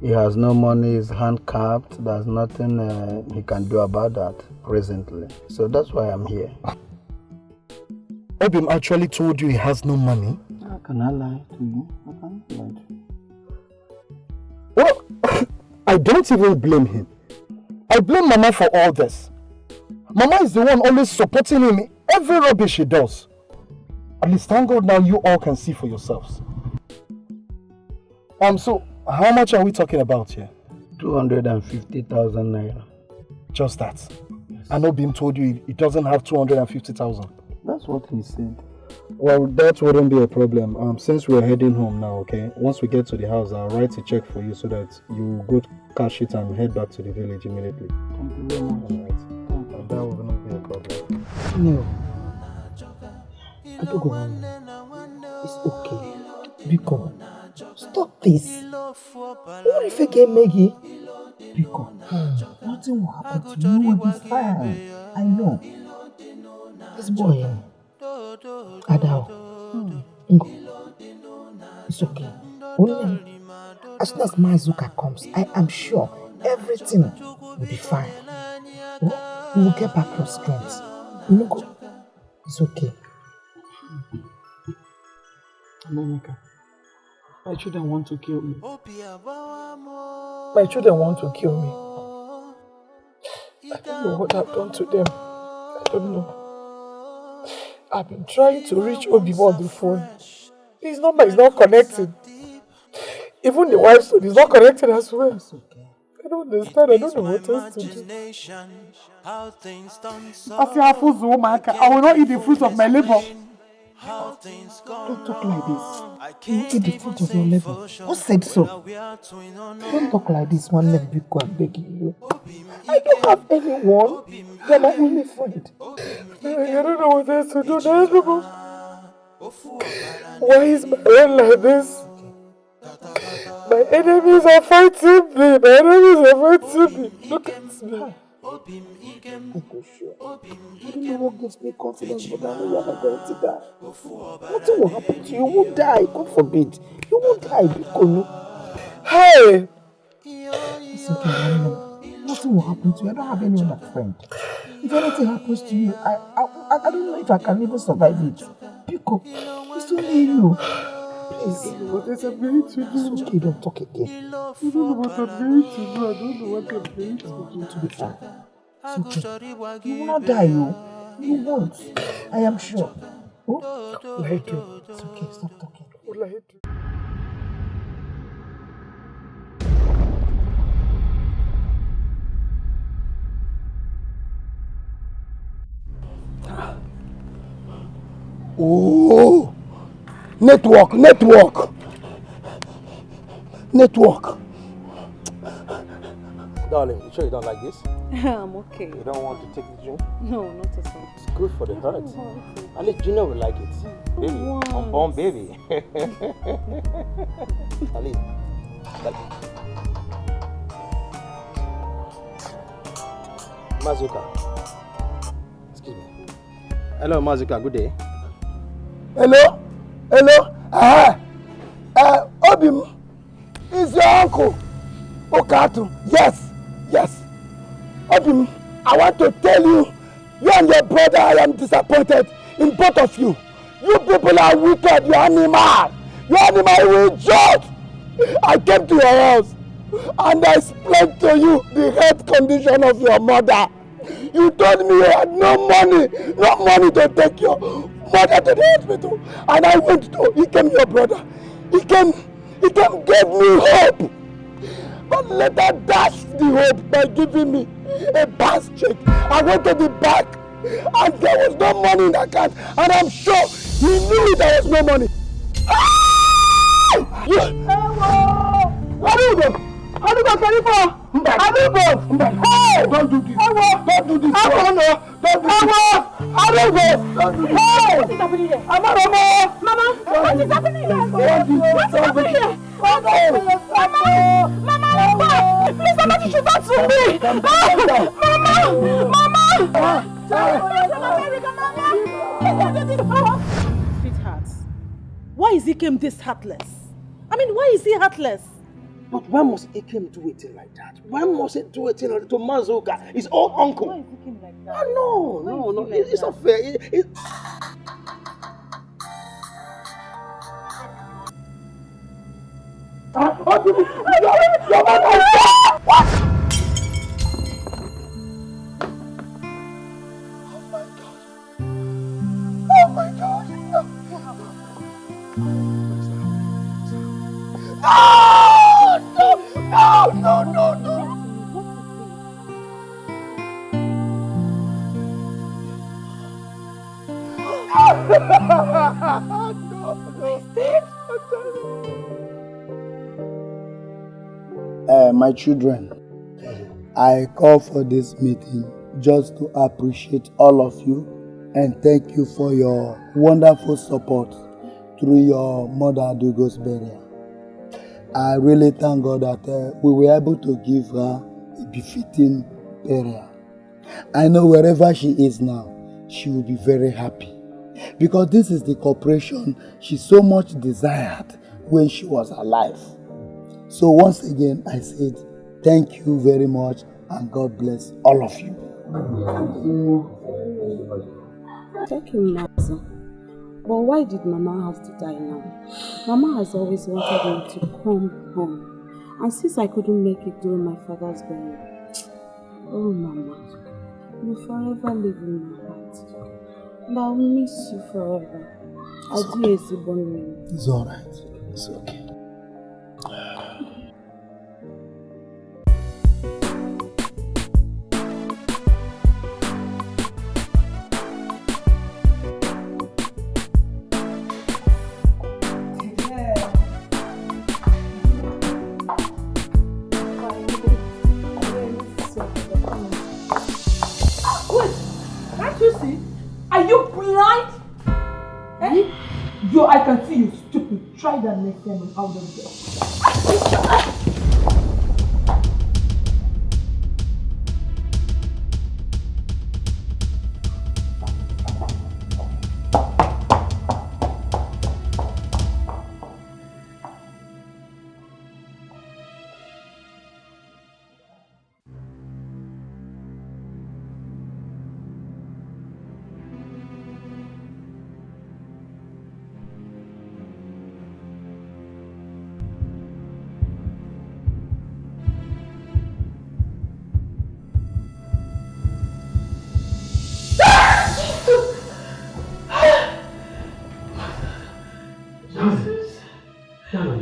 he has no money, he's handicapped. There's nothing he can do about that presently. So that's why I'm here. Obim actually told you he has no money? How can I lie to you? I can't lie to you. Well, I don't even blame him. I blame Mama for all this. Mama is the one always supporting him in every rubbish he does. At least thank God now you all can see for yourselves. So how much are we talking about here? 250,000 naira. Just that. Yes. And Obim told you he doesn't have 250,000. That's what he said. Well, that wouldn't be a problem. Since we're heading home now, okay? Once we get to the house, I'll write a check for you so that you go cash it and head back to the village immediately. Thank you very much. All right. That will not be a problem. No. I don't go on. It's okay. Biko, stop this. What if I get Maggie? Biko, nothing will happen to you. You will be fine. I know. This boy, Adao, It's okay. Only as soon as Mazuka comes, I am sure everything will be fine. We will get back your strength. It's okay. Monica, my children want to kill me. My children want to kill me. I don't know what I've done to them. I don't know. I've been trying to reach Obibo on the phone. His number is not connected. Even the wife's phone is not connected as well. I don't understand. I don't know what else to do. I will not eat the fruit of my labor. Don't talk like this. You eat the fruit of your labor. Who said so? Don't talk like this. One never be I'm begging you. I don't have anyone. You're my only friend. I don't know what else to do now. Why is my end like this? My enemies are fighting me. My enemies are fighting me. Look at me. Uncle, sure. I don't know what gives me confidence, but I know you're not going to die. Nothing will happen to you. You won't die. God forbid. You won't die, Bikonu. Hey! It's okay, nothing will happen to you. I don't have any other friend. If anything happens to you, I don't know if I can even survive it. Biko, it's only you. Please. I don't know what else I'm going to do. It's okay, don't talk again. I don't know what I'm going to do. I don't know what I'm going to do. To be fair. It's okay. You will not die, you. You won't. I am sure. Oh? It's okay, stop talking. Oh! Network! Darling, you sure you don't like this? I'm okay. You don't want to take the drink? No, not at all. It's good for the heart. At least Junior will like it. Baby, unborn baby. At least. Mazuka. Excuse me. Hello, Mazuka. Good day. Hello? Obim, is your uncle Okatu? Yes. Obim, I want to tell you, you and your brother, I am disappointed in both of you. You people are wicked, you animal. You animal will judge. I came to your house and I explained to you the health condition of your mother. You told me you had no money to take your mother to the hospital. And I went to, he came, your brother. He came, gave me hope. But later dashed the hope by giving me a bus check. I went to the bank and there was no money in the account. And I'm sure he knew there was no money. Hey! Don't do this. Don't do this. Don't do this. What is happening here? Mama, what is happening here? Mama, please, somebody should talk to me. Sweetheart, why is Ikem this heartless? I mean, why is he heartless? But why must Ikem do it like that? Why must he do it to Mazuka, his own uncle? Why is Ikem like that? No. It's not fair. What? Oh my God. No. My children, I call for this meeting just to appreciate all of you and thank you for your wonderful support through your mother Adugo's burial. I really thank God that we were able to give her a befitting burial. I know wherever she is now, she will be very happy because this is the cooperation she so much desired when she was alive. So once again, I said, thank you very much and God bless all of you. Thank you, Master. But why did Mama have to die now? Mama has always wanted me to come home. And since I couldn't make it during my father's burial, oh Mama, you forever live in my heart. And I'll miss you forever. Adieu, Zibonwe. It's alright. It's okay. I can see you, stupid. Try that next time I'm out of there.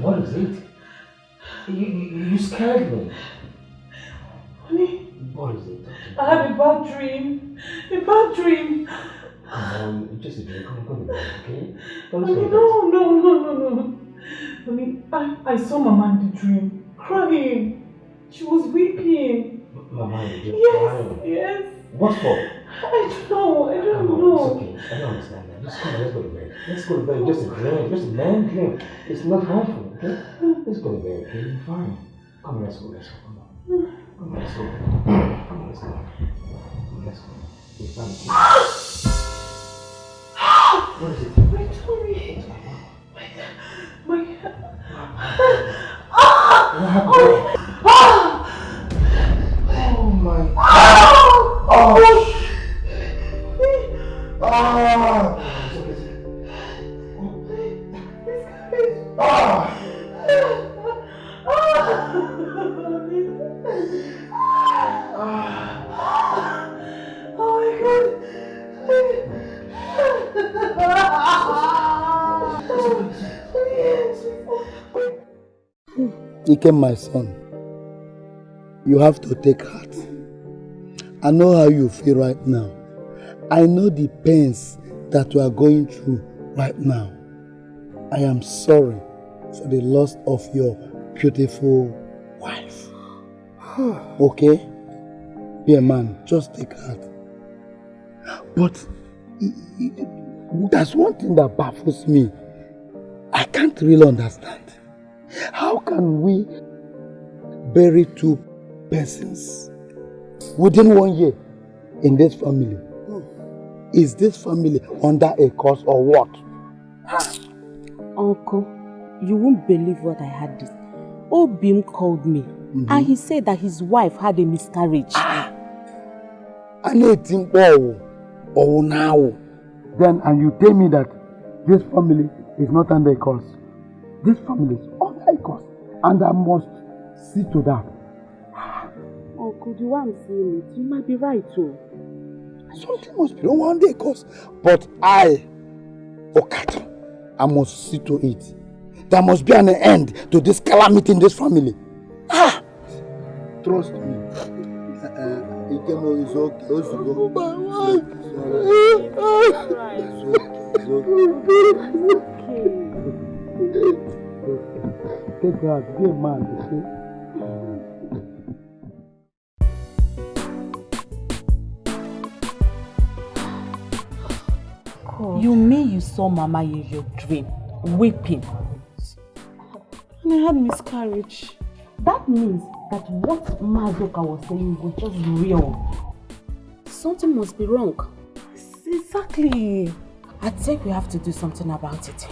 What is it? You scared me. Honey, what is it? I had a bad dream. A bad dream. It's just a dream. Come to bed, okay? Honey, no. Honey, I saw Mama in the dream, crying. She was weeping. Mama, you're crying? Yes. What for? I don't know. It's okay. I don't understand that. Just come on, let's go to bed. Let's go to bed. Just a dream. Just a man dream. It's not harmful, okay? Let's go to bed, okay? You're fine. Come on, let's go. Come on. Come on, let's go. Come on, let's go. Let's go. You're fine, okay? What is it? My tummy. My Oh my God. Ikem, my son, you have to take heart. I know how you feel right now. I know the pains that you are going through right now. I am sorry for the loss of your beautiful wife. Okay? Be a man, just take heart. But there's one thing that baffles me. I can't really understand. How can we bury two persons within 1 year in this family? Is this family under a curse or what? Uncle, you won't believe what I had this. Obim called me and he said that his wife had a miscarriage. I need him oh now. Then and you tell me that this family is not under a curse. This family is under a curse. And I must see to that. Uncle, the way I'm seeing it, you might be right too. Something must be wrong one day, cause. But I must see to it. There must be an end to this calamity in this family. Trust me. Ikemo is okay. It's okay. Take God, be a man, okay? You mean you saw Mama in your dream, weeping? And I had miscarriage. That means that what Madoka was saying was just real. Something must be wrong. Exactly. I think we have to do something about it.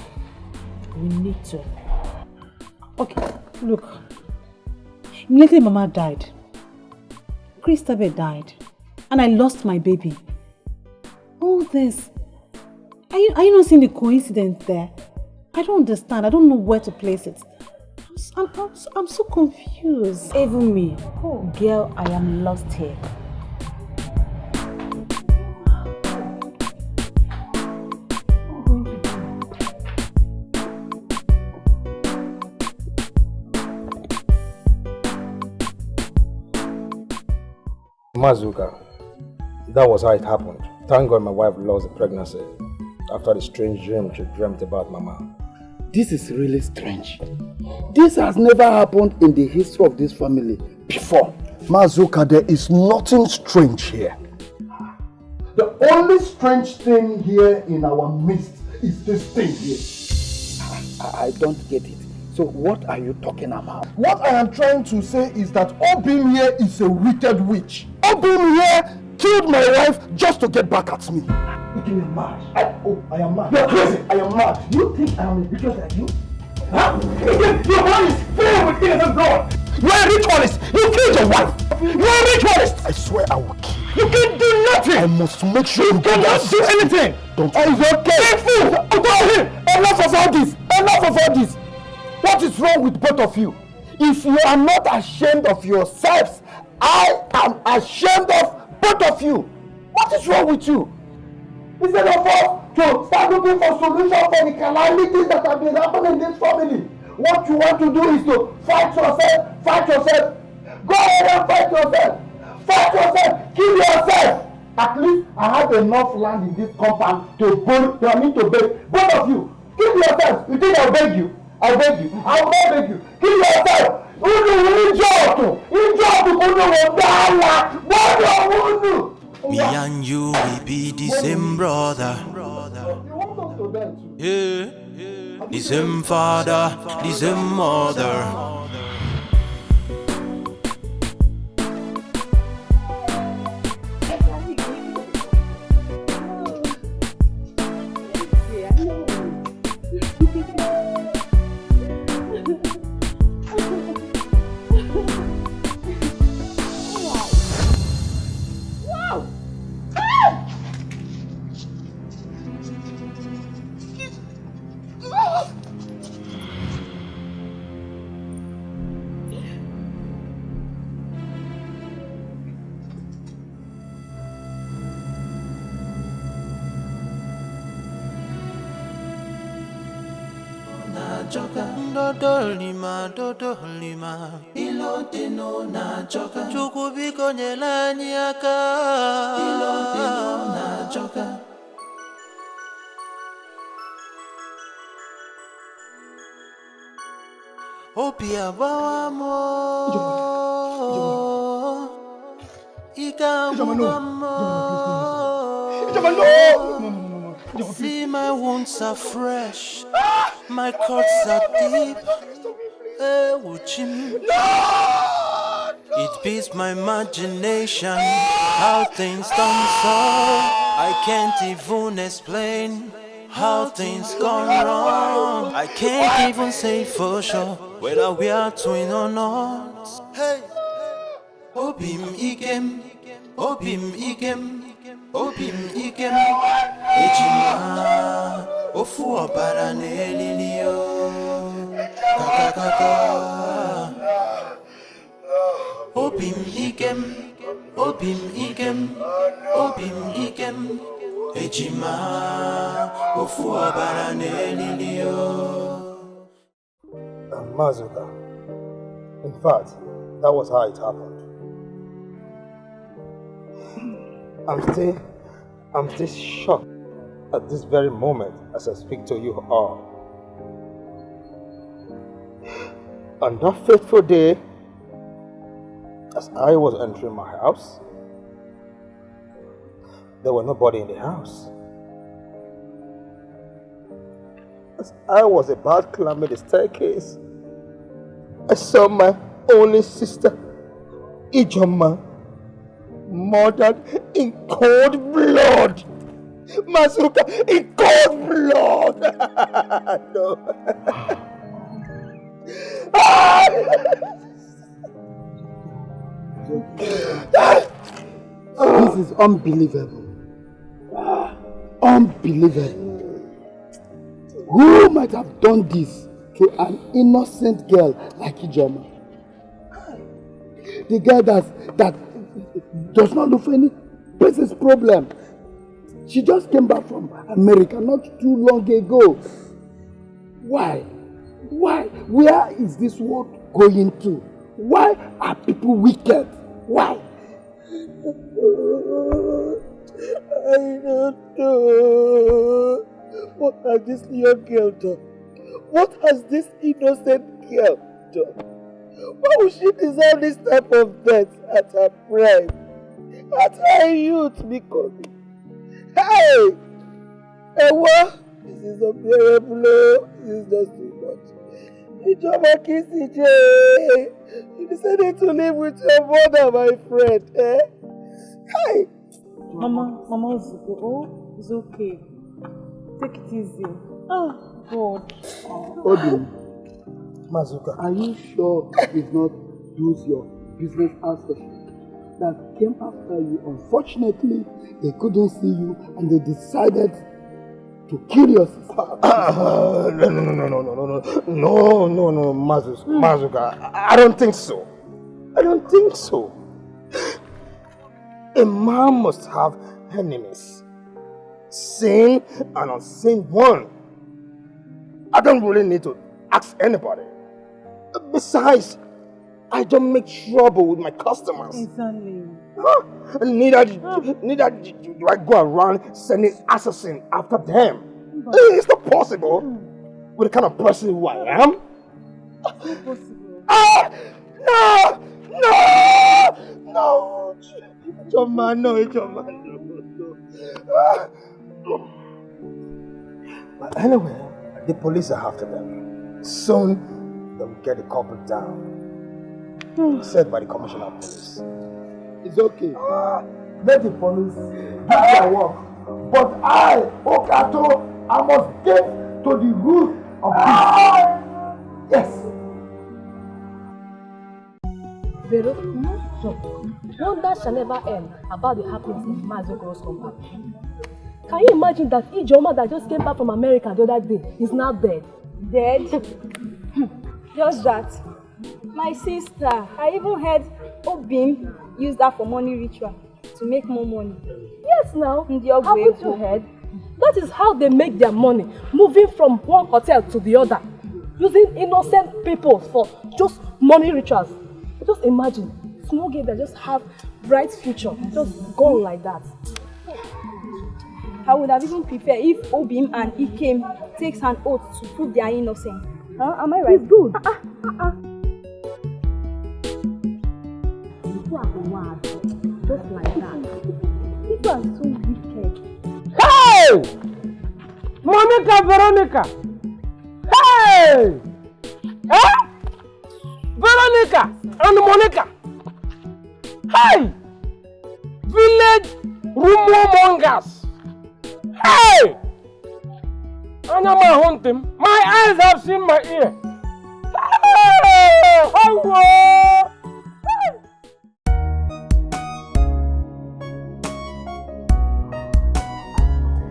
We need to. Okay, look. Immediately Mama died. Christabel died. And I lost my baby. All this. Are you not seeing the coincidence there? I don't understand. I don't know where to place it. I'm so confused. Even me. Oh, girl, I am lost here. Mazuka, that was how it happened. Thank God my wife lost the pregnancy after the strange dream she dreamt about Mama. This is really strange. This has never happened in the history of this family before. Mazuka, there is nothing strange here. The only strange thing here in our midst is this thing here. I don't get it. So what are you talking about? What I am trying to say is that Obim here is a wicked witch. Obim here killed my wife just to get back at me. You think I'm mad? I am mad. You're crazy. I am mad. You think I am a witch like you? Huh? Your mind is filled with innocent blood. You are a ritualist. You killed your wife. You are a ritualist. I swear I will kill you. You can't do nothing. I must make sure you don't do anything. Don't. It's okay. Fool. Enough of all this. Enough of all this. What is wrong with both of you? If you are not ashamed of yourselves, I am ashamed of both of you. What is wrong with you? Instead of us to start looking for solutions for the calamities that have been happening in this family, what you want to do is to fight yourself, fight yourself. Go ahead and fight yourself. Fight yourself, kill yourself. At least I have enough land in this compound to beg both of you. Kill yourself. You think I'll beg you? I beg you. I will not beg you. Kill yourself. Me and you, we be the same brother. Yeah. The same father, the same mother. Dodolima, ilote no na choka. Chukubiko nyelani aka, ilote no na choka. Opia bawa mo, ika mo. See my wounds are fresh, my cuts are deep. It beats my imagination how things done so. I can't even explain how things gone wrong. I can't even say for sure whether we are twin or not. Hey, Obim Ikem, Obim Ikem, Obim Ikem, Ejima, Ofu Obarane Lilio. Obim Ikem, Obim Ikem, Obim Ikem, Ejima, Ofu Obarane Lilio. Mazuka, in fact, that was how it happened. I'm still shocked at this very moment as I speak to you all. On that fateful day, as I was entering my house, there was nobody in the house. As I was about climbing the staircase, I saw my only sister, Ijoma, murdered in cold blood. Mazuka, in cold blood. No. This is unbelievable. Unbelievable. Who might have done this to an innocent girl like Ijoma? The girl that does not look for any person's problem. She just came back from America not too long ago. Why? Why? Where is this world going to? Why are people wicked? Why? I don't know. What has this young girl done? What has this innocent girl done? Why would she deserve this type of death at her prime? At her youth, because... Hey! Ewa! This is unbearable. This is just too much. Ijoma Kisije! You decided to live with your mother, my friend, eh? Hey! Mama, it's okay. Take it easy. Oh, God. Odin, Mazuka, are you sure it's not those your business associates that came after you? Unfortunately, they couldn't see you and they decided to kill your sister. No, Mazuka. I don't think so. I don't think so. A man must have enemies, sane and unsane one. I don't really need to ask anybody. Besides, I don't make trouble with my customers. Exactly. Huh? Neither do I go around sending assassins after them. It's not possible with the kind of person who I am. It's not possible. No! Choma, no. But anyway, the police are after them. Soon, they'll get the culprit down. Said by the commissioner of police. It's okay. Let the police do their work. But I, Okato, I must get to the root of this. Yes. Vero, wonder shall never end about the happenings in Mazokoro's compound. Can you imagine that Ijoma that just came back from America the other day is now dead? Dead? Just that. My sister, I even heard Obim use that for money ritual to make more money. Yes, now. Haven't you heard? That is how they make their money, moving from one hotel to the other, using innocent people for just money rituals. Just imagine, small girls that just have bright future, just gone like that. I would have even preferred if Obim and Ikem takes an oath to prove they are innocent. Huh? Am I right? It's good. Just like that. People are so wicked. Hey! Veronica! Hey! Eh? Veronica and Monica! Hey! Village rumor mongers! Hey! Anyama hunting. My eyes have seen my ear. Hey! Hello!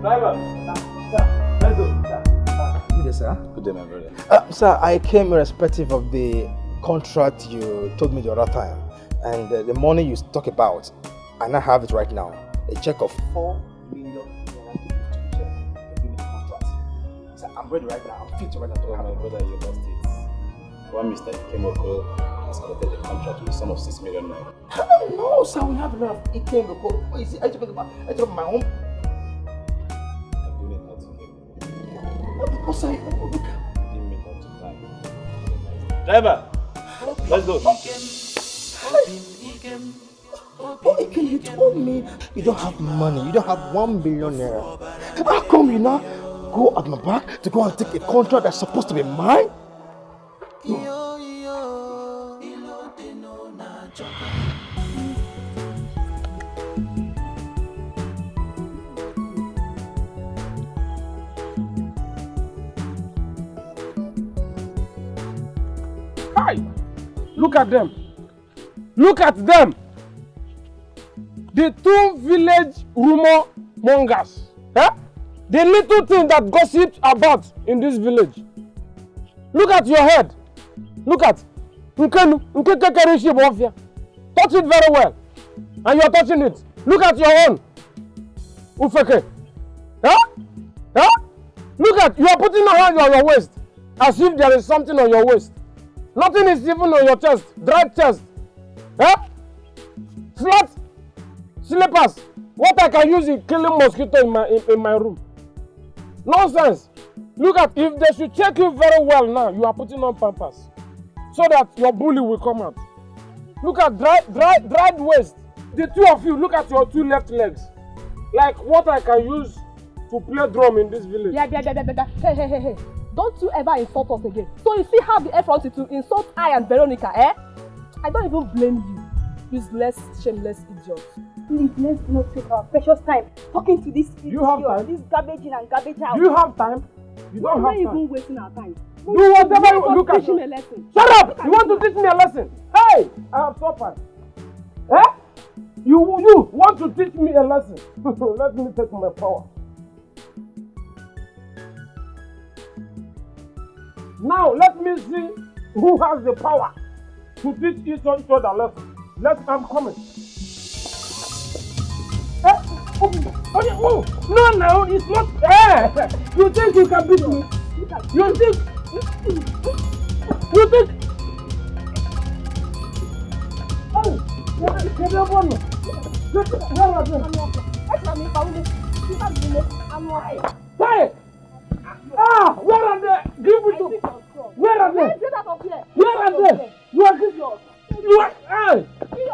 Driver, sir, let's go. Good day, sir. Good day, my brother. Sir, I came irrespective of the contract you told me the other time. And the money you talk about, I now have it right now. A check of 4 million contract. Sir, I'm ready right now. I'm fit to right now. My brother, you lost it. One Mr. Ikemoko has collected the contract with a sum of 6 million naira. No, sir, we have a lot of Ikemoko. What is it? I took my own. Driver, let's go. Oh, Ikem, you told me you don't have money. You don't have 1 billion naira. How come you now go at my back to go and take a contract that's supposed to be mine? Look at them. Look at them. The two village rumor mongers. Eh? The little thing that gossips about in this village. Look at your head. Look at. Touch it very well. And you're touching it. Look at your own. Ufeke. Huh? Huh? Look at, you are putting your hand on your waist. As if there is something on your waist. Nothing is even on your chest. Dry chest. Huh? Flat slippers. What I can use is killing mosquito in my room. Nonsense. Look at, if they should check you very well now, you are putting on pampers. So that your bully will come out. Look at dried waist. The two of you, look at your two left legs. Like what I can use to play drum in this village. Yeah. Hey. Don't you ever insult us again. So you see how the effort to insult I and Veronica, eh? I don't even blame you. Useless, shameless idiot. Please, let's not take our precious time talking to this idiot. You have time? This garbage in and garbage out. Do you have time? You don't have time. We're even wasting our time. Do whatever you look at. Teach me a lesson. Shut up! You want to teach me a lesson? Hey! I have suffered. Eh? You want to teach me a lesson? Let me take my power. Now let me see who has the power to teach each other lesson. I'm coming. No, it's not. You think you can beat me? You think? Hey! Where are they? Give it to. Where are they? Where are they? You are.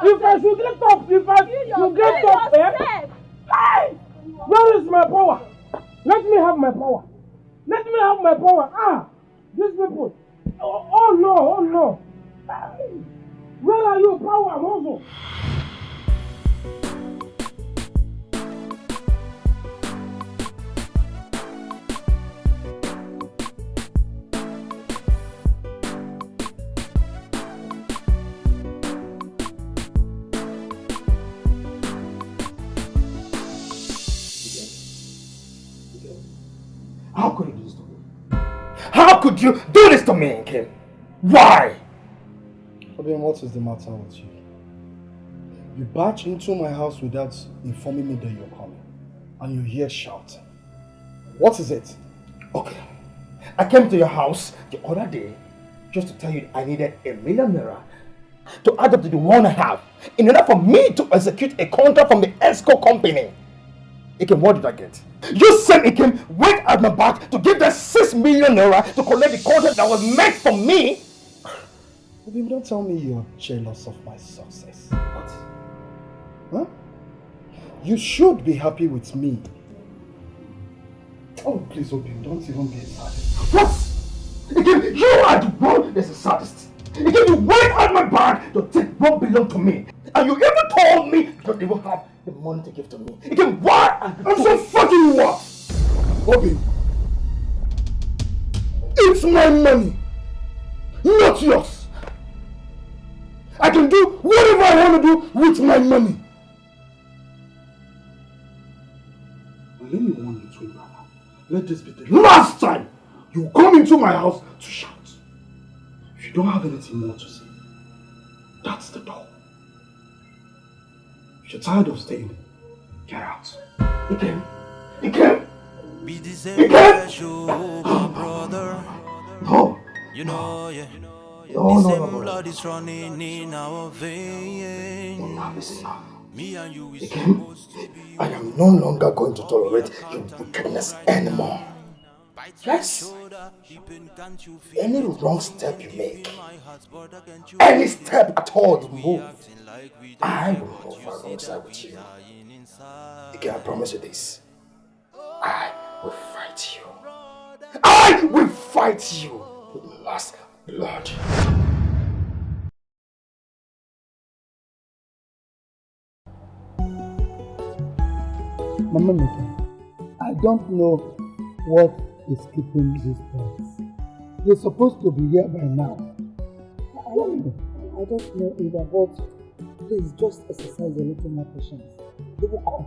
If I should get up, you get up, Hey! Where is my power? Let me have my power. These people. Oh no. Where are you, power, also? How could you do this to me? How could you do this to me, Kim? Why? Obin, what is the matter with you? You barge into my house without informing me that you're coming. And you're here shouting. What is it? Okay. I came to your house the other day just to tell you I needed $1 million to add up to the one I have in order for me to execute a contract from the Esco company. Ikem, what did I get? You sent Ikem went at my back to give that $6 million to collect the contract that was meant for me. Obin, don't tell me you're jealous of my success. What? Huh? You should be happy with me. Oh, please, Obin, don't even be a sadist. What? Ikem, you are the one that's a sadist. Ikem, you went at my back to take what belonged to me. And you even told me you don't even have the money to give to me. Ikem, why? I'm so fucking what? Obin, it's my money, not yours. I can do whatever I want to do with my money. But let me warn you, twin brother. Let this be the last time you come into my house to shout. If you don't have anything more to say, that's the door. If you're tired of staying, get out. Ikem! Be the same special, my brother. No! You know, yeah. No. Blood is running in our veins. Me and you is Ikem, I am no longer going to tolerate your wickedness anymore. Yes. Any wrong step you make, any step at all you move, I will move alongside with you. Ikem, I promise you this. I will fight you. I will fight you with my last blood. Mama Mika, I don't know what is keeping these boys. They're supposed to be here by now. I I don't know either, but please just exercise a little more patience. They will come.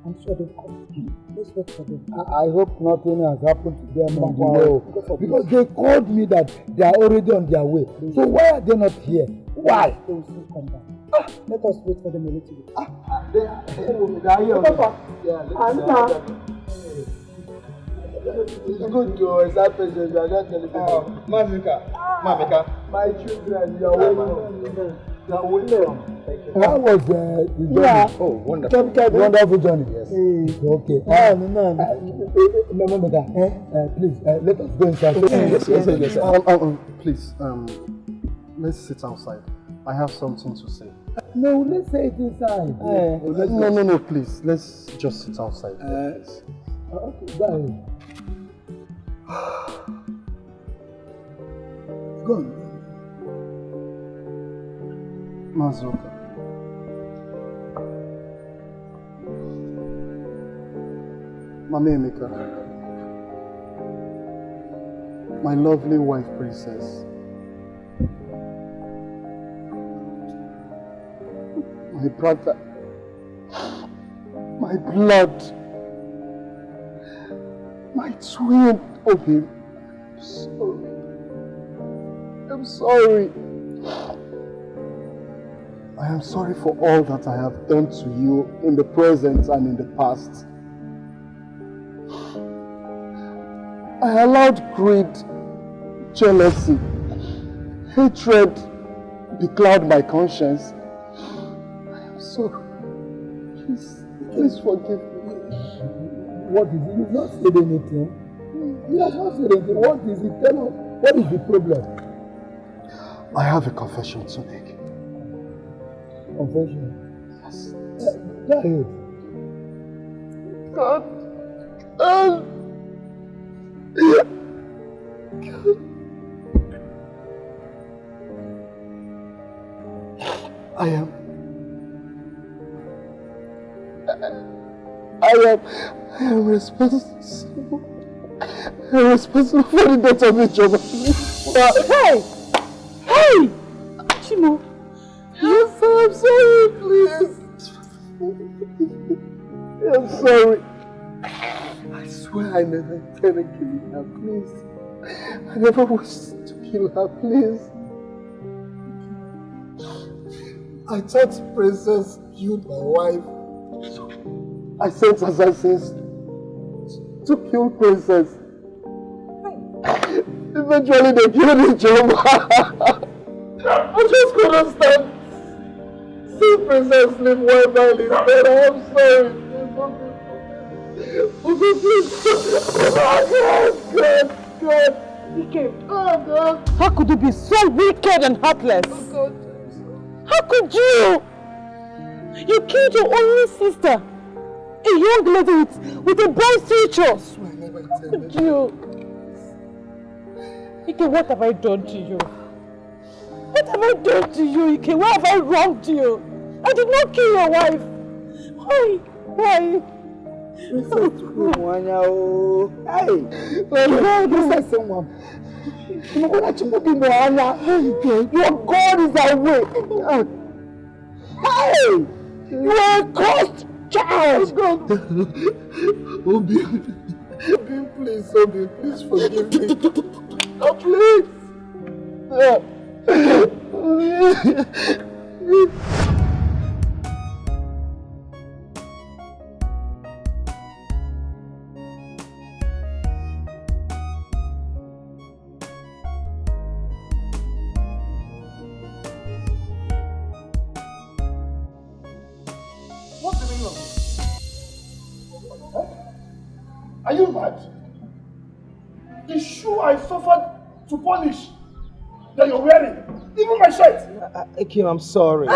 I'm sure they'll come. Let's wait for them. I hope nothing has happened to them on the way. Because they called me that they are already on their way. So why are they not here? Why? They will soon come back. Let us wait for them a little bit. They are here. It's good to exert patience. You are not telling me. Mamika. My children, you are welcome. You are welcome. How was the journey? Yeah. Oh, wonderful. Wonderful journey. Yes. Okay. Please, let us go inside. Yes. Please, let's sit outside. I have something to say. No, let's say it inside. No, please. Let's just sit outside. Please. Okay, go ahead. Go on. Mazuka. Mama Emeka. My lovely wife princess. My brother. My blood. My twin. Okay. I'm sorry. I am sorry for all that I have done to you in the present and in the past. I allowed greed, jealousy, hatred becloud my conscience. I am sorry. Please forgive me. What is it? You've not said anything. You have not said anything. What is it? Tell us. What is the problem? I have a confession to make. Confession? Yes. Go ahead. God. I am responsible. I'm responsible for the death of each of us. Hey! Chimo! Yes, I'm sorry, please. I'm sorry. I swear I never intended killing her, please. I never wished to kill her, please. I thought Princess killed my wife. So I sent assassins to kill Princess. Eventually they killed each other. I just couldn't stand. See Princess live well by instead. I'm sorry. Okay, please. God. Wicked. Oh, God. How could you be so wicked and heartless? Oh, God. How could you? You killed your only sister. A young lady with a bright future. How could you? Ike, what have I done to you? What have I done to you, Ike? Why have I wronged you? I did not kill your wife. Why? Why? Princess Hey! Princess someone. Your God is away. Hey! You are a cursed child! Obi, please, Obi, please forgive me. Oh, please. What's the meaning of this? Are you mad? The shoe I suffered to polish that you're wearing, even my shirt. Akim, I'm sorry.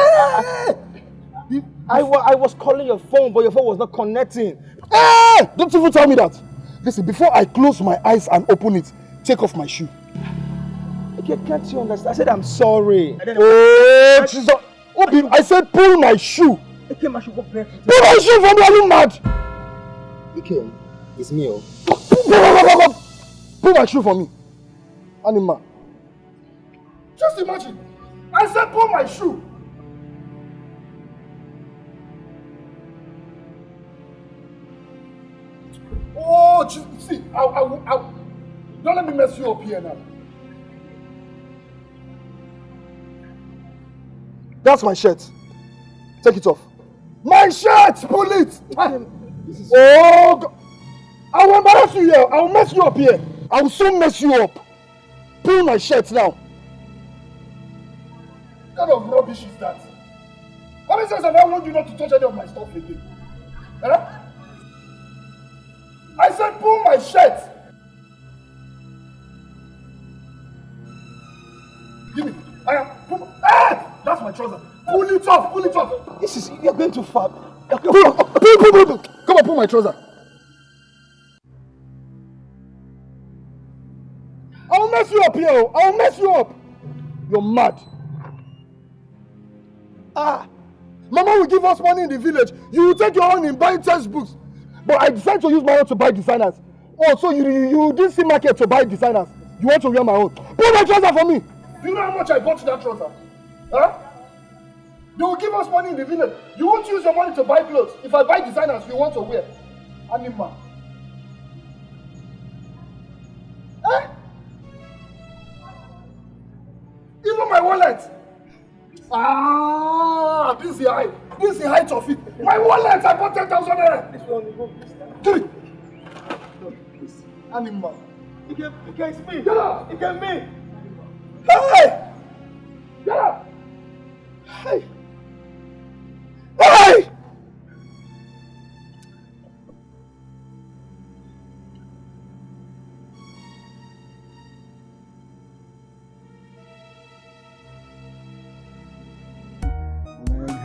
I was calling your phone, but your phone was not connecting. Hey! Don't even tell me that. Listen, before I close my eyes and open it, take off my shoe. Can't you understand? I said I'm sorry. Oh, Jesus. Obi, I said pull my shoe. Akim, I should go barefoot. Pull my shoe from me, are you mad? Akim, it's me. Pull my shoe for me. Animal. Just imagine, I I said pull my shoe. Oh, see, don't let me mess you up here now. That's my shirt. Take it off. My shirt! Pull it! Oh, God. I will embarrass you here. I will mess you up here. I will soon mess you up. Pull my shirt now. What kind of rubbish is that? How many times have I warned you not to touch any of my stuff again? Huh? I said pull my shirt. Give me. That's my trouser. Pull it off. Pull it off. This is, you're going too far. Pull. Come on, pull my trouser. I'll mess you up here. I'll mess you up. You're mad. Mama will give us money in the village. You will take your own in buying textbooks. But I decided to use my own to buy designers. Oh, so you didn't see market to buy designers. You want to wear my own. Pull my trouser for me. Do you know how much I bought that trouser? Huh? They will give us money in the village. You won't use your money to buy clothes. If I buy designers, you want to wear. Animal. Eh? Even my wallet. This is the height. This is the height of it. My wallet, I bought 10,000 naira. This one. Give it. No, please. Animal. It can me. Get up. It can me. Hey! Get up. Hey! Hey!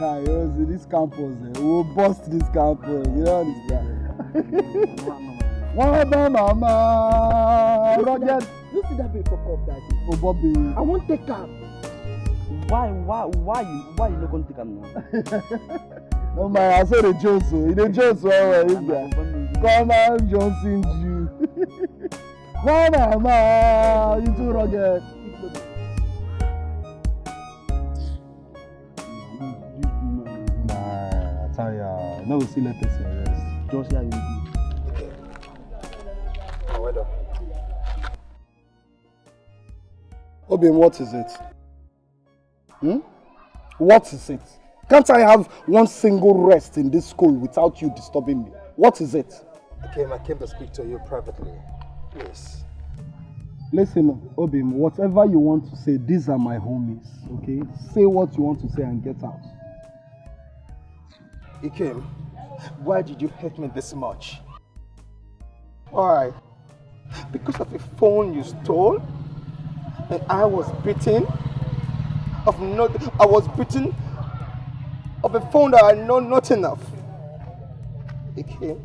You see this campus, we'll bust this campus, you know understand? Mama, Roger. You see that big fuck up that? Oh, Bobby. I won't take her. Why you not going to take her now? Oh my, I saw the Jones, the Jones, come on, Johnson, you. Mama, you too, Roger. No, we still let us rest. Just here you do. Well done. Obim, what is it? What is it? Can't I have one single rest in this school without you disturbing me? What is it? I came to speak to you privately. Yes. Listen, Obim, whatever you want to say, these are my homies, okay? Say what you want to say and get out. Ikem, why did you hate me this much? Why? Because of a phone you stole? And I was beaten? I was beaten of a phone that I know nothing of. Ikem,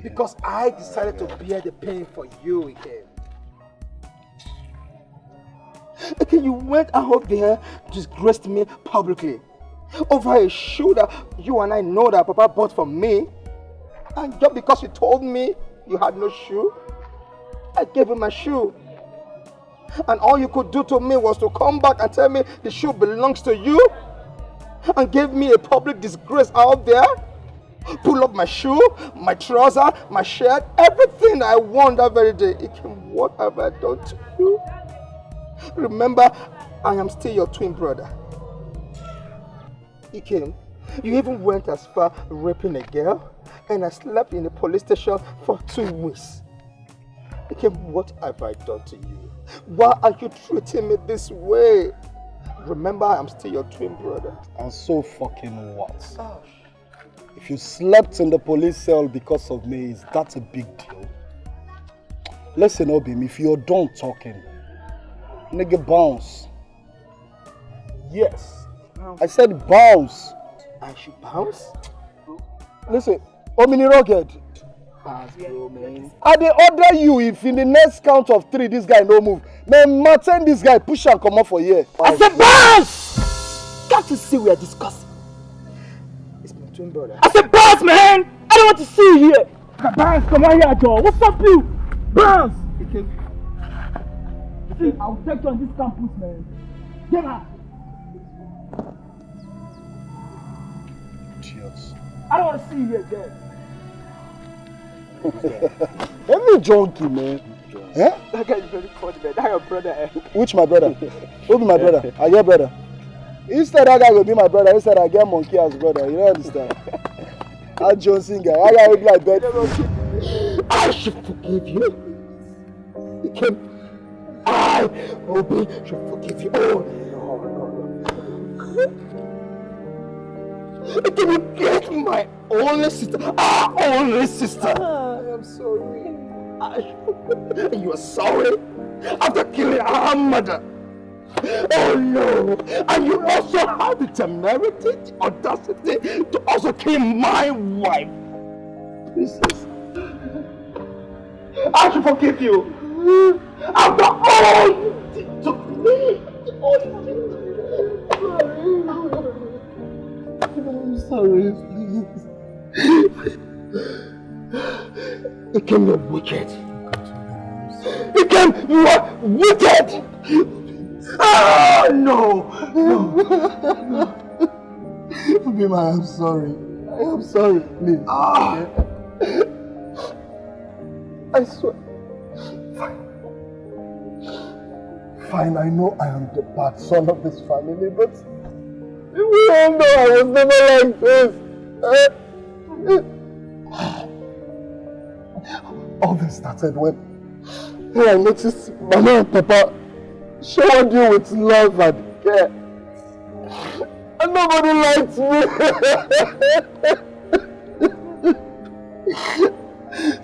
because I decided to bear the pain for you, Ikem. Okay, you went out there, disgraced me publicly over a shoe that you and I know that Papa bought for me, and just because you told me you had no shoe, I gave you my shoe. And all you could do to me was to come back and tell me the shoe belongs to you, and gave me a public disgrace out there. Pull up my shoe, my trouser, my shirt, everything I won that very day. What have I done to you? Remember, I am still your twin brother. Ikem, you even went as far raping a girl, and I slept in the police station for 2 weeks. Ikem, what have I done to you? Why are you treating me this way? Remember, I am still your twin brother. And so fucking what? Oh. If you slept in the police cell because of me, is that a big deal? Listen, Obim, if you're done talking, nigga, bounce. Yes. I said bounce. I should bounce? Listen, Omini Rugged. Man. I dey order you if in the next count of 3 this guy no move. Man, Martin, this guy push and come up for here. I said bounce! Can't you see we are discussing? It's my twin brother. I said bounce, man! I don't want to see you here. Bounce, come on here, Joe. What's up, you? Bounce! If See, I'll take you on this campus, man. Get out. Idiots. I don't want to see you again. Let me junkie, man. Eh? That guy is very funny, man. That's your brother, eh? Which my brother? Who be my brother? I get brother. Instead that guy will be my brother, instead I get monkey as brother. You don't understand? That Johnson guy, that guy will be like that. I should forgive you. I, Obi, should forgive you. Oh, no. Can you get my only sister? Our only sister. I am sorry. You are sorry? After killing our mother? Oh no! And you also have the temerity, the audacity to also kill my wife. Princess, I should forgive you. After all you did to me. I'm sorry, please. Ikem, you're wicked. Ikem, you are wicked! Oh, no! Obima, I'm sorry. I am sorry, please. I swear. Fine, I know I am the bad son of this family, but we all know I was never like this. All this started when I noticed Mama and Papa showered you with love and care. And nobody liked me.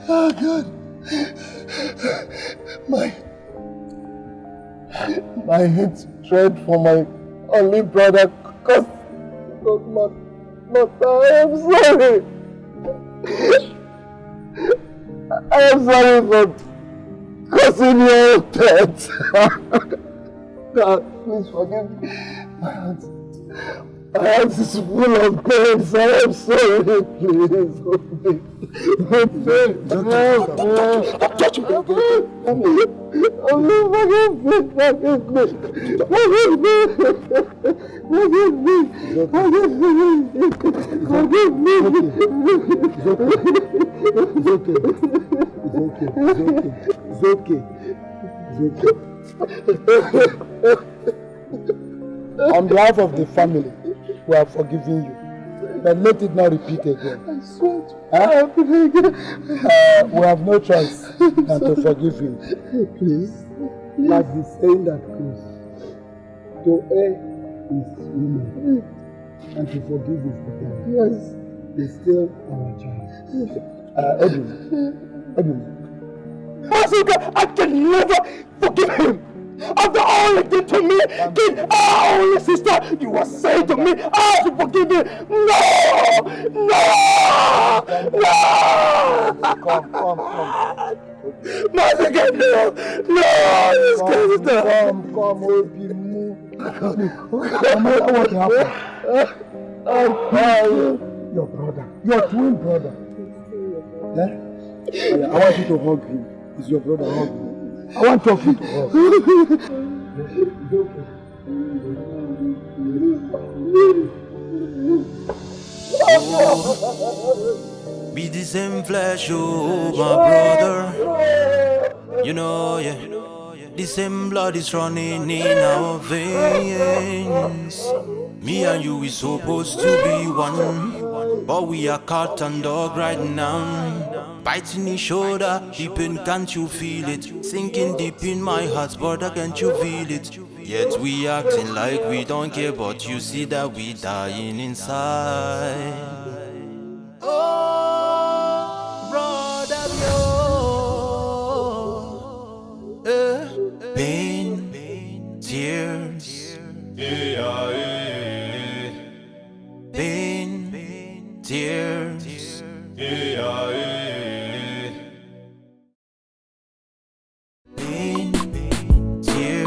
Oh God. My hatred for my only brother caused my mother. I am sorry. I am sorry for causing your death. God, please forgive me. My heart is full of pain, so I am sorry, please. Don't touch me again. Oh, forgive me. Forgive me. On behalf of the family, we are forgiving you. But let it not repeat again. I swear to we have no choice than to forgive you. Please. Like the saying that goes, to err is human, and to forgive is divine. Yes. He's still our child. Edwin. Masuka, I can never forgive him! After all he did to me, did our only sister, you are saying to me, I should forgive him! No! Come. Masuka, no! This sister! Come, Obi, move. No matter what happened, your brother, your twin brother. Yeah? I want you to hug him. It's your brother, hug him. I want to talk you to hug. Be the same flesh, oh my brother. You know, yeah. The same blood is running in our veins. Me and you is supposed to be one, but we are cat and dog right now. Biting each shoulder, deep in, can't you feel it? Sinking deep in my heart, brother, can't you feel it? Yet we acting like we don't care, but you see that we dying inside. Oh, brother, pain, tears, pain, tears, pain, tears, pain, tears,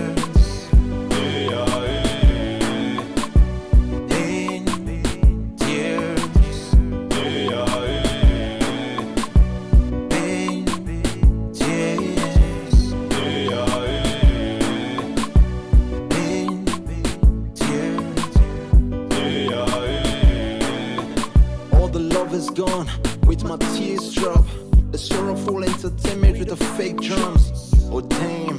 entertainment with the fake drums. Oh damn,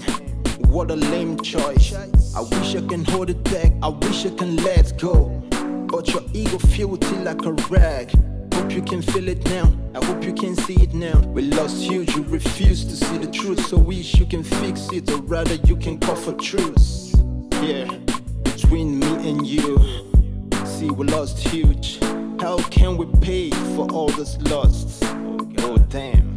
what a lame choice. I wish I can hold it back, I wish I can let go. But your ego feels like a rag. Hope you can feel it now, I hope you can see it now. We lost you, you refuse to see the truth. So wish you can fix it, or rather you can call for truth. Yeah, between me and you, see we lost huge. How can we pay for all this lost? Oh damn.